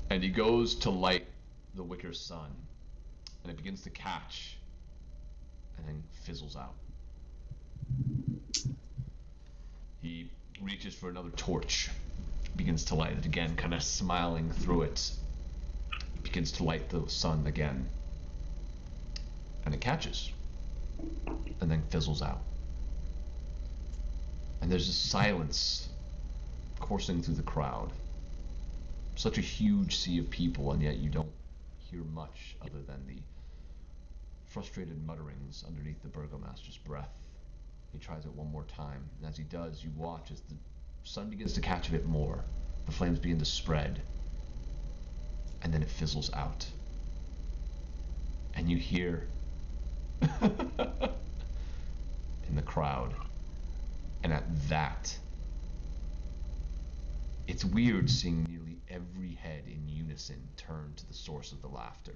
And he goes to light the wicker sun, and it begins to catch and then fizzles out. He reaches for another torch, begins to light it again, kind of smiling through it. Begins to light the sun again, and it catches and then fizzles out. And there's a silence coursing through the crowd. Such a huge sea of people, and yet you don't hear much other than the frustrated mutterings underneath the burgomaster's breath. He tries it one more time, and as he does, you watch as the sun begins to catch a bit more. The flames begin to spread, and then it fizzles out. And you hear in the crowd, and at that, it's weird seeing nearly every head in unison turn to the source of the laughter.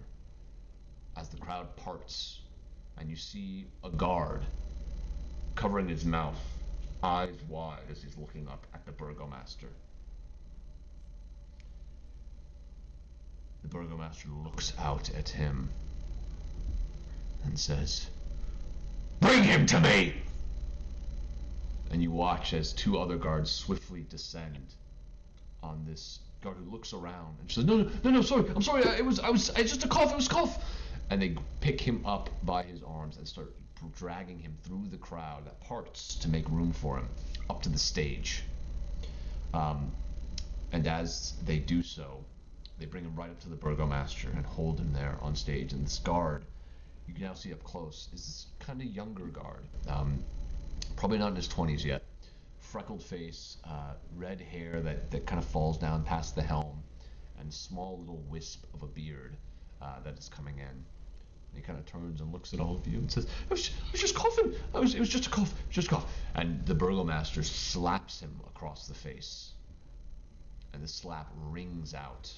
As the crowd parts, and you see a guard covering his mouth, eyes wide as he's looking up at the burgomaster. The burgomaster looks out at him and says, "Bring him to me!" And you watch as two other guards swiftly descend on this guard who looks around and says, No, sorry, I'm sorry, it's just a cough, it was a cough. And they pick him up by his arms and start dragging him through the crowd that parts to make room for him up to the stage. And as they do so, they bring him right up to the burgomaster and hold him there on stage. And this guard, you can now see up close, is this kind of younger guard. Probably not in his 20s yet. Freckled face, red hair that kind of falls down past the helm, and small little wisp of a beard that is coming in. He kind of turns and looks at all of you and says, I was just coughing. It was just a cough. Just a cough. And the burgomaster slaps him across the face. And the slap rings out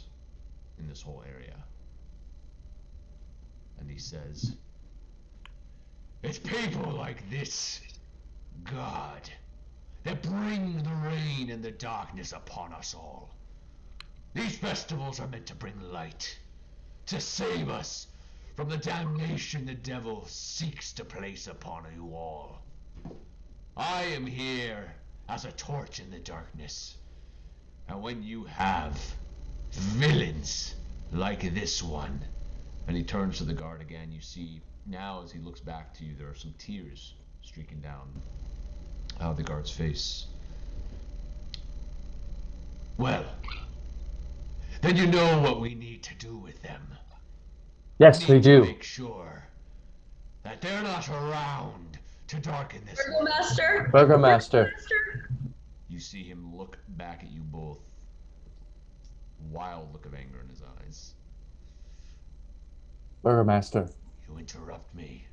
in this whole area. And he says, it's people like this, God, that bring the rain and the darkness upon us all. These festivals are meant to bring light, to save us from the damnation the devil seeks to place upon you all. I am here as a torch in the darkness. And when you have villains like this one, and he turns to the guard again, you see now as he looks back to you, there are some tears streaking down out of the guard's face. Well, then you know what we need to do with them. Yes, we do. Make sure that they're not around to darken this Burgomaster. Burgomaster. You see him look back at you both. Wild look of anger in his eyes. Burgomaster. You interrupt me.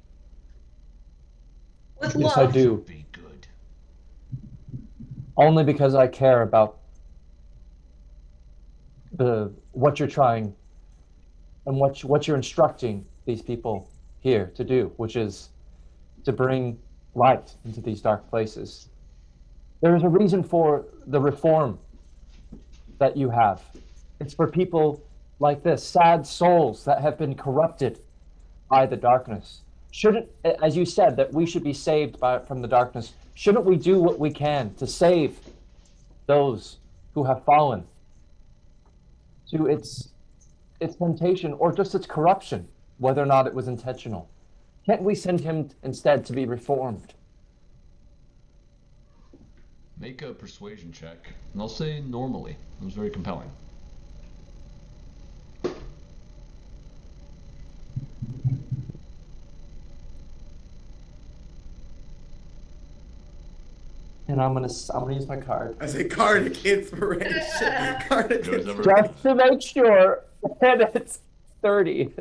With Yes, love. I do. Be good. Only because I care about what you're trying and what you're instructing these people here to do, which is to bring light into these dark places. There is a reason for the reform that you have. It's for people like this, sad souls that have been corrupted by the darkness. Shouldn't, as you said, that we should be saved from the darkness, shouldn't we do what we can to save those who have fallen to its temptation or just its corruption, whether or not it was intentional? Can't we send him instead to be reformed? Make a persuasion check, and I'll say normally. It was very compelling. And I'm gonna use my card. I say Cardic inspiration. Cardic Goes over. Just to make sure that it's 30.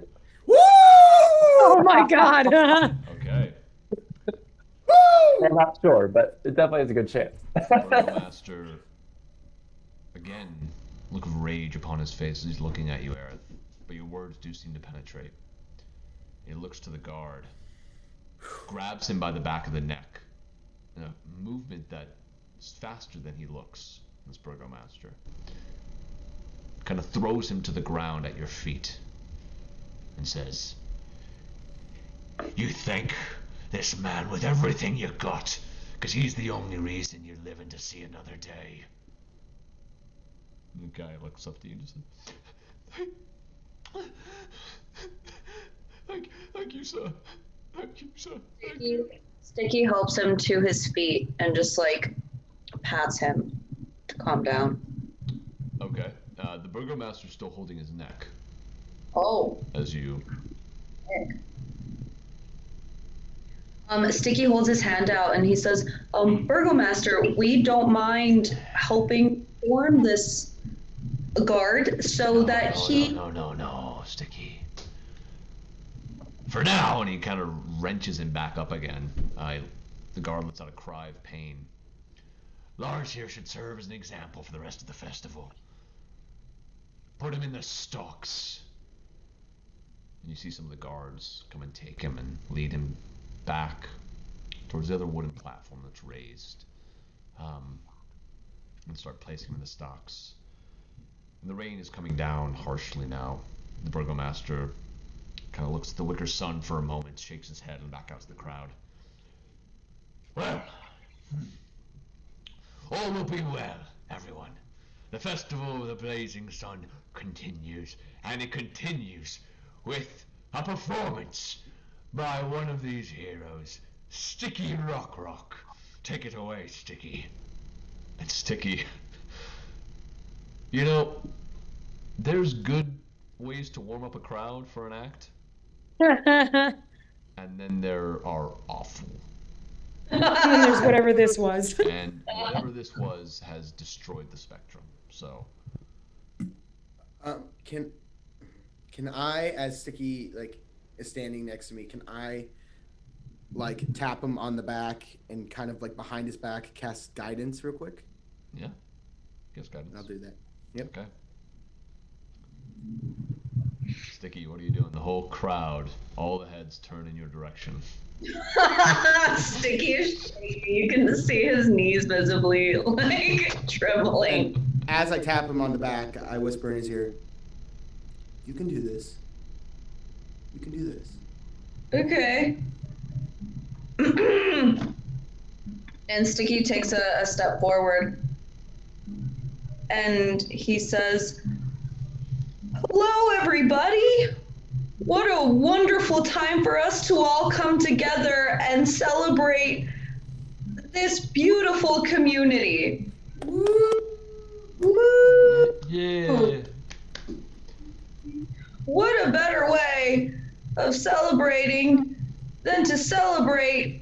Woo! Oh my god. Okay. I'm not sure, but it definitely has a good chance. Master, again, look of rage upon his face as he's looking at you, Aerith. But your words do seem to penetrate. He looks to the guard, grabs him by the back of the neck, in a movement that is faster than he looks, this burgomaster. Kind of throws him to the ground at your feet and says, you think this man with everything you got, because he's the only reason you're living to see another day. And the guy looks up to you and just says, thank you, sir. Thank you, sir. Thank you. Stiki helps him to his feet and just like pats him to calm down. Okay. The burgomaster's still holding his neck. Oh. As you. Stiki holds his hand out and he says, Burgomaster, we don't mind helping form this guard so that he... No, Stiki. For now, and he kind of wrenches him back up again. The guard lets out a cry of pain. Lars here should serve as an example for the rest of the festival. Put him in the stocks. And you see some of the guards come and take him and lead him back towards the other wooden platform that's raised. And start placing him in the stocks. And the rain is coming down harshly now. The burgomaster kind of looks at the wicker sun for a moment, shakes his head, and back out to the crowd. Well, all will be well, everyone. The festival of the blazing sun continues, and it continues with a performance by one of these heroes, Stiki Rock. Take it away, Stiki. And Stiki, you know, there's good ways to warm up a crowd for an act. And then there are awful. And then there's whatever this was. And whatever this was has destroyed the spectrum. So, can I, as Stiki, like, is standing next to me, can I like tap him on the back and kind of like behind his back cast guidance real quick? Yeah. Guess guidance. I'll do that. Yep. Okay. Stiki, what are you doing? The whole crowd, all the heads turn in your direction. Stiki is shaking. You can see his knees visibly like trembling. And as I tap him on the back, I whisper in his ear, "You can do this. You can do this." Okay. And Stiki takes a step forward and he says, "Hello, everybody. What a wonderful time for us to all come together and celebrate this beautiful community." Woo! Yeah. What a better way of celebrating than to celebrate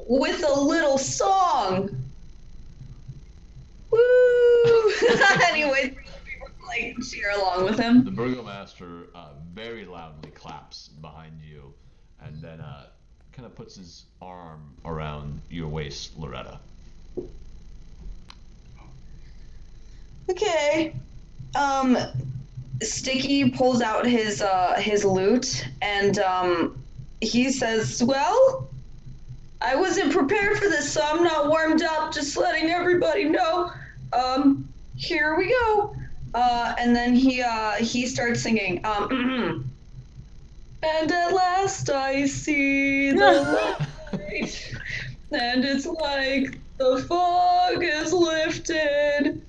with a little song. Woo! Anyways, people like cheer along with him. The burgomaster very loudly claps behind you, and then kind of puts his arm around your waist, Loretta. Okay. Stiki pulls out his lute and he says, "Well, I wasn't prepared for this, so I'm not warmed up. Just letting everybody know. Here we go." And then he starts singing. And at last I see the light, and it's like the fog is lifted.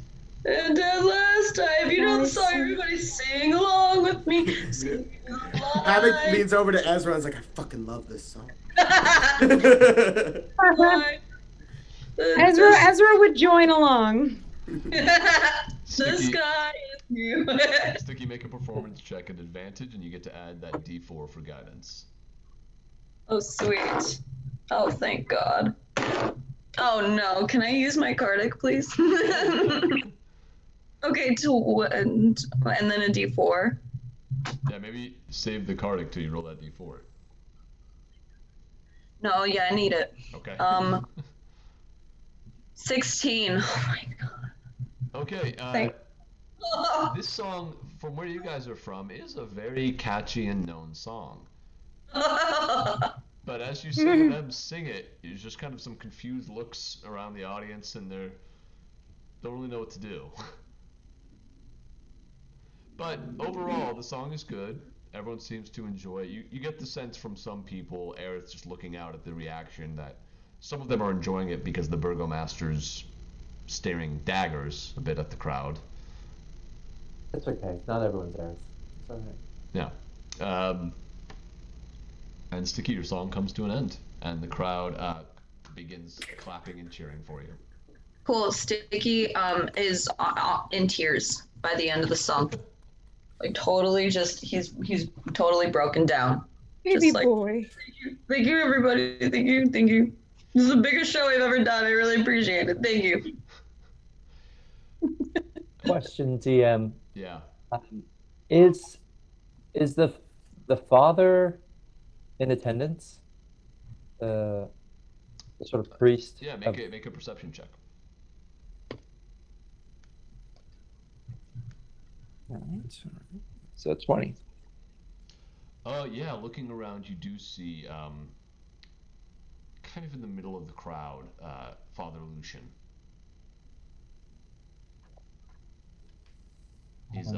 And at last if you know the song, everybody sing along with me. Havok leans over to Ezra and is like, "I fucking love this song." Ezra would join along. The sky is new. Stiki, make a performance check at advantage, and you get to add that D4 for guidance. Oh, sweet. Oh, thank God. Oh, no. Can I use my Cardic, please? Okay, and then a D4. Yeah, maybe save the Cardic till you roll that D4. No, yeah, I need it. Okay. 16. Oh, my God. Okay, this song, from where you guys are from, is a very catchy and known song. But as you see them sing it, there's just kind of some confused looks around the audience, and they don't really know what to do. But overall, the song is good. Everyone seems to enjoy it. You get the sense from some people, Aerith's just looking out at the reaction, that some of them are enjoying it because the burgomaster's staring daggers a bit at the crowd. It's okay. Not everyone's there. It's all right. Yeah. And Stiki, your song comes to an end, and the crowd begins clapping and cheering for you. Cool. Stiki is in tears by the end of the song. Like totally he's totally broken down. Baby Just like, boy. Thank you, everybody. Thank you. This is the biggest show I've ever done. I really appreciate it. Thank you. Question, DM. Yeah. Is the father in attendance? The sort of priest? Yeah, make a perception check. So 20. Yeah, looking around, you do see, kind of in the middle of the crowd, Father Lucian. He's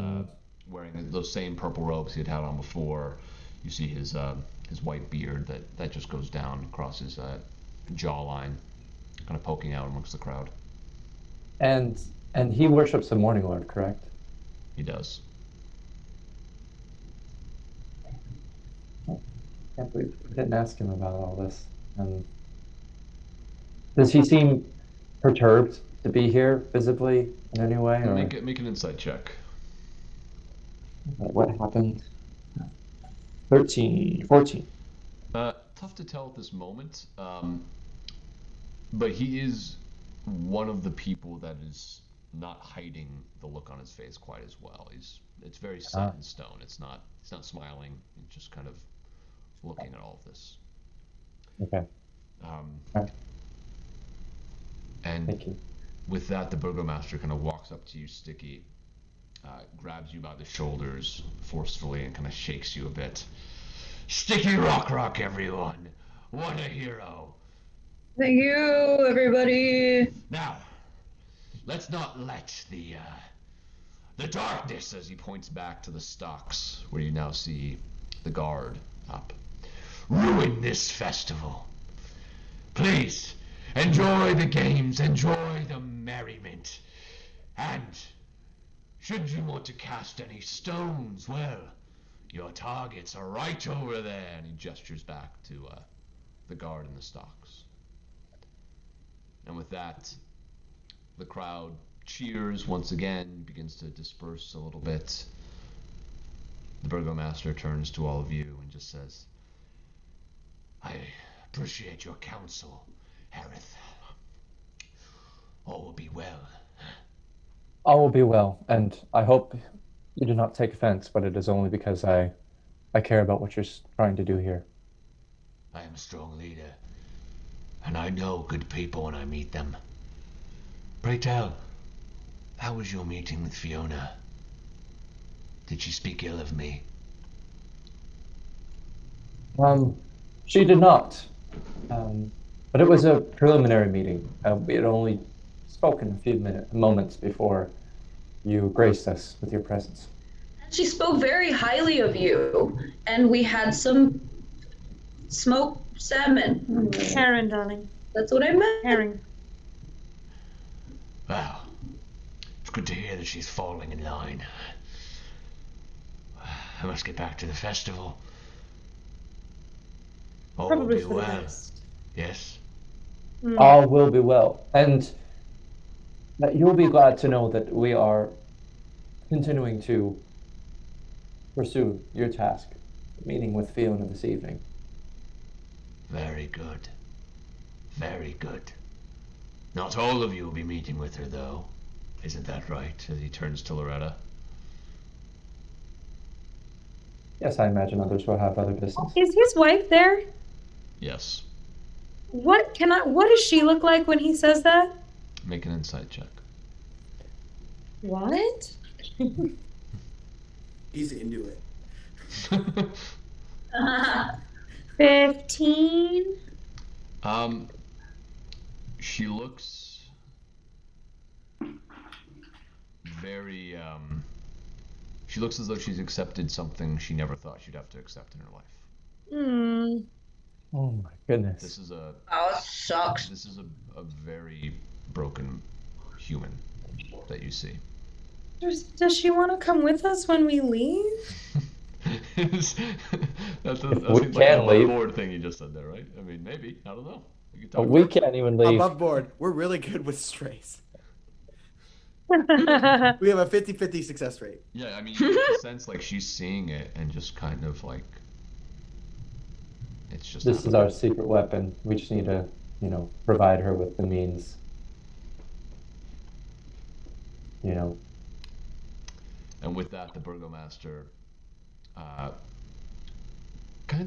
wearing those same purple robes he had on before. You see his white beard that just goes down across his jawline, kind of poking out amongst the crowd. And he worships the Morning Lord, correct? He does. Can't believe I didn't ask him about all this. Does he seem perturbed to be here visibly in any way? Or Make an insight check. what happened? 14. Tough to tell at this moment, but he is one of the people that is not hiding the look on his face quite as well. It's very set in stone. He's not smiling. It's just kind of looking at all of this. Okay. And Thank you. with that, the burgomaster kind of walks up to you, Stiki, grabs you by the shoulders forcefully and kind of shakes you a bit. Stiki rock, everyone! What a hero! Thank you, everybody. Now, let's not let the darkness, as he points back to the stocks, where you now see the guard up, ruin this festival. Please, enjoy the games, enjoy the merriment, and should you want to cast any stones, well, your targets are right over there. And he gestures back to the guard in the stocks. And with that, the crowd cheers once again, begins to disperse a little bit. The burgomaster turns to all of you and just says, I appreciate your counsel, Harith. All will be well. All will be well, and I hope you do not take offense, but it is only because I care about what you're trying to do here. I am a strong leader, and I know good people when I meet them. Pray tell, how was your meeting with Fiona? Did she speak ill of me? She did not. But it was a preliminary meeting. We had only spoken a few moments before you graced us with your presence. She spoke very highly of you, and we had some smoked salmon. Herring, darling. That's what I meant. Herring. Well, it's good to hear that she's falling in line. I must get back to the festival. All will Probably be for the well. best. Yes. All will be well. And that you'll be glad to know that we are continuing to pursue your task, meeting with Fiona this evening. Very good. Very good. Not all of you will be meeting with her, though. Isn't that right? As he turns to Loretta. Yes, I imagine others will have other business. Is his wife there? Yes. What does she look like when he says that? Make an insight check. What? He's into it. 15. She looks very, she looks as though she's accepted something she never thought she'd have to accept in her life. Oh my goodness. This is a... Oh, it sucks. This is a very broken human that you see. Does she want to come with us when we leave? that we seems like can a leave. board thing you just said there, right? I mean, maybe. I don't know. We can But talk we about it. can't even leave. Above board. We're really good with strays. Oh, We have a 50-50 success rate. Yeah, I mean, you get the sense like she's seeing it and just kind of like... It's just... This is our secret weapon. We just need to, provide her with the means. And with that, the burgomaster kind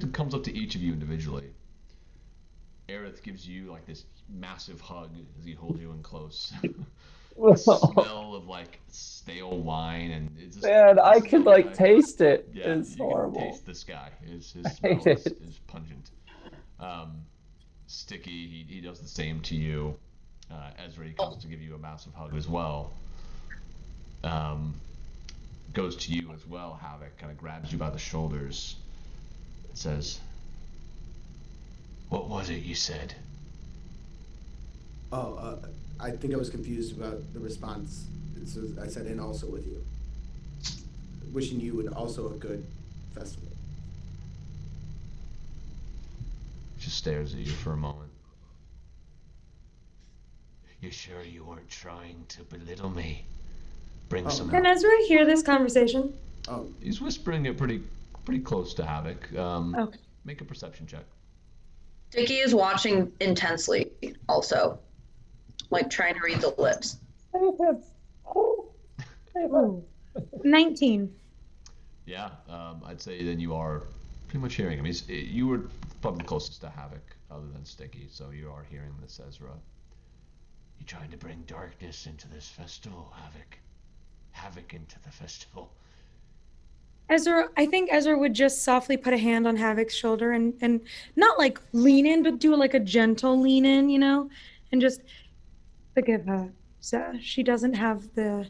of comes up to each of you individually. Aerith gives you like this massive hug as he holds you in close. The smell of like stale wine and it's just, Man, I could guy. taste it. Yeah, It's you horrible. can taste this guy. His I smell hate is it. pungent. Stiki, he does the same to you. Ezra, he comes to give you a massive hug as well. Goes to you as well, Havok, kind of grabs you by the shoulders and says, "What was it you said?" Oh, I think I was confused about the response. So I said, and also with you. Wishing you and also a good festival. Just stares at you for a moment. You sure you weren't trying to belittle me? Bring some Can help. Ezra hear this conversation? Oh, He's whispering it pretty close to Havok. Okay. Make a perception check. Stiki is watching intensely, also. Like, trying to read the lips. 19. Yeah, I'd say then you are pretty much hearing him. You were probably closest to Havok, other than Stiki, so you are hearing this, Ezra. You're trying to bring darkness into this festival, Havok. Havok into the festival. Ezra, I think Ezra would just softly put a hand on Havok's shoulder and not like lean in, but do like a gentle lean in, and just forgive her, sir. She doesn't have the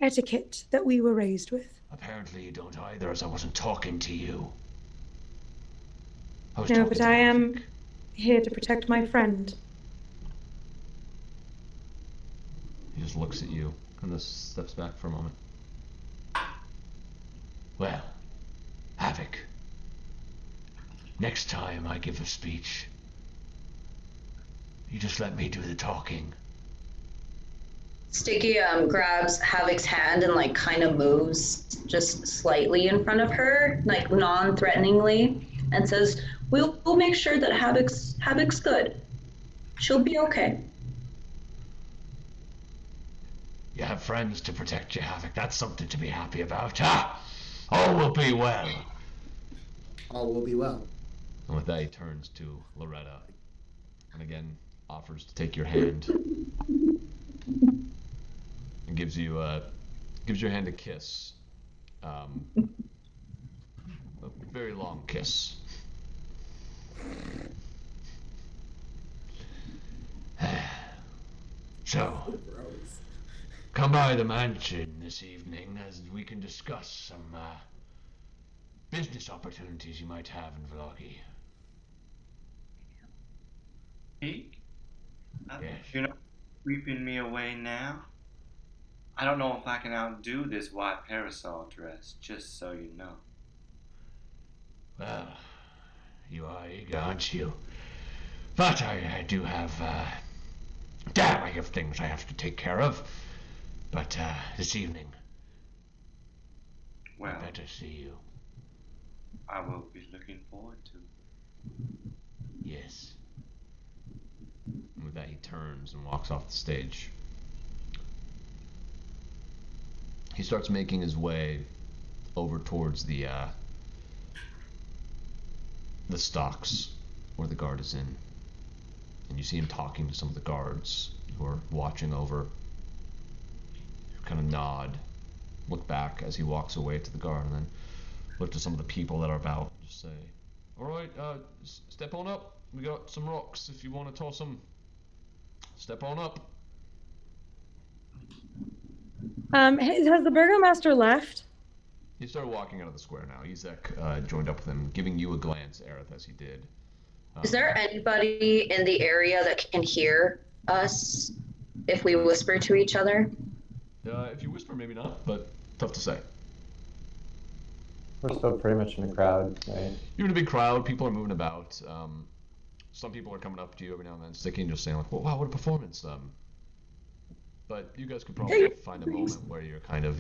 etiquette that we were raised with. Apparently you don't either, as I wasn't talking to you. No, but I am here to protect my friend. He just looks at you and then steps back for a moment. Well, Havok, next time I give a speech, you just let me do the talking. Stiki grabs Havok's hand and like kind of moves just slightly in front of her, like non-threateningly, and says, "We'll make sure that Havok's good. She'll be okay." You have friends to protect you, Havok. That's something to be happy about. Ah! All will be well. All will be well. And with that, he turns to Loretta, and again offers to take your hand, and gives your hand a kiss, a very long kiss. So, come by the mansion this evening as we can discuss some business opportunities you might have in Vallaki. He? Yes. You're not sweeping me away now? I don't know if I can outdo this white parasol dress, just so you know. Well, you are eager, aren't you? But I do have, I have things I have to take care of. But, this evening, Well, I better see you. I will be looking forward to it. Yes. And with that, he turns and walks off the stage. He starts making his way over towards the stocks where the guard is in. And you see him talking to some of the guards who are watching over. Kind of nod, look back as he walks away to the guard, and then look to some of the people that are about. Just say, "All right, step on up. We got some rocks if you want to toss them. Step on up." Has the burgomaster left? He started walking out of the square now. Ezek joined up with him, giving you a glance, Aerith, as he did. Is there anybody in the area that can hear us if we whisper to each other? If you whisper, maybe not, but tough to say. We're still pretty much in the crowd, right? You're in a big crowd. People are moving about. Some people are coming up to you every now and then, sticking and just saying like, "Well, wow, what a performance!" But you guys could probably find a moment where you're kind of,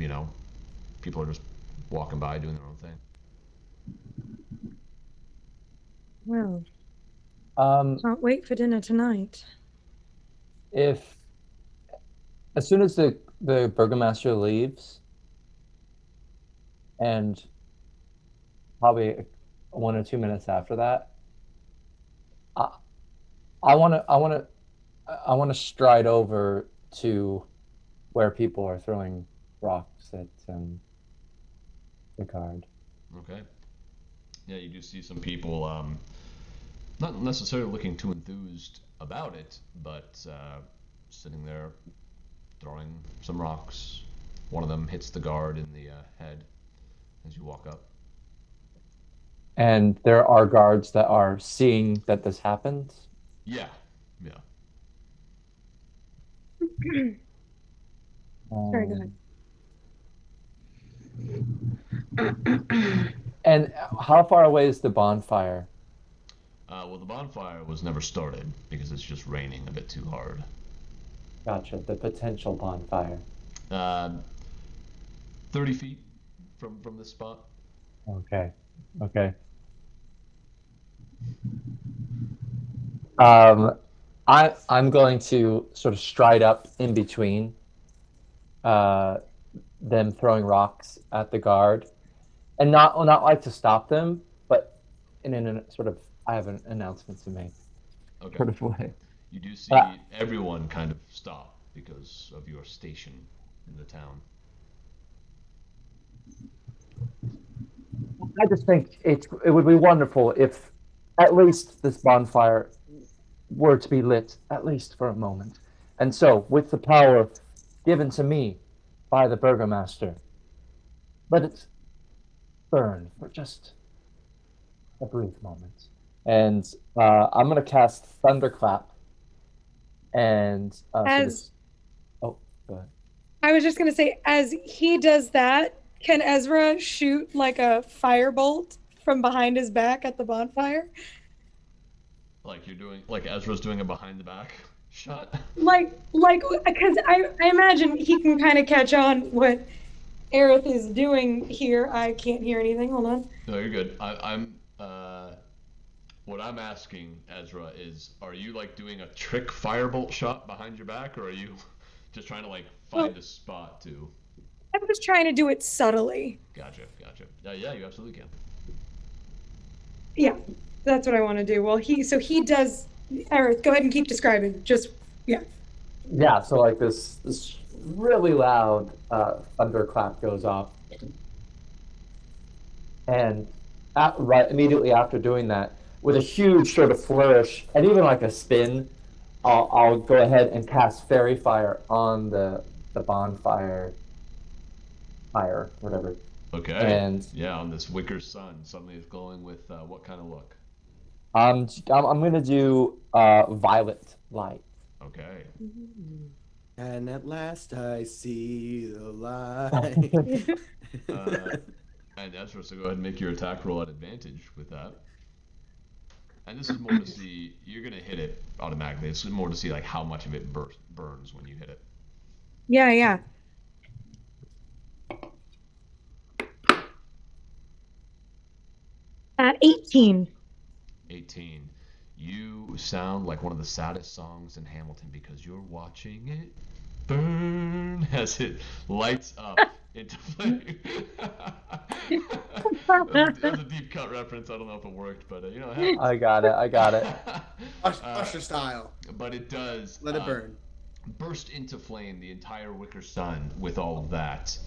people are just walking by doing their own thing. Well, can't wait for dinner tonight. As soon as the burgomaster leaves, and probably 1 or 2 minutes after that, I want to stride over to where people are throwing rocks at the guard. Okay. Yeah, you do see some people, not necessarily looking too enthused about it, but sitting there throwing some rocks. One of them hits the guard in the head as you walk up. And there are guards that are seeing that this happens? Yeah. Very good. And how far away is the bonfire? Well, the bonfire was never started because it's just raining a bit too hard. Gotcha, the potential bonfire. 30 feet from this spot. Okay. I'm going to sort of stride up in between them throwing rocks at the guard and not like to stop them, but in a sort of I have an announcement to make. Okay. Sort of way. You do see everyone kind of stop because of your station in the town. I just think it would be wonderful if at least this bonfire were to be lit, at least for a moment. And so, with the power given to me by the Burgomaster, let it burn for just a brief moment. And I'm going to cast Thunderclap. And oh, go ahead. I was just going to say, as he does that, can Ezra shoot like a firebolt from behind his back at the bonfire? Like Ezra's doing a behind the back shot? Because I imagine he can kind of catch on what Aerith is doing here. I can't hear anything. Hold on. No, you're good. What I'm asking, Ezra, is are you like doing a trick firebolt shot behind your back, or are you just trying to like find a spot to? I'm just trying to do it subtly. Gotcha. Yeah, you absolutely can. Yeah, that's what I want to do. Well, he does. Aerith, go ahead and keep describing. Yeah, so like this really loud thunderclap goes off, and right immediately after doing that, with a huge sort of flourish and even like a spin, I'll go ahead and cast Fairy Fire on the bonfire, whatever. Okay. And on this wicker sun, suddenly it's glowing with what kind of look? I'm gonna do violet light. Okay. And at last I see the light. And Ezra, so go ahead and make your attack roll at advantage with that. And this is more to see, you're going to hit it automatically. This is more to see like how much of it burns when you hit it. Yeah. 18. 18. You sound like one of the saddest songs in Hamilton because you're watching it burn as it lights up into flame. That was a deep cut reference. I don't know if it worked, but you know. Hey. I got it. Usher style. But it does. Let it burn. Burst into flame the entire wicker sun with all of that.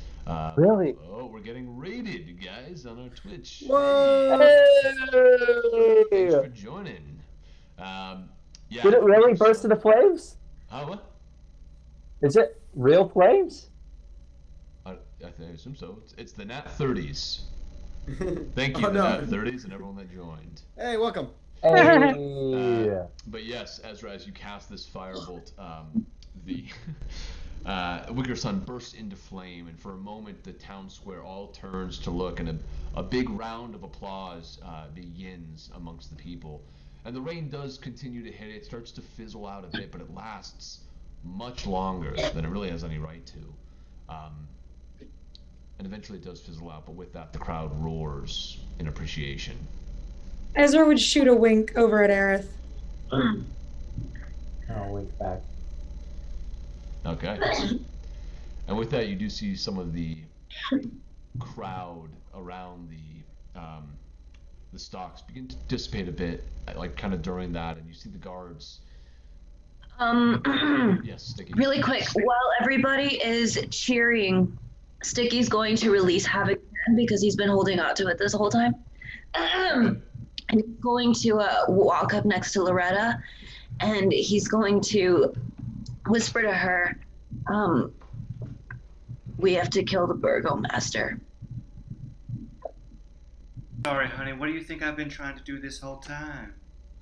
Really? Oh, we're getting rated, guys, on our Twitch. Whoa! Hey. Thanks for joining. Yeah. Did it really burst into flames? What? Is it real flames? I assume so. It's the Nat 30s. Thank you, Nat 30s, and everyone that joined. Hey, welcome. Hey. But yes, Ezra, as you cast this firebolt, the wicker sun bursts into flame, and for a moment the town square all turns to look, and a big round of applause begins amongst the people. And the rain does continue to hit. It starts to fizzle out a bit, but it lasts much longer than it really has any right to. And eventually it does fizzle out, but with that the crowd roars in appreciation. Ezra would shoot a wink over at Aerith. I'll wink back. Okay. And with that, you do see some of the crowd around the stocks begin to dissipate a bit, like kind of during that, and you see the guards. Yes, Stiki. Really quick, while everybody is cheering, Stiki's going to release Havok again because he's been holding on to it this whole time. And he's going to walk up next to Loretta, and he's going to whisper to her, we have to kill the Burgomaster. Sorry, honey, what do you think I've been trying to do this whole time?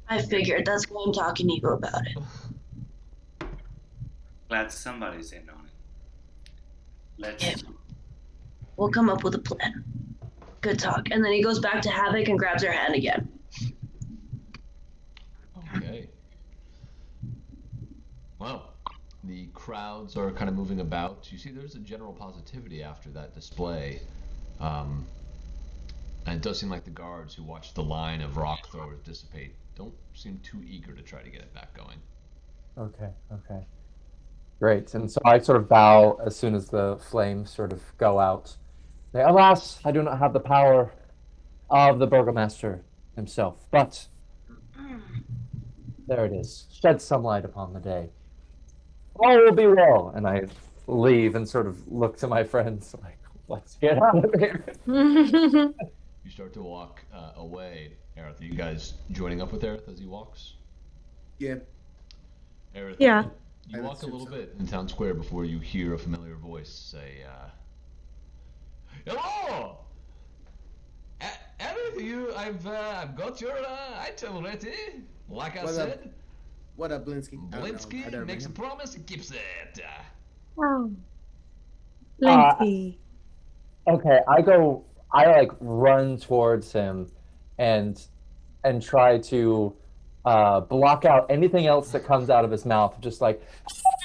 I figured that's why I'm talking to you about it. Glad somebody's in on it. Let's... We'll come up with a plan. Good talk. And then he goes back to Havok and grabs her hand again. Okay. Well, the crowds are kind of moving about. You see there's a general positivity after that display. And it does seem like the guards who watched the line of rock throwers dissipate don't seem too eager to try to get it back going. Okay. Great. And so I sort of bow as soon as the flames sort of go out. Say, alas, I do not have the power of the Burgomaster himself, but there it is. Shed some light upon the day. All will be well. And I leave and sort of look to my friends like, let's get out of here. You start to walk away. Aerith, are you guys joining up with Aerith as he walks? Yeah. Aerith, Yeah. you walk a little bit in town square before you hear a familiar voice say, "Hello! Aerith, I've got your item ready. Like I said, What up, Blinsky? Blinsky makes a promise and keeps it." Oh. Blinsky. Okay, I like run towards him and try to block out anything else that comes out of his mouth. Just like,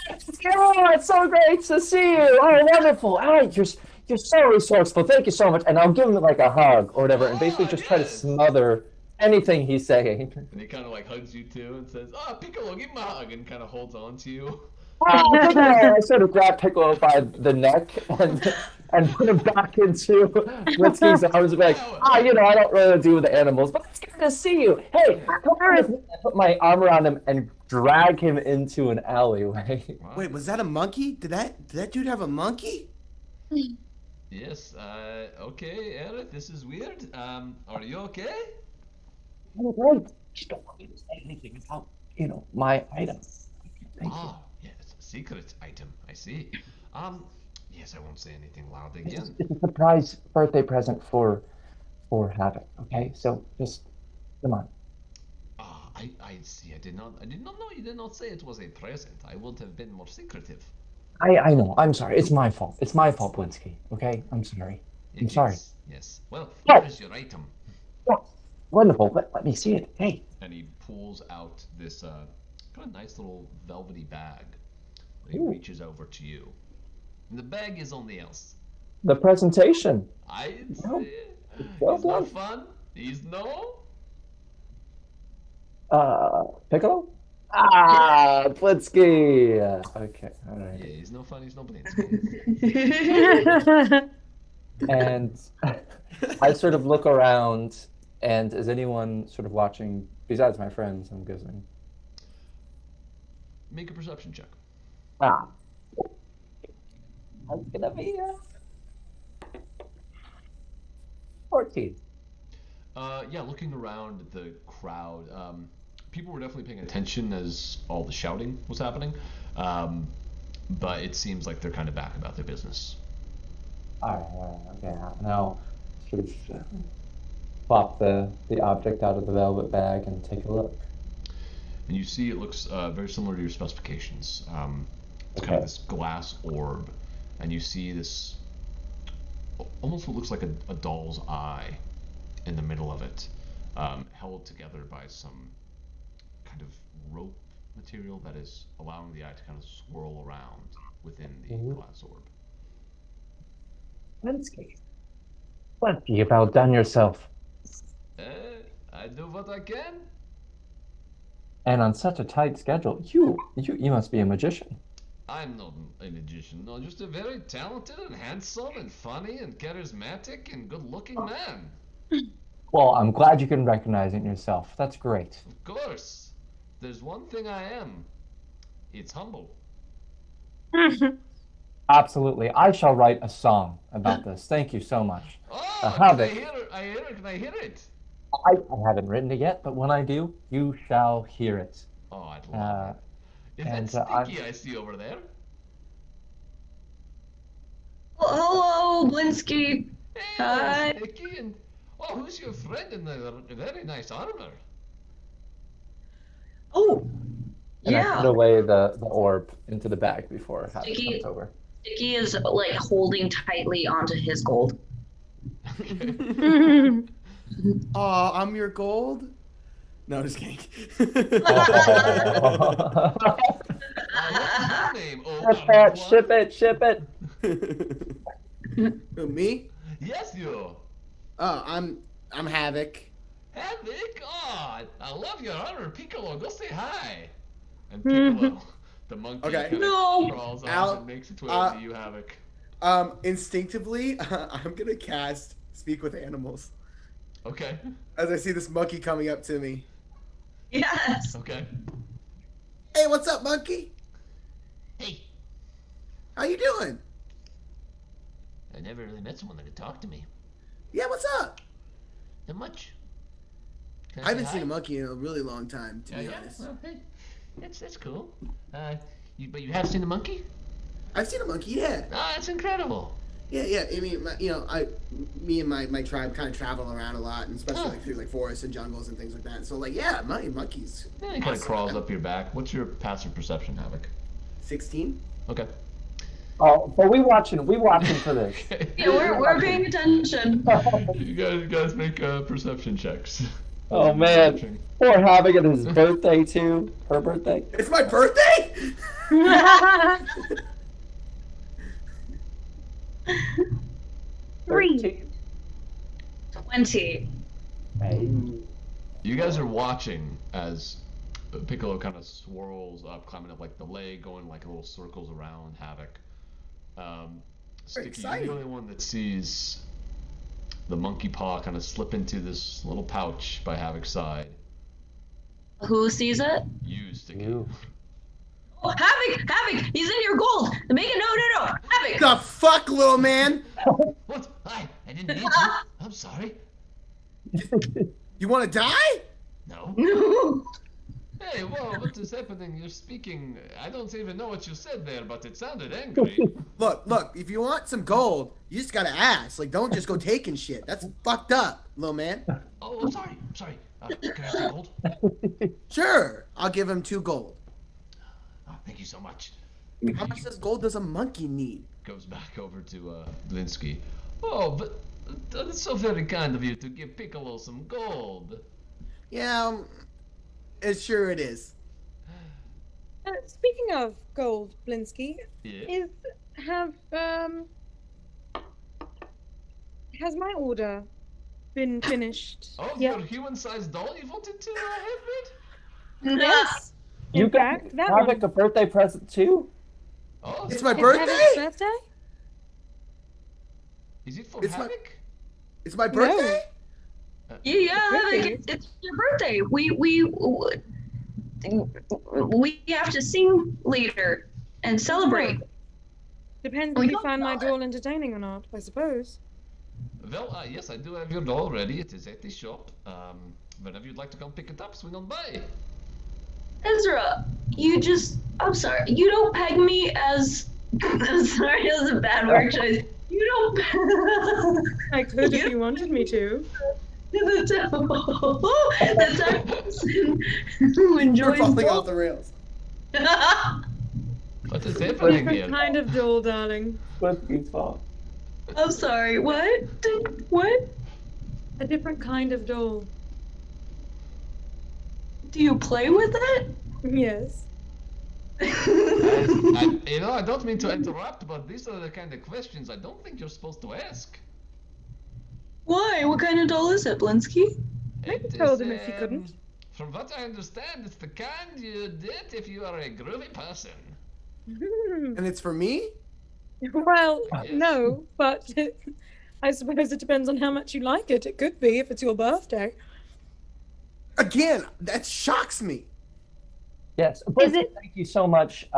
oh, it's so great to see you. Oh, wonderful. Oh, you're so resourceful. Thank you so much. And I'll give him like a hug or whatever, and basically just try to smother anything he's saying. And he kind of like hugs you too and says, "Oh, Piccolo, give him a hug," and kind of holds on to you. I sort of grab Piccolo by the neck and put him back into Blinsky's arms and be like, I don't really do with the animals, but it's good to see you. Hey, I put my arm around him and drag him into an alleyway. Wait, was that a monkey? Did that dude have a monkey? Yes, okay, Aerith, this is weird. Are you okay? I'm great. Just don't want you to say anything about, my item. Thank you. Yes, secret item, I see. Yes, I won't say anything loud again. It's a surprise birthday present for Havok, okay? So just, come on. I see. I did not know you did not say it was a present. I would have been more secretive. I know. I'm sorry. It's my fault. It's my fault, Blinsky. Okay? I'm sorry. I'm sorry. Yes. Well, here is your item. Yeah. Wonderful. Let me see it. Hey. And he pulls out this kind of nice little velvety bag. He reaches over to you. And the bag is on the else. The presentation. I see. Well He's no fun. He's no. Piccolo? Blinsky. Okay, all right. Yeah, he's no fun. He's no Blinsky. And I sort of look around, and is anyone sort of watching besides my friends? I'm guessing. Make a perception check. That's gonna be 14. Yeah, looking around at the crowd, people were definitely paying attention as all the shouting was happening, but it seems like they're kind of back about their business. All right, okay. Now, sort of plop the object out of the velvet bag and take a look. And you see it looks very similar to your specifications. It's kind of this glass orb, and you see this almost what looks like a doll's eye in the middle of it, held together by some kind of rope material that is allowing the eye to kind of swirl around within the glass orb. Blinsky, what have you about done yourself? I do what I can. And on such a tight schedule, you must be a magician. I'm not a magician, no, just a very talented and handsome and funny and charismatic and good-looking man. Well, I'm glad you can recognize it in yourself. That's great. Of course. There's one thing I am. It's humble. Absolutely. I shall write a song about this. Thank you so much. Oh, Can I hear it? I haven't written it yet, but when I do, you shall hear it. Oh, I'd love it. Is that Stiki I see over there? Oh, hello, Blinsky. Hey, Hi. Stiki, and who's your friend in the very nice armor? Oh, And yeah. I put away the orb into the bag before Havok Stiki- comes over. Stiki is like holding tightly onto his gold. Aw, I'm your gold? No, just kidding. Ship it. Who, me? Yes, you. Oh, I'm Havok. Havok? Oh, I love your armor. Piccolo, go say hi. And Piccolo, the monkey, kind of crawls out and makes its way to you, Havok. Instinctively, I'm gonna cast Speak with Animals Okay. as I see this monkey coming up to me. Yes. Okay. Hey, what's up, monkey? Hey, How you doing? I never really met someone that could talk to me. Yeah, what's up? Not much. Can I haven't say seen a hi? monkey in a really long time, to be Yeah. honest. Well, hey, that's cool. But you have seen the monkey? I've seen a monkey, yeah. Ah, that's incredible. Yeah. I mean, me and my tribe kind of travel around a lot, and especially like through like forests and jungles and things like that. So like, yeah, my monkeys. Yeah, he kind of crawls up your back. What's your passive perception, Havok? 16. Okay. Oh, but we watching for this. Yeah, we're paying attention. You guys make perception checks. Oh man, poor Havok at his birthday too. Her birthday. It's my birthday. 13. 20. Hey. You guys are watching as Piccolo kind of swirls up, climbing up like the leg, going like little circles around Havok. Stiki, you're the only one that sees the monkey paw kind of slip into this little pouch by Havok's side. Who sees it? You, Stiki. You. Oh, Havok! He's in your gold! Make it no! Havok! The fuck, little man? What? Hi, I didn't mean to. I'm sorry. You want to die? No. Hey, whoa, what is happening? You're speaking. I don't even know what you said there, but it sounded angry. Look, if you want some gold, you just gotta ask. Like, don't just go taking shit. That's fucked up, little man. Oh, I'm sorry. Can I have some gold? Sure, I'll give him 2 gold. Oh, thank you so much. How much does a monkey need? Goes back over to Blinsky. Oh, but that's so very kind of you to give Piccolo some gold. Yeah, sure it is. Speaking of gold, Blinsky, Yeah. has my order been finished? Oh, yet? your human-sized doll you wanted to have made? Yes. You In got fact, that Havok one. a birthday present too? Oh, It's my Is birthday? Havok's birthday? Is it for It's Havok? It's my birthday? Yeah, Havok, it's your birthday. We have to sing later and celebrate. Depends if you find my doll entertaining or not, I suppose. Well, yes, I do have your doll ready. It is at the shop. Whenever you'd like to come pick it up, swing on by. Ezra, I'm sorry, you don't peg me as, I'm sorry, that was a bad word choice. You don't I could if you wanted me to. the type of person who We're enjoys falling off the rails. What is happening Different here? kind of doll, darling. Blinsky's fault. I'm sorry, what? What? A different kind of doll. Do you play with it? Yes. I don't mean to interrupt, but these are the kind of questions I don't think you're supposed to ask. Why? What kind of doll is it, Blinsky? I told him if he couldn't. From what I understand, it's the kind you did if you are a groovy person. And it's for me? Well, Yes. no, but I suppose it depends on how much you like it. It could be if it's your birthday. Again, that shocks me. Yes. Blinsky, thank you so much.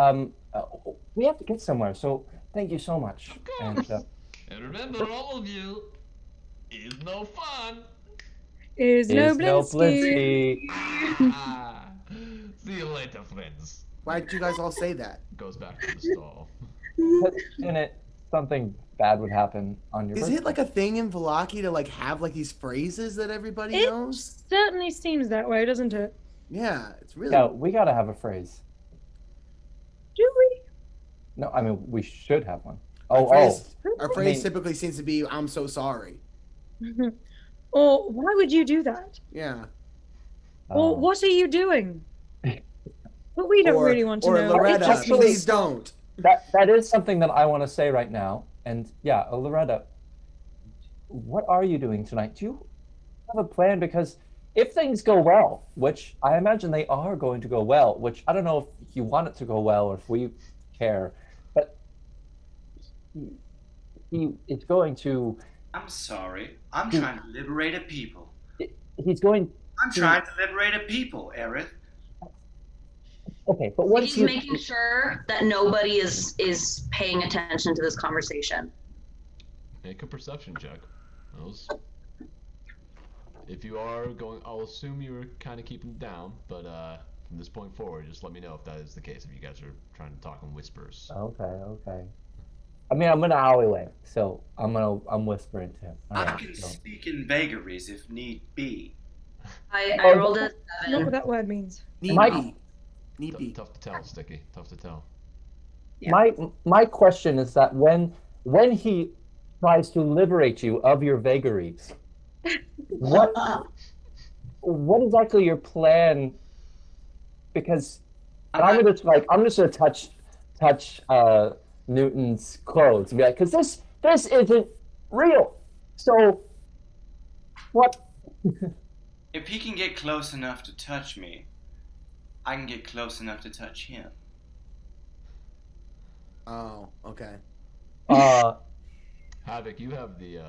We have to get somewhere, so thank you so much. Of course. And, And remember, all of you, is no fun. Is no is no Blinsky. Blinsky. Ah, see you later, friends. Why did you guys all say that? Goes back to the stall. In it, something bad would happen on your Is birthday. it like a thing in Vallaki to like have like these phrases that everybody It knows? certainly seems that way, doesn't it? Yeah, it's really. Yeah, we gotta have a phrase. Do we? No, I mean, we should have one. Our phrase, oh. our I phrase mean- typically seems to be "I'm so sorry." Or why would you do that? Yeah. Or what are you doing? But we don't really want to or know. Loretta, Actually- please don't. That is something that I want to say right now. And yeah, Loretta, what are you doing tonight? Do you have a plan? Because if things go well, which I imagine they are going to go well, which I don't know if you want it to go well or if we care, but he is going to. I'm sorry. I'm trying to liberate a people. He's going. I'm trying to liberate a people, Aerith. Okay, but what He's making sure that nobody is paying attention to this conversation. Make a perception check. If you are going, I'll assume you're kind of keeping it down, but from this point forward, just let me know if that is the case, if you guys are trying to talk in whispers. Okay. I mean, I'm in an alleyway, so I'm whispering to him. I can speak in vagaries if need be. I rolled a 7. I don't know what that word means. Need be. Tough to tell, Stiki. Tough to tell. Yeah. My question is that when he tries to liberate you of your vagaries, what exactly your plan? Because I'm just gonna touch Newton's clothes and be like, because this isn't real. So what? If he can get close enough to touch me, I can get close enough to touch him. Oh, okay. Havok, you have the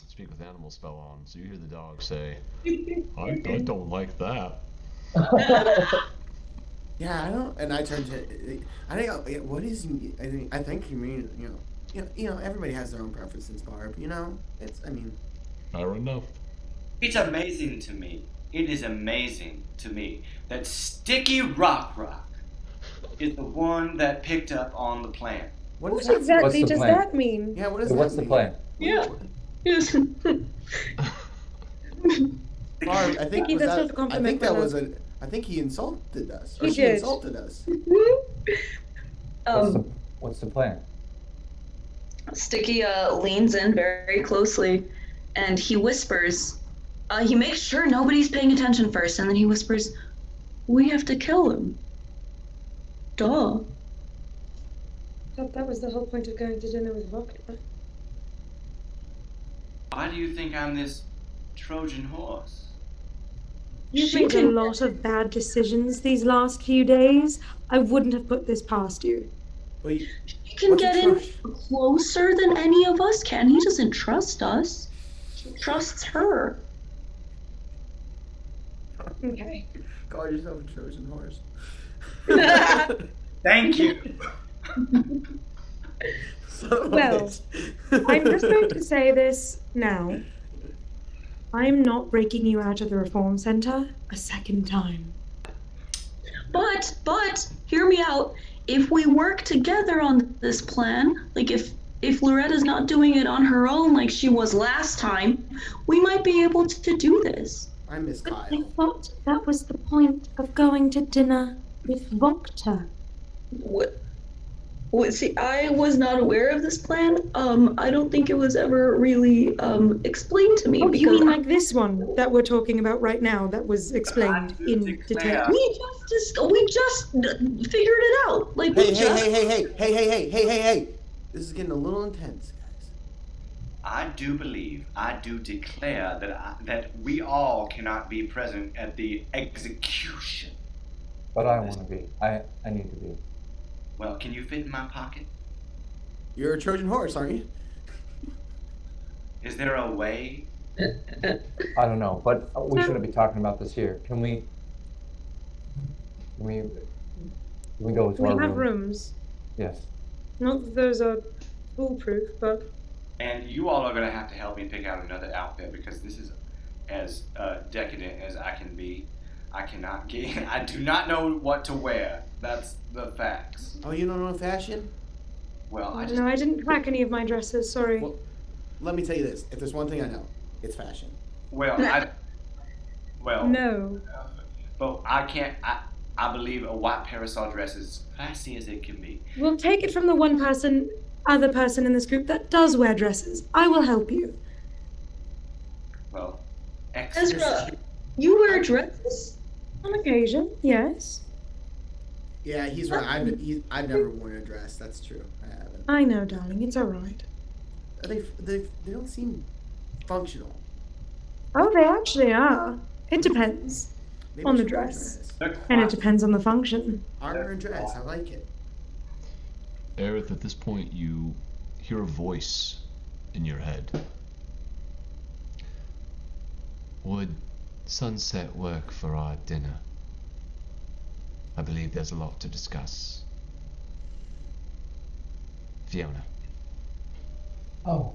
speak with animals spell on, so you hear the dog say, I don't like that. Yeah, I don't. And I turn to. I think. What is? I think you mean. Everybody has their own preferences, Barb. It's. I mean. Fair enough. It's amazing to me. It is amazing to me that Stiki Rock is the one that picked up on the plan. What exactly does that mean? Yeah, what is What's the plan? Yeah. Yes. Barb, I think Stiki, that's not a compliment for us. I think he insulted us. He she did. insulted us. What's the plan? Stiki leans in very closely, and he whispers. He makes sure nobody's paying attention first, and then he whispers, "We have to kill him." Duh. Thought that was the whole point of going to dinner with Wachterhaus. Why do you think I'm this Trojan horse? You've made a lot of bad decisions these last few days. I wouldn't have put this past you. Wait, He can get in closer than any of us can. He doesn't trust us. He trusts her. Okay. Call yourself a Trojan horse. Thank you. Well, I'm just going to say this now. I'm not breaking you out of the Reform Center a second time. But, hear me out. If we work together on this plan, like if Loretta's not doing it on her own like she was last time, we might be able to do this. I miss Kyle. I thought that was the point of going to dinner with Wachterhaus. What? See, I was not aware of this plan. I don't think it was ever really explained to me. Oh, because you mean like this one that we're talking about right now that was explained in detail? We just figured it out. Like Hey. This is getting a little intense, guys. I do declare that we all cannot be present at the execution. But I want to be. I need to be. Well, can you fit in my pocket? You're a Trojan horse, aren't you? Is there a way? I don't know, but we shouldn't be talking about this here. Can we go to We our have room? rooms. Yes. Not that those are foolproof, but And you all are going to have to help me pick out another outfit because this is as decadent as I can be. I cannot get. I do not know what to wear. That's the facts. Oh, you don't know fashion? Well, I just. no, I didn't pack any of my dresses. Sorry. Well, let me tell you this. If there's one thing I know, it's fashion. Well, No. But I can't. I believe a white parasol dress is as classy as it can be. We'll take it from the other person in this group that does wear dresses. I will help you. Well, Ezra, you wear dresses? On occasion, yes. Yeah, he's right. I've never worn a dress. That's true. I haven't. I know, darling. It's all right. They don't seem functional. Oh, they actually are. It depends Maybe on I the should wear a dress. dress. And it depends on the function. Armor and dress. I like it. Aerith, at this point, you hear a voice in your head. Would sunset work for our dinner? I believe there's a lot to discuss. Fiona. Oh.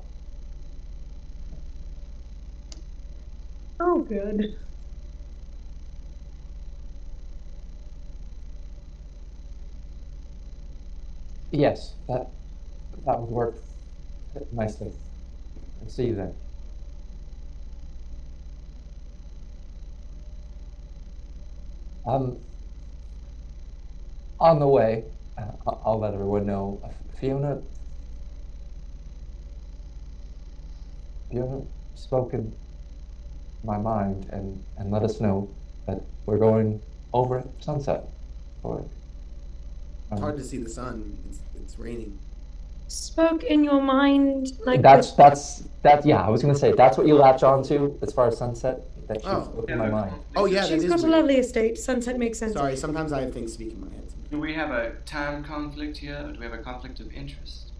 Oh, good. Yes, that would work nicely. I'll see you then. On the way, I'll let everyone know. Fiona spoken my mind and let us know that we're going over at sunset. It's hard to see the sun. It's raining. Spoke in your mind like That's yeah. I was gonna say that's what you latch on to as far as sunset. That she spoke in my mind. Oh yeah, she's got a lovely estate. Sunset makes sense. Sorry, sometimes I have things speak in my head. Do we have a time conflict here? Or do we have a conflict of interest?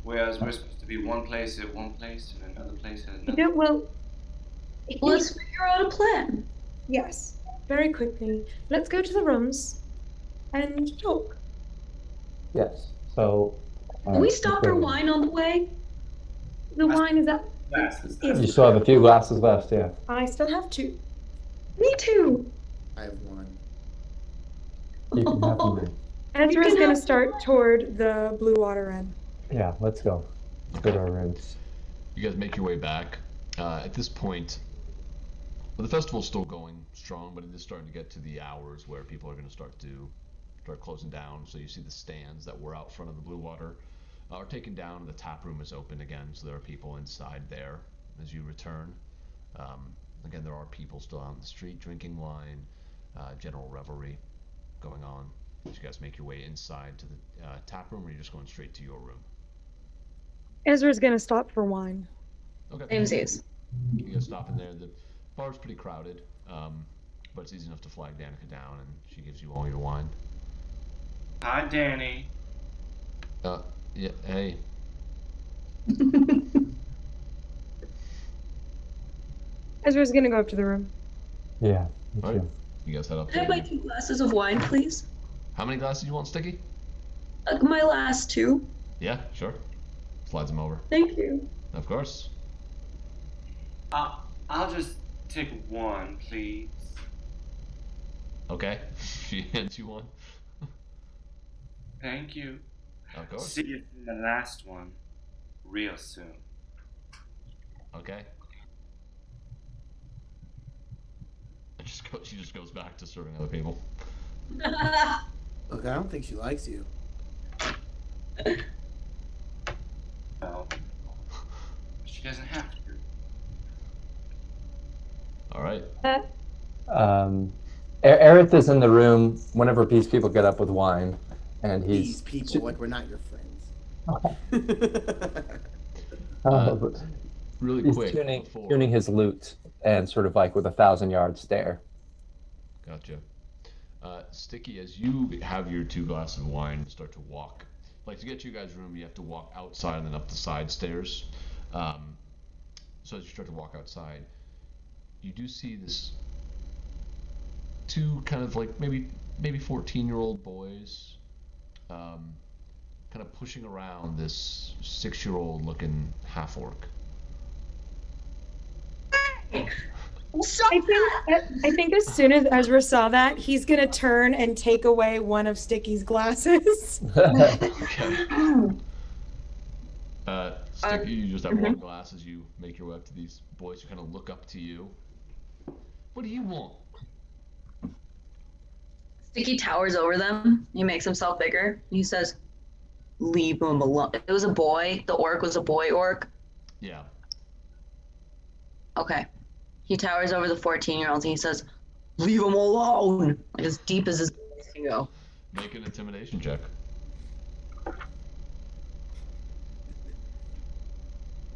Whereas we're supposed to be one place at one place and another place at another. Yeah, well, let's figure out a plan. Yes, very quickly. Let's go to the rooms and talk. Yes. So. Can we stop for wine on the way? The wine is up. You still have a few glasses left, yeah. I still have 2. Me too. I have 1. You can have them. Ezra's gonna start toward the blue water end. Yeah, let's go. Let's go to our rooms. You guys make your way back. At this point, well, the festival's still going strong, but it is starting to get to the hours where people are going to start closing down. So you see the stands that were out front of the blue water are taken down, and the tap room is open again. So there are people inside there as you return. Again, there are people still out in the street drinking wine, general revelry going on. As you guys make your way inside to the tap room, or you're just going straight to your room? Ezra's gonna stop for wine. Okay. Samesies. You guys stop in there. The bar's pretty crowded, but it's easy enough to flag Danica down, and she gives you all your wine. Hi, Danny. Yeah, hey. Ezra's gonna go up to the room. Yeah, me All too. right. You guys head up Can I have my 2 glasses of wine, please? How many glasses do you want, Stiki? My last 2. Yeah, sure. Slides them over. Thank you. Of course. I'll just take 1, please. Okay. She hands you one. Thank you. Of course. See you in the last one real soon. Okay. She just goes back to serving other people. Look, I don't think she likes you. No. She doesn't have to. All right. Aerith is in the room whenever these people get up with wine, and These people, like we're not your friends. Really he's quick. tuning his lute and sort of like with a 1,000-yard stare. Gotcha. Stiki, as you have your 2 glasses of wine and start to walk, like to get to your guys' room, you have to walk outside and then up the side stairs. So as you start to walk outside, you do see this 2 kind of like maybe 14-year-old boys, kind of pushing around this 6-year-old looking half-orc. I think as soon as Ezra saw that, he's gonna turn and take away one of Sticky's glasses. Okay. Stiki, you just have 1 glass as you make your way up to these boys who kind of look up to you. What do you want? Sticky towers over them. He makes himself bigger. He says, "Leave him alone." It was a boy. The orc was a boy orc. Yeah. Okay. He towers over the 14-year-olds and he says, "Leave him alone!" Like as deep as his voice can go. Make an intimidation check.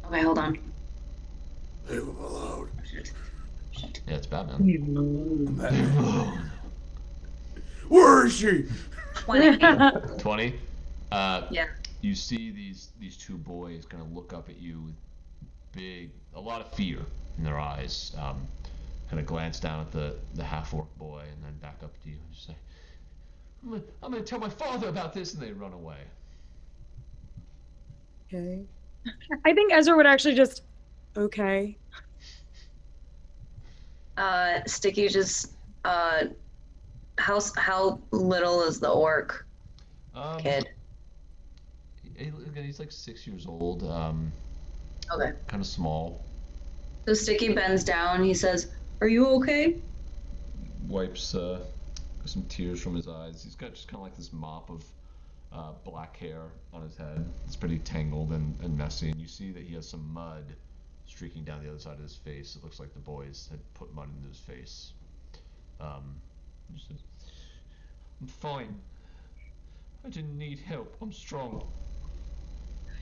Okay, hold on. Leave him alone. Yeah, it's Batman. Where is she? 20. 20. Yeah. You see these 2 boys kind of look up at you with big, a lot of fear in their eyes. Kind of glance down at the half-orc boy and then back up to you and just say, I'm gonna tell my father about this, and they run away. Okay. I think Ezra would actually just, okay. Stiki just, how little is the orc kid? He's like 6 years old. Okay. Kind of small. So Stiki bends down. He says, "Are you okay?" Wipes some tears from his eyes. He's got just kind of like this mop of black hair on his head. It's pretty tangled and messy, and you see that he has some mud streaking down the other side of his face. It looks like the boys had put mud into his face. He says, I'm fine. I didn't need help. I'm strong.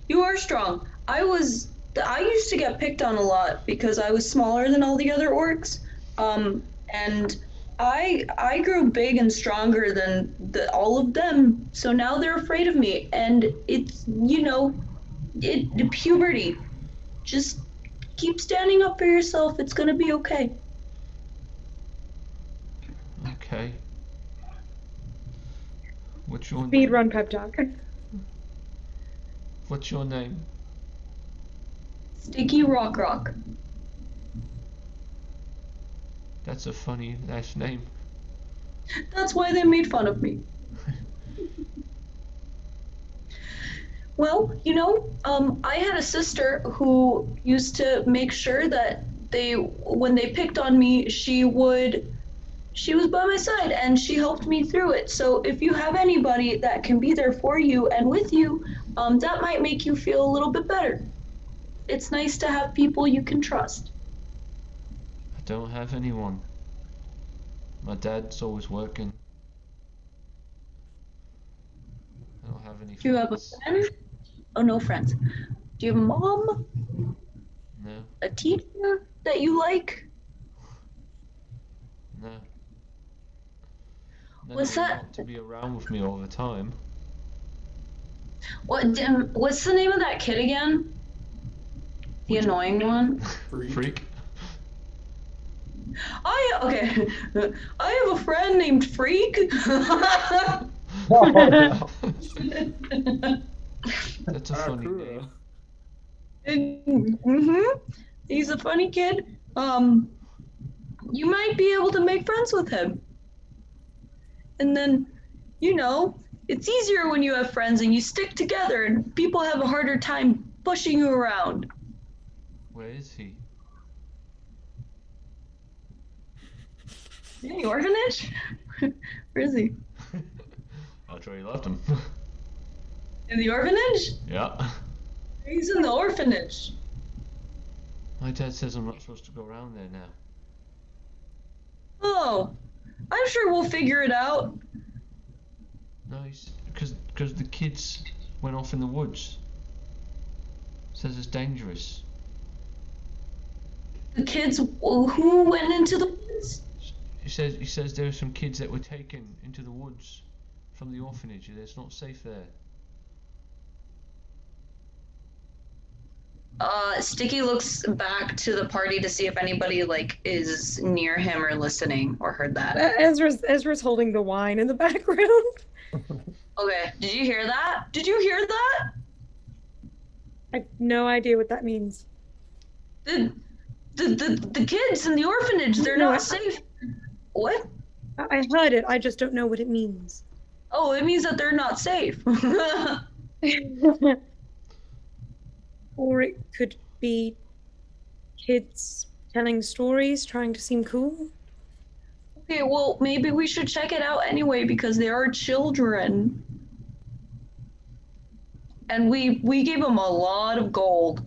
You are strong. I used to get picked on a lot because I was smaller than all the other orcs. And I grew big and stronger than all of them. So now they're afraid of me. And it's, puberty. Just keep standing up for yourself. It's gonna be okay. Okay. What's your Speed name? run pep talk. What's your name? Stiki Rock. That's a funny last name. That's why they made fun of me. Well, I had a sister who used to make sure that when they picked on me, she was by my side and she helped me through it. So if you have anybody that can be there for you and with you, that might make you feel a little bit better. It's nice to have people you can trust. I don't have anyone. My dad's always working. I don't have any friends. Do you have a friend? Oh, no friends. Do you have a mom? No. A teacher that you like? No. What's Nobody that? want to be around with me all the time. What's the name of that kid again? The annoying one? Freak. Okay. I have a friend named Freak. That's a funny name. He's a funny kid. You might be able to make friends with him. And then, it's easier when you have friends and you stick together and people have a harder time pushing you around. Where is he? In the orphanage? Where is he? That's where you left him. In the orphanage? Yeah. He's in the orphanage. My dad says I'm not supposed to go around there now. Oh, I'm sure we'll figure it out. No, because the kids went off in the woods. Says it's dangerous. The kids who went into the woods? He says there are some kids that were taken into the woods from the orphanage. It's not safe there. Stiki looks back to the party to see if anybody is near him or listening or heard that. Ezra's holding the wine in the background. Okay, did you hear that? Did you hear that? I have no idea what that means. The kids in the orphanage, they're not safe. What? I heard it, I just don't know what it means. Oh, it means that they're not safe. Or it could be kids telling stories, trying to seem cool. Okay, well, maybe we should check it out anyway because they are children. And we gave them a lot of gold.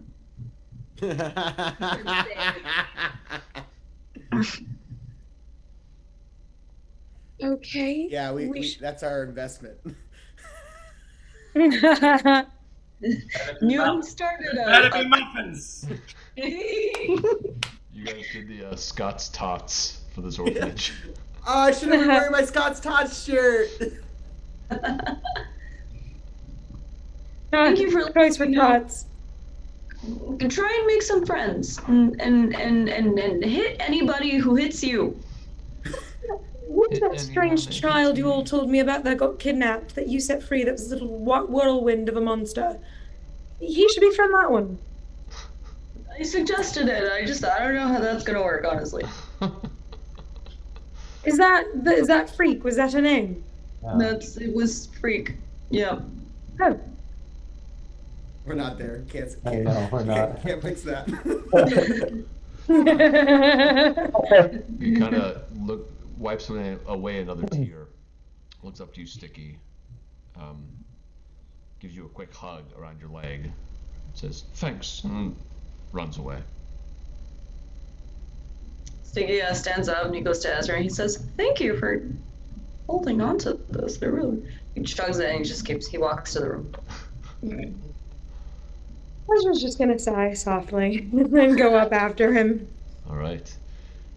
Okay. Yeah, we that's our investment. Newton started Better be muffins. You guys did the Scott's Tots for this orphanage. Oh, I should have been wearing my Scott's Tots shirt. Thank you for Toys for Tots. try and make some friends and hit anybody who hits you. What's that strange child you all told me about that got kidnapped, that you set free, that was a little whirlwind of a monster? He should be from that one. I suggested it. I don't know how that's gonna work, honestly. Is that Freak? Was that her name? It was Freak. Yeah. Oh. We're not there. I know, we're not. Can't fix that. He kind of wipes away another tear, looks up to you, Stiki, gives you a quick hug around your leg, says, thanks, and runs away. Stiki stands up and he goes to Ezra and he says, thank you for holding on to this. They're really... He chugs it and he walks to the room. Ezra's just gonna sigh softly and then go up after him. Alright.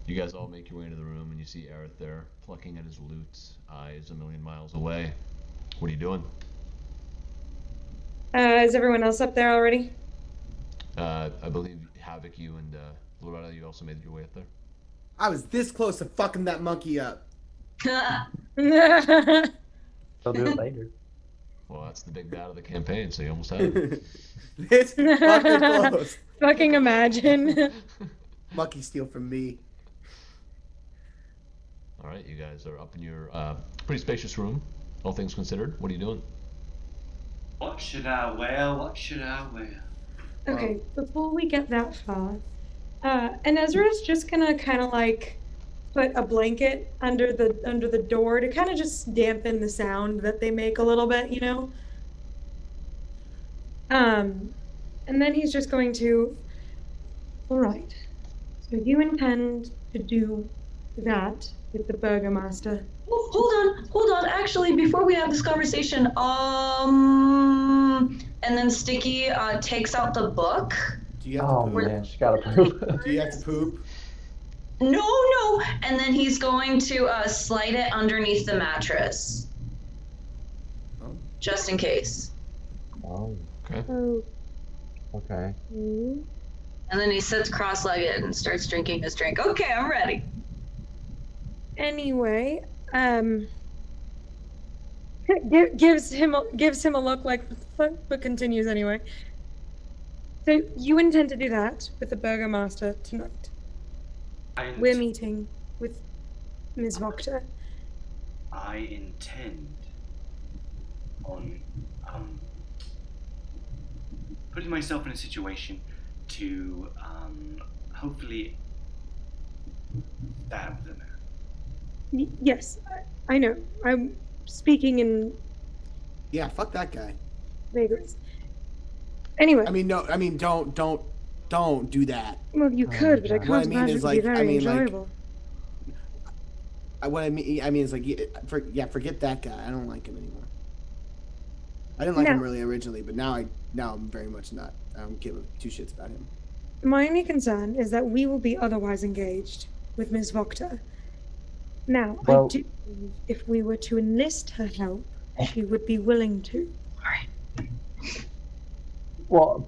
You guys all make your way into the room and you see Aerith there, plucking at his lute, eyes a million miles away. What are you doing? Is everyone else up there already? I believe Havok, you and Loretta, you also made your way up there. I was this close to fucking that monkey up. They'll do it later. Well, that's the big bad of the campaign, so you almost had it. This fucking close. Fucking imagine. Monkey steal from me. Alright, you guys are up in your pretty spacious room, all things considered. What are you doing? What should I wear? What should I wear? Okay, before we get that far, and Ezra's just gonna kind of like put a blanket under the door to kind of just dampen the sound that they make a little bit, you know. And then he's just going to. All right. So you intend to do that with the Burgomaster? Oh, hold on. Actually, before we have this conversation, and then Stiki takes out the book. Do you have to poop? Man, she gotta poop. Do you have to poop? No. And then he's going to slide it underneath the mattress. Oh. Just in case. Oh. Okay. Oh. Okay. Mm. And then he sits cross-legged and starts drinking his drink. Okay, I'm ready. Anyway, gives him a look like, but continues anyway. So you intend to do that with the Burgomaster tonight? We're meeting with Ms. Wachter. I intend on putting myself in a situation to hopefully stab the man. Yes, I know. I'm speaking in Yeah, fuck that guy. vagaries. Anyway. I mean, no. I mean, don't do that. Well, you could, but I can't imagine it would be very enjoyable. What I mean is like, forget that guy. I don't like him anymore. I didn't like him really originally, but now I'm very much not. I don't give two shits about him. My only concern is that we will be otherwise engaged with Ms. Wachter. Now, I do believe if we were to enlist her help, she would be willing to. Well,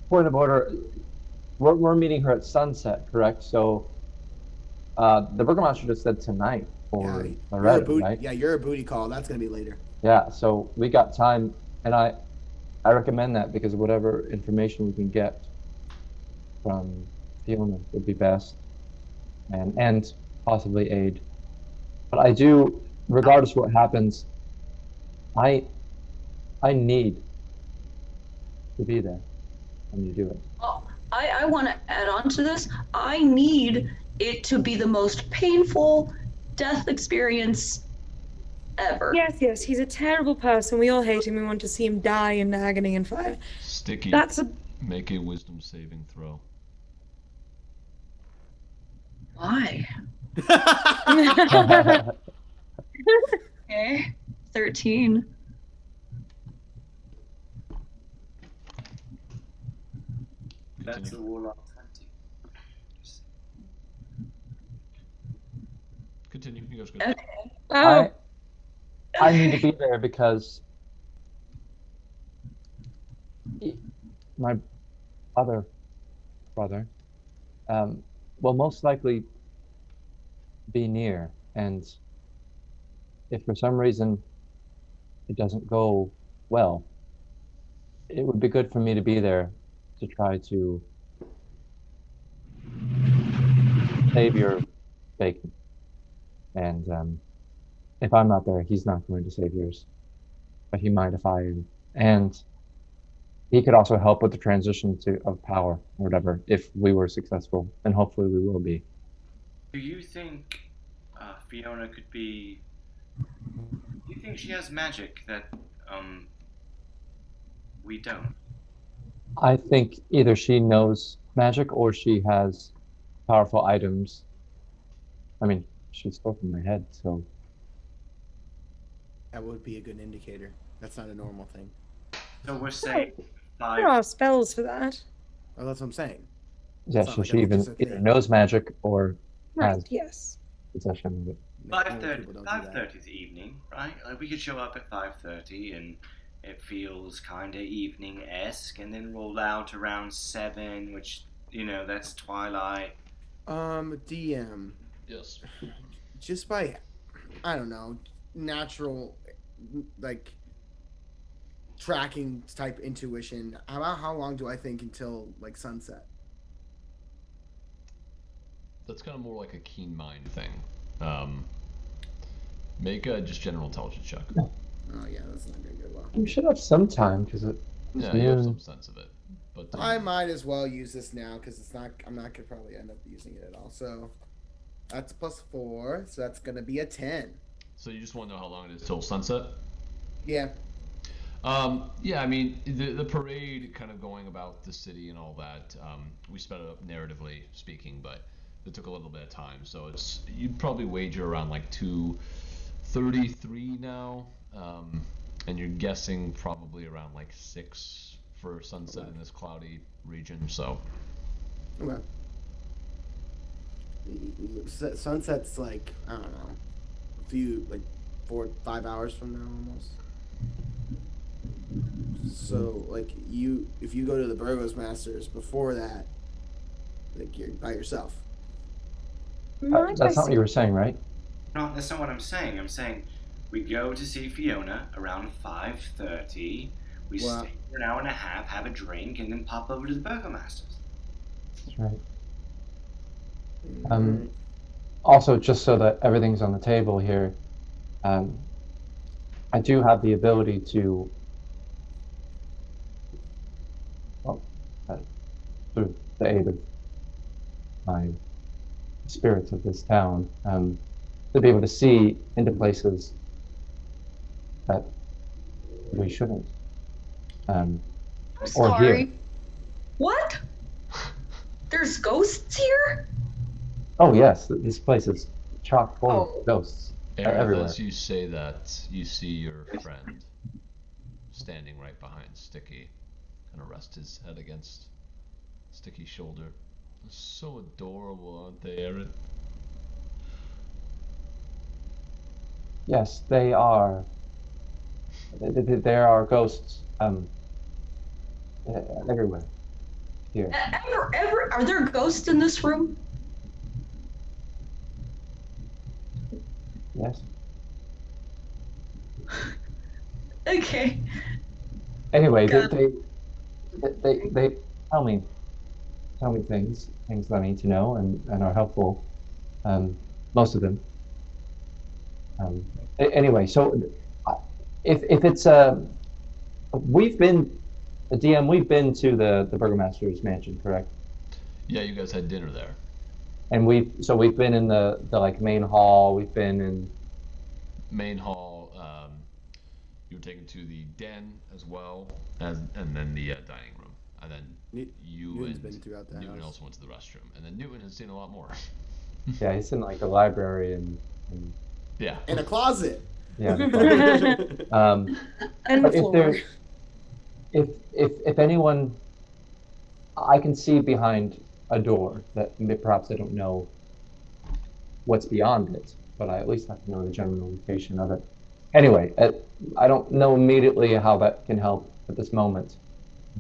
point of order, we're meeting her at sunset, correct? So, the Burgomaster just said tonight for Loretta, right? Yeah, you're a booty call. That's gonna be later. Yeah, so we got time, and I recommend that because whatever information we can get from Fiona would be best, and possibly aid. But I do, regardless of what happens, I need to be there when you do it. Oh, I want to add on to this. I need it to be the most painful death experience ever. Yes, he's a terrible person. We all hate him. We want to see him die in agony and fire. Stiki, make a wisdom saving throw. Why? Okay, 13. That's a Warlock 20. Continue. You guys go. Okay. Oh. I need to be there because my other brother will most likely be near, and if for some reason it doesn't go well, it would be good for me to be there to try to save your bacon. And if I'm not there, he's not going to save yours. But he might if I am. And he could also help with the transition of power or whatever if we were successful, and hopefully we will be. Do you think Fiona could be... Do you think she has magic that we don't? I think either she knows magic or she has powerful items. I mean, she spoke in my head, so... That would be a good indicator. That's not a normal thing. So we're saying five... There are spells for that. Oh, that's what I'm saying. Yeah, It's so not she like even either knows magic or Right, has yes. possession of it. 5:30 is evening, right? Like we could show up at 5:30 and it feels kind of evening-esque, and then roll out around 7, which, you know, that's twilight. DM. Yes. Just by, I don't know, natural, like, tracking type intuition, how long do I think until, like, sunset? That's kind of more like a keen mind thing. Make a just general intelligence check. Oh, yeah, that's not going to go well. You should have some time, because it's Yeah, noon. you have some sense of it. But I might as well use this now, because I'm not going to probably end up using it at all. So, that's +4, so that's going to be a 10. So you just want to know how long it is till sunset? Yeah. Yeah, I mean, the parade kind of going about the city and all that, we sped it up narratively speaking, but it took a little bit of time. So you'd probably wager around like 2:33 now, and you're guessing probably around like 6 for sunset in this cloudy region, so. Okay. Sunset's like, I don't know, a few, like 4 5 hours from now almost. So like if you go to the Burgos Masters before that, like you're by yourself. That's not what you were saying, right? No, that's not what I'm saying. I'm saying we go to see Fiona around 5:30. We stay for an hour and a half, have a drink, and then pop over to the Burgomasters. That's right. Also, just so that everything's on the table here, I do have the ability to, through the aid of my spirits of this town, to be able to see into places that we shouldn't. I'm or sorry. hear. What? There's ghosts here? Oh yes, this place is chock full of ghosts everywhere. As you say that, you see your friend standing right behind Stiki, and rest his head against Stiki's shoulder. They're so adorable, aren't they, Aaron? Yes, they are. There are ghosts everywhere here. Ever? Are there ghosts in this room? Yes. Okay. Anyway, they tell me things that I need to know and are helpful. Most of them. Anyway, so if it's we've been to the Burgomaster's mansion, correct? Yeah, you guys had dinner there. And we've been in the like main hall. We've been in main hall. You were taken to the den as well, and then the dining room, and then Newton's been throughout the Newton house. also went to the restroom, and then Newton has seen a lot more. Yeah, he's in like the library and yeah, in a closet. Yeah. And but the floor. if anyone, I can see behind a door that perhaps I don't know what's beyond it, but I at least have to know the general location of it. Anyway, I don't know immediately how that can help at this moment,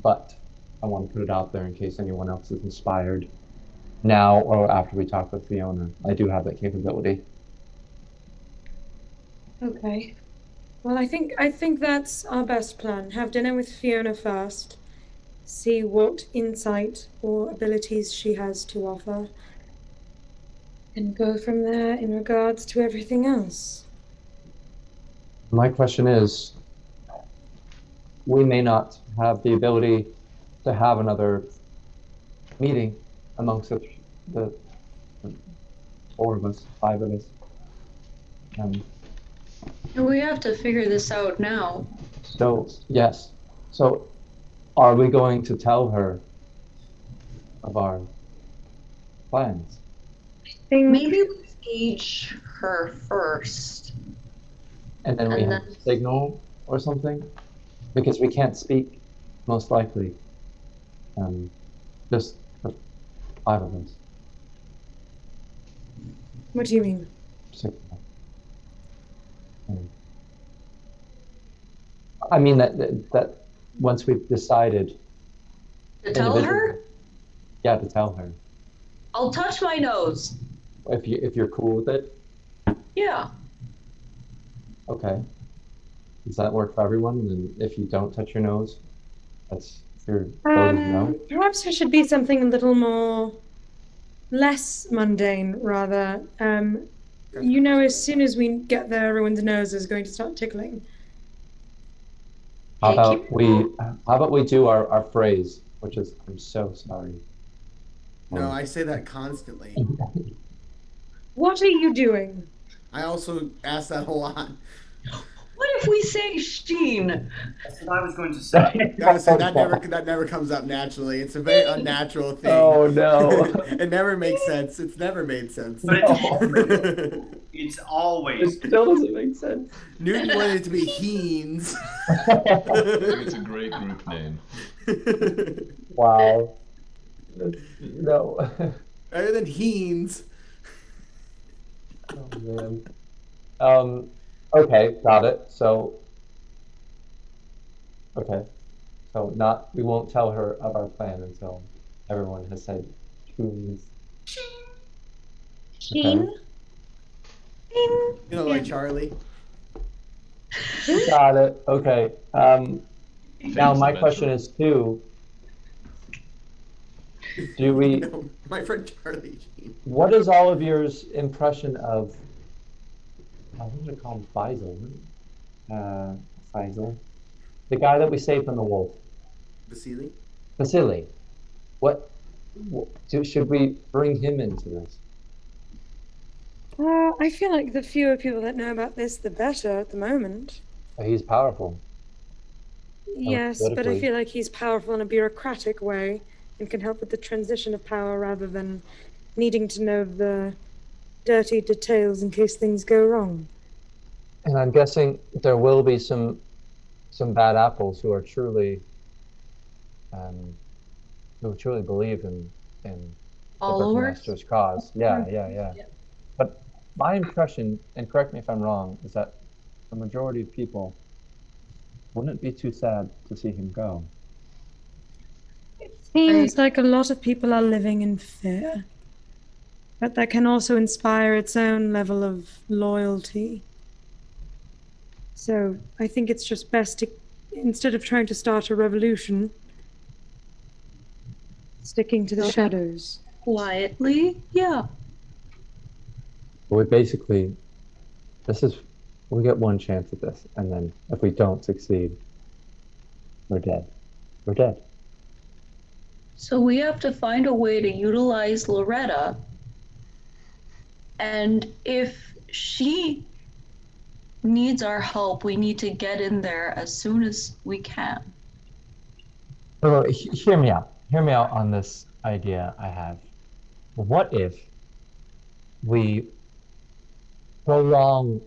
but I want to put it out there in case anyone else is inspired now or after we talk with Fiona. I do have that capability. Okay. Well, I think that's our best plan. Have dinner with Fiona first. See what insight or abilities she has to offer. And go from there in regards to everything else. My question is, we may not have the ability to have another meeting amongst the 4 of us, 5 of us. We have to figure this out now. So, yes. So, are we going to tell her of our plans? Maybe we engage her first. And then we have a signal or something? Because we can't speak, most likely. Just the 5 of us. What do you mean? I mean that once we've decided To tell her? Yeah, to tell her. I'll touch my nose. If you're cool with it? Yeah. Okay. Does that work for everyone? And if you don't touch your nose, that's your vote is no? Perhaps there should be something a little more less mundane, rather. You know, as soon as we get there, everyone's nose is going to start tickling. How about we do our phrase, which is I'm so sorry. No, I say that constantly. What are you doing? I also ask that a lot. What if we say Sheen? That's what I was going to say. That never comes up naturally. It's a very unnatural thing. Oh no! It never makes sense. It's never made sense. But it's always. It still doesn't make sense. Newton wanted it to be Heens. It's a great group name. Wow. No. Better than Heens. Oh man. Okay, got it. So. Okay. So we won't tell her of our plan until everyone has said choose. Sheen? You know, like Charlie. Got it. Okay. Now my question is too. Do we? No, my friend Charlie. What is all of yours impression of? What did I call him? Faisal. Faisal. The guy that we saved from the wolf. Vasily. Vasily. What should we bring him into this? I feel like the fewer people that know about this, the better at the moment. He's powerful. Yes, but I feel like he's powerful in a bureaucratic way and can help with the transition of power rather than needing to know the dirty details in case things go wrong. And I'm guessing there will be some bad apples who are truly believe in the Burgomaster's cause. Yeah. But my impression, and correct me if I'm wrong, is that the majority of people wouldn't be too sad to see him go. It seems like a lot of people are living in fear, but that can also inspire its own level of loyalty. So I think it's just best to, instead of trying to start a revolution, sticking to the shadows. Quietly, yeah. We basically, we get one chance at this, and then if we don't succeed, we're dead. We're dead. So we have to find a way to utilize Loretta, and if she needs our help, we need to get in there as soon as we can. So hear me out. Hear me out on this idea I have. What if we prolong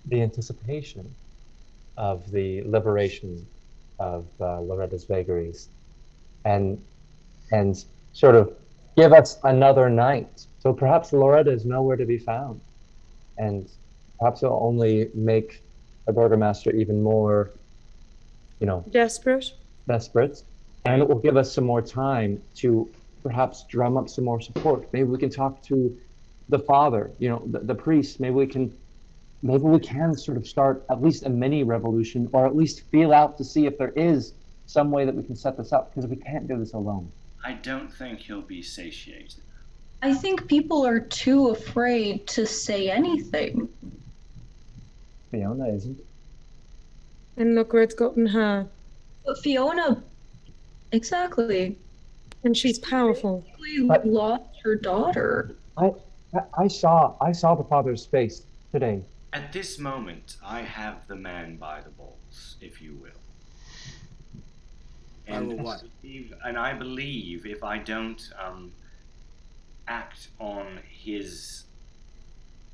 the anticipation of the liberation of Loretta's vagaries and sort of give us another night? So perhaps Loretta is nowhere to be found, and perhaps it'll only make the Burgomaster even more, desperate. And it will give us some more time to perhaps drum up some more support. Maybe we can talk to the father, the priest. Maybe we can sort of start at least a mini revolution, or at least feel out to see if there is some way that we can set this up, because we can't do this alone. I don't think he'll be satiated. I think people are too afraid to say anything. Fiona isn't. And look where it's gotten her. But Fiona, exactly. And she's powerful. She lost her daughter. I saw the father's face today. At this moment, I have the man by the balls, if you will. And I believe if I don't act on his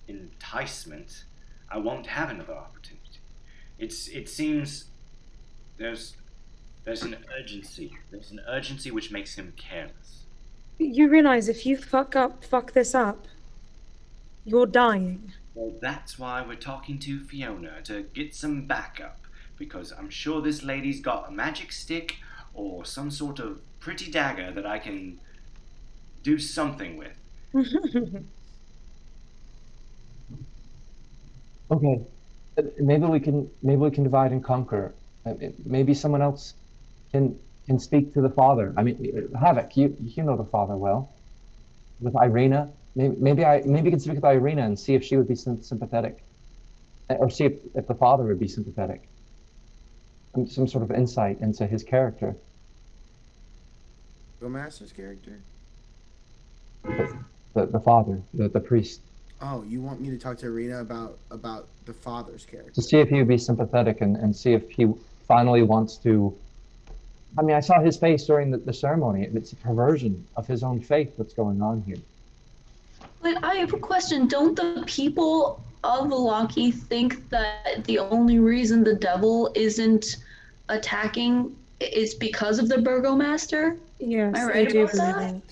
enticement, I won't have another opportunity. It seems there's an urgency. There's an urgency which makes him careless. You realize if you fuck this up, you're dying. Well, that's why we're talking to Fiona, to get some backup, because I'm sure this lady's got a magic stick or some sort of pretty dagger that I can do something with. Okay, maybe we can divide and conquer. Maybe someone else can speak to the father. I mean, Havok, you know the father well. With Irina, maybe you can speak with Irina and see if she would be sympathetic, or see if the father would be sympathetic. Some sort of insight into his character. The master's character? The father, the priest. Oh, you want me to talk to Irina about the father's character? To see if he would be sympathetic and see if he finally wants to. I mean, I saw his face during the ceremony. It's a perversion of his own faith that's going on here. But I have a question. Don't the people of Vallaki think that the only reason the devil isn't attacking is because of the burgomaster? Yes, Am I right they do about that? believe it.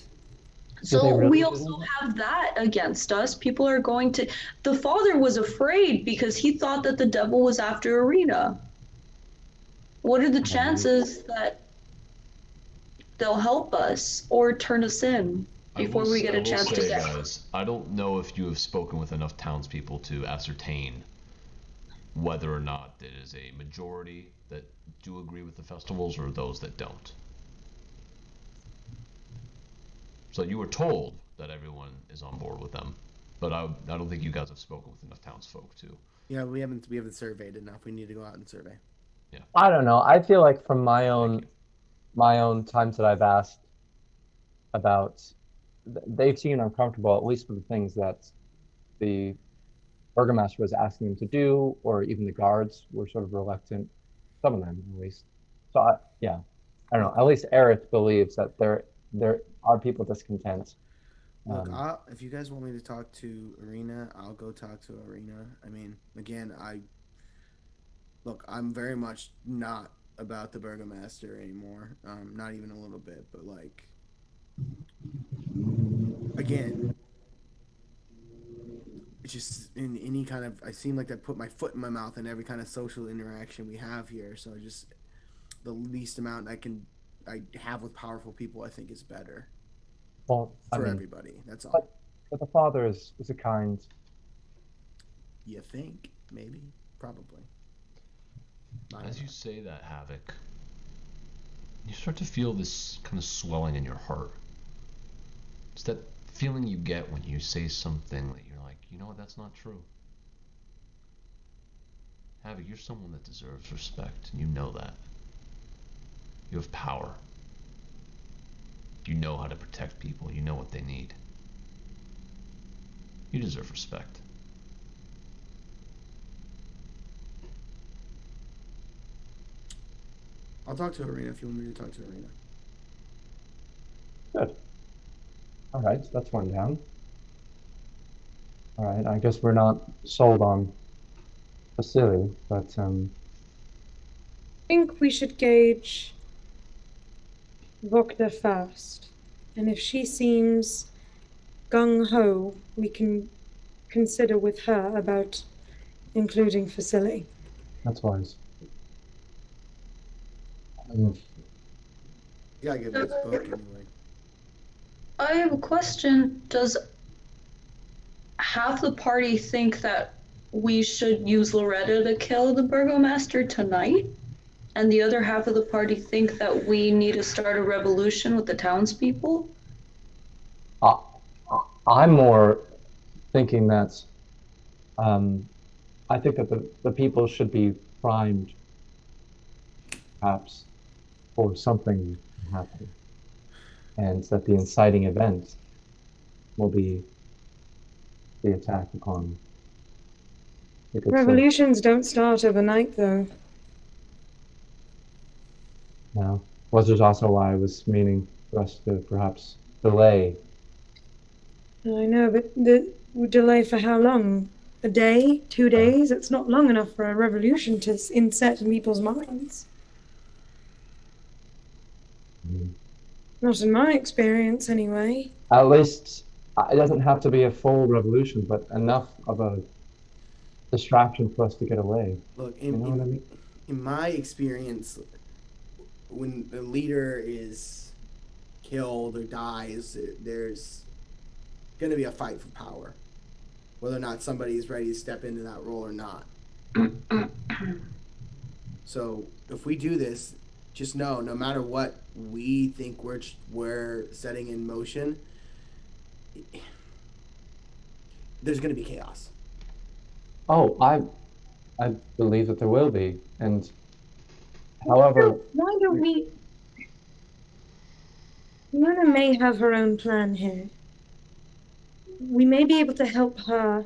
So we also have that against us. People are going to. The father was afraid because he thought that the devil was after Irina. What are the chances that they'll help us or turn us in before we get a chance to get? Guys, I don't know if you have spoken with enough townspeople to ascertain whether or not it is a majority that do agree with the festivals or those that don't. So you were told that everyone is on board with them, but I don't think you guys have spoken with enough townsfolk to. Yeah, we haven't surveyed enough. We need to go out and survey. Yeah. I don't know. I feel like from my own times that I've asked about, they've seemed uncomfortable, at least with the things that the burgomaster was asking them to do, or even the guards were sort of reluctant. Some of them, at least. So I don't know. At least Aerith believes that there are people discontent. Look, if you guys want me to talk to Irina, I'll go talk to Irina. I mean, again, I'm very much not about the burgomaster anymore. Not even a little bit, but like, again, it's just in any kind of, I seem like I put my foot in my mouth in every kind of social interaction we have here. So just the least amount I have with powerful people, I think is better. Well, for everybody. That's all. But the father is a kind. You think? Maybe? Probably. As you say that, Havok, you start to feel this kind of swelling in your heart. It's that feeling you get when you say something that you're like, you know what, that's not true. Havok, you're someone that deserves respect, and you know that. You have power. You know how to protect people. You know what they need. You deserve respect. I'll talk to Irina if you want me to talk to Irina. Good. All right, that's one down. All right, I guess we're not sold on Vasily, but I think we should gauge Wachterhaus first, and if she seems gung-ho, we can consider with her about including Vasily. That's wise. You gotta give me this book anyway. I have a question. Does half the party think that we should use Loretta to kill the burgomaster tonight? And the other half of the party think that we need to start a revolution with the townspeople? I'm more thinking that I think that the people should be primed, perhaps, for something to happen. And that the inciting event will be the attack upon the good Revolutions don't start overnight, though. No. Was there's also why I was meaning for us to perhaps delay. I know, but the delay for how long? A day? 2 days? It's not long enough for a revolution to inset in people's minds. Not in my experience, anyway. At least it doesn't have to be a full revolution, but enough of a distraction for us to get away. Look, You know what I mean? in my experience, when the leader is killed or dies, there's going to be a fight for power, whether or not somebody is ready to step into that role or not. So if we do this, just know, no matter what we think we're setting in motion, there's going to be chaos. Oh, I believe that there will be, and however, Why don't we... Fiona may have her own plan here. We may be able to help her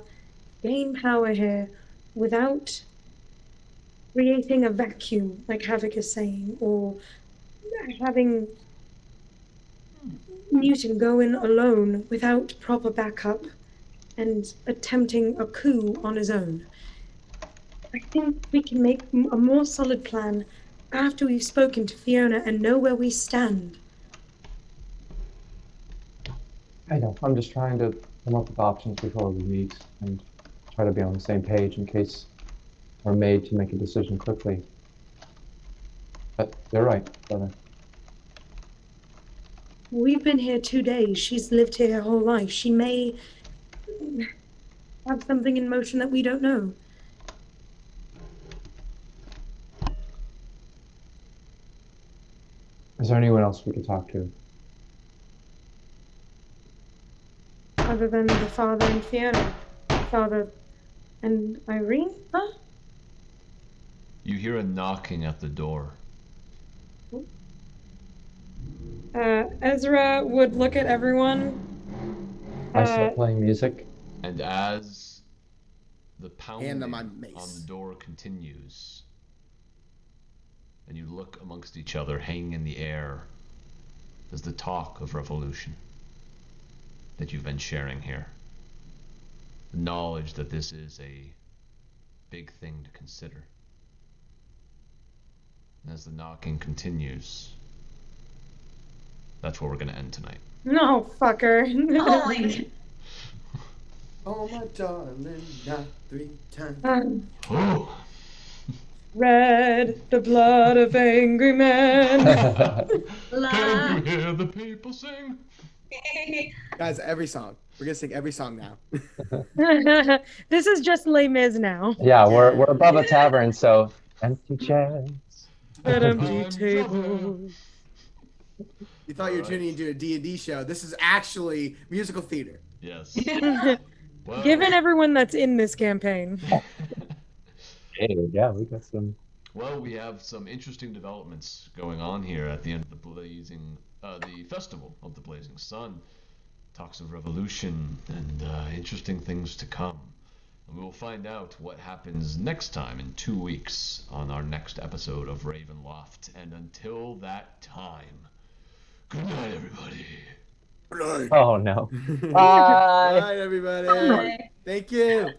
gain power here without creating a vacuum, like Havok is saying, or having Newton go in alone without proper backup and attempting a coup on his own. I think we can make a more solid plan after we've spoken to Fiona and know where we stand. I know, I'm just trying to come up with options before we meet and try to be on the same page in case we're made to make a decision quickly. But you're right, brother. We've been here 2 days. She's lived here her whole life. She may have something in motion that we don't know. Is there anyone else we could talk to? Other than the father and Fiona. Father and Irene? Huh? You hear a knocking at the door. Ezra would look at everyone. I start playing music. And as the pounding Hand on my on mace. the door continues, and you look amongst each other, hanging in the air, there's the talk of revolution that you've been sharing here. The knowledge that this is a big thing to consider. And as the knocking continues, that's where we're going to end tonight. No, fucker. Holy. Oh, my darling, not 3 times. Oh. Red, the blood of angry men. Can you hear the people sing? Guys, every song. We're going to sing every song now. This is just Les Mis now. Yeah, we're above a tavern, so empty chairs. An empty table. You thought you were tuning into a D&D show. This is actually musical theater. Yes. Well, given everyone that's in this campaign. Hey, yeah, we got some. Well, we have some interesting developments going on here at the end of the festival of the Blazing Sun. Talks of revolution and interesting things to come. And we will find out what happens next time in 2 weeks on our next episode of Ravenloft. And until that time, good night, everybody. Good night. Oh no. Bye. Bye, everybody. Bye. Thank you.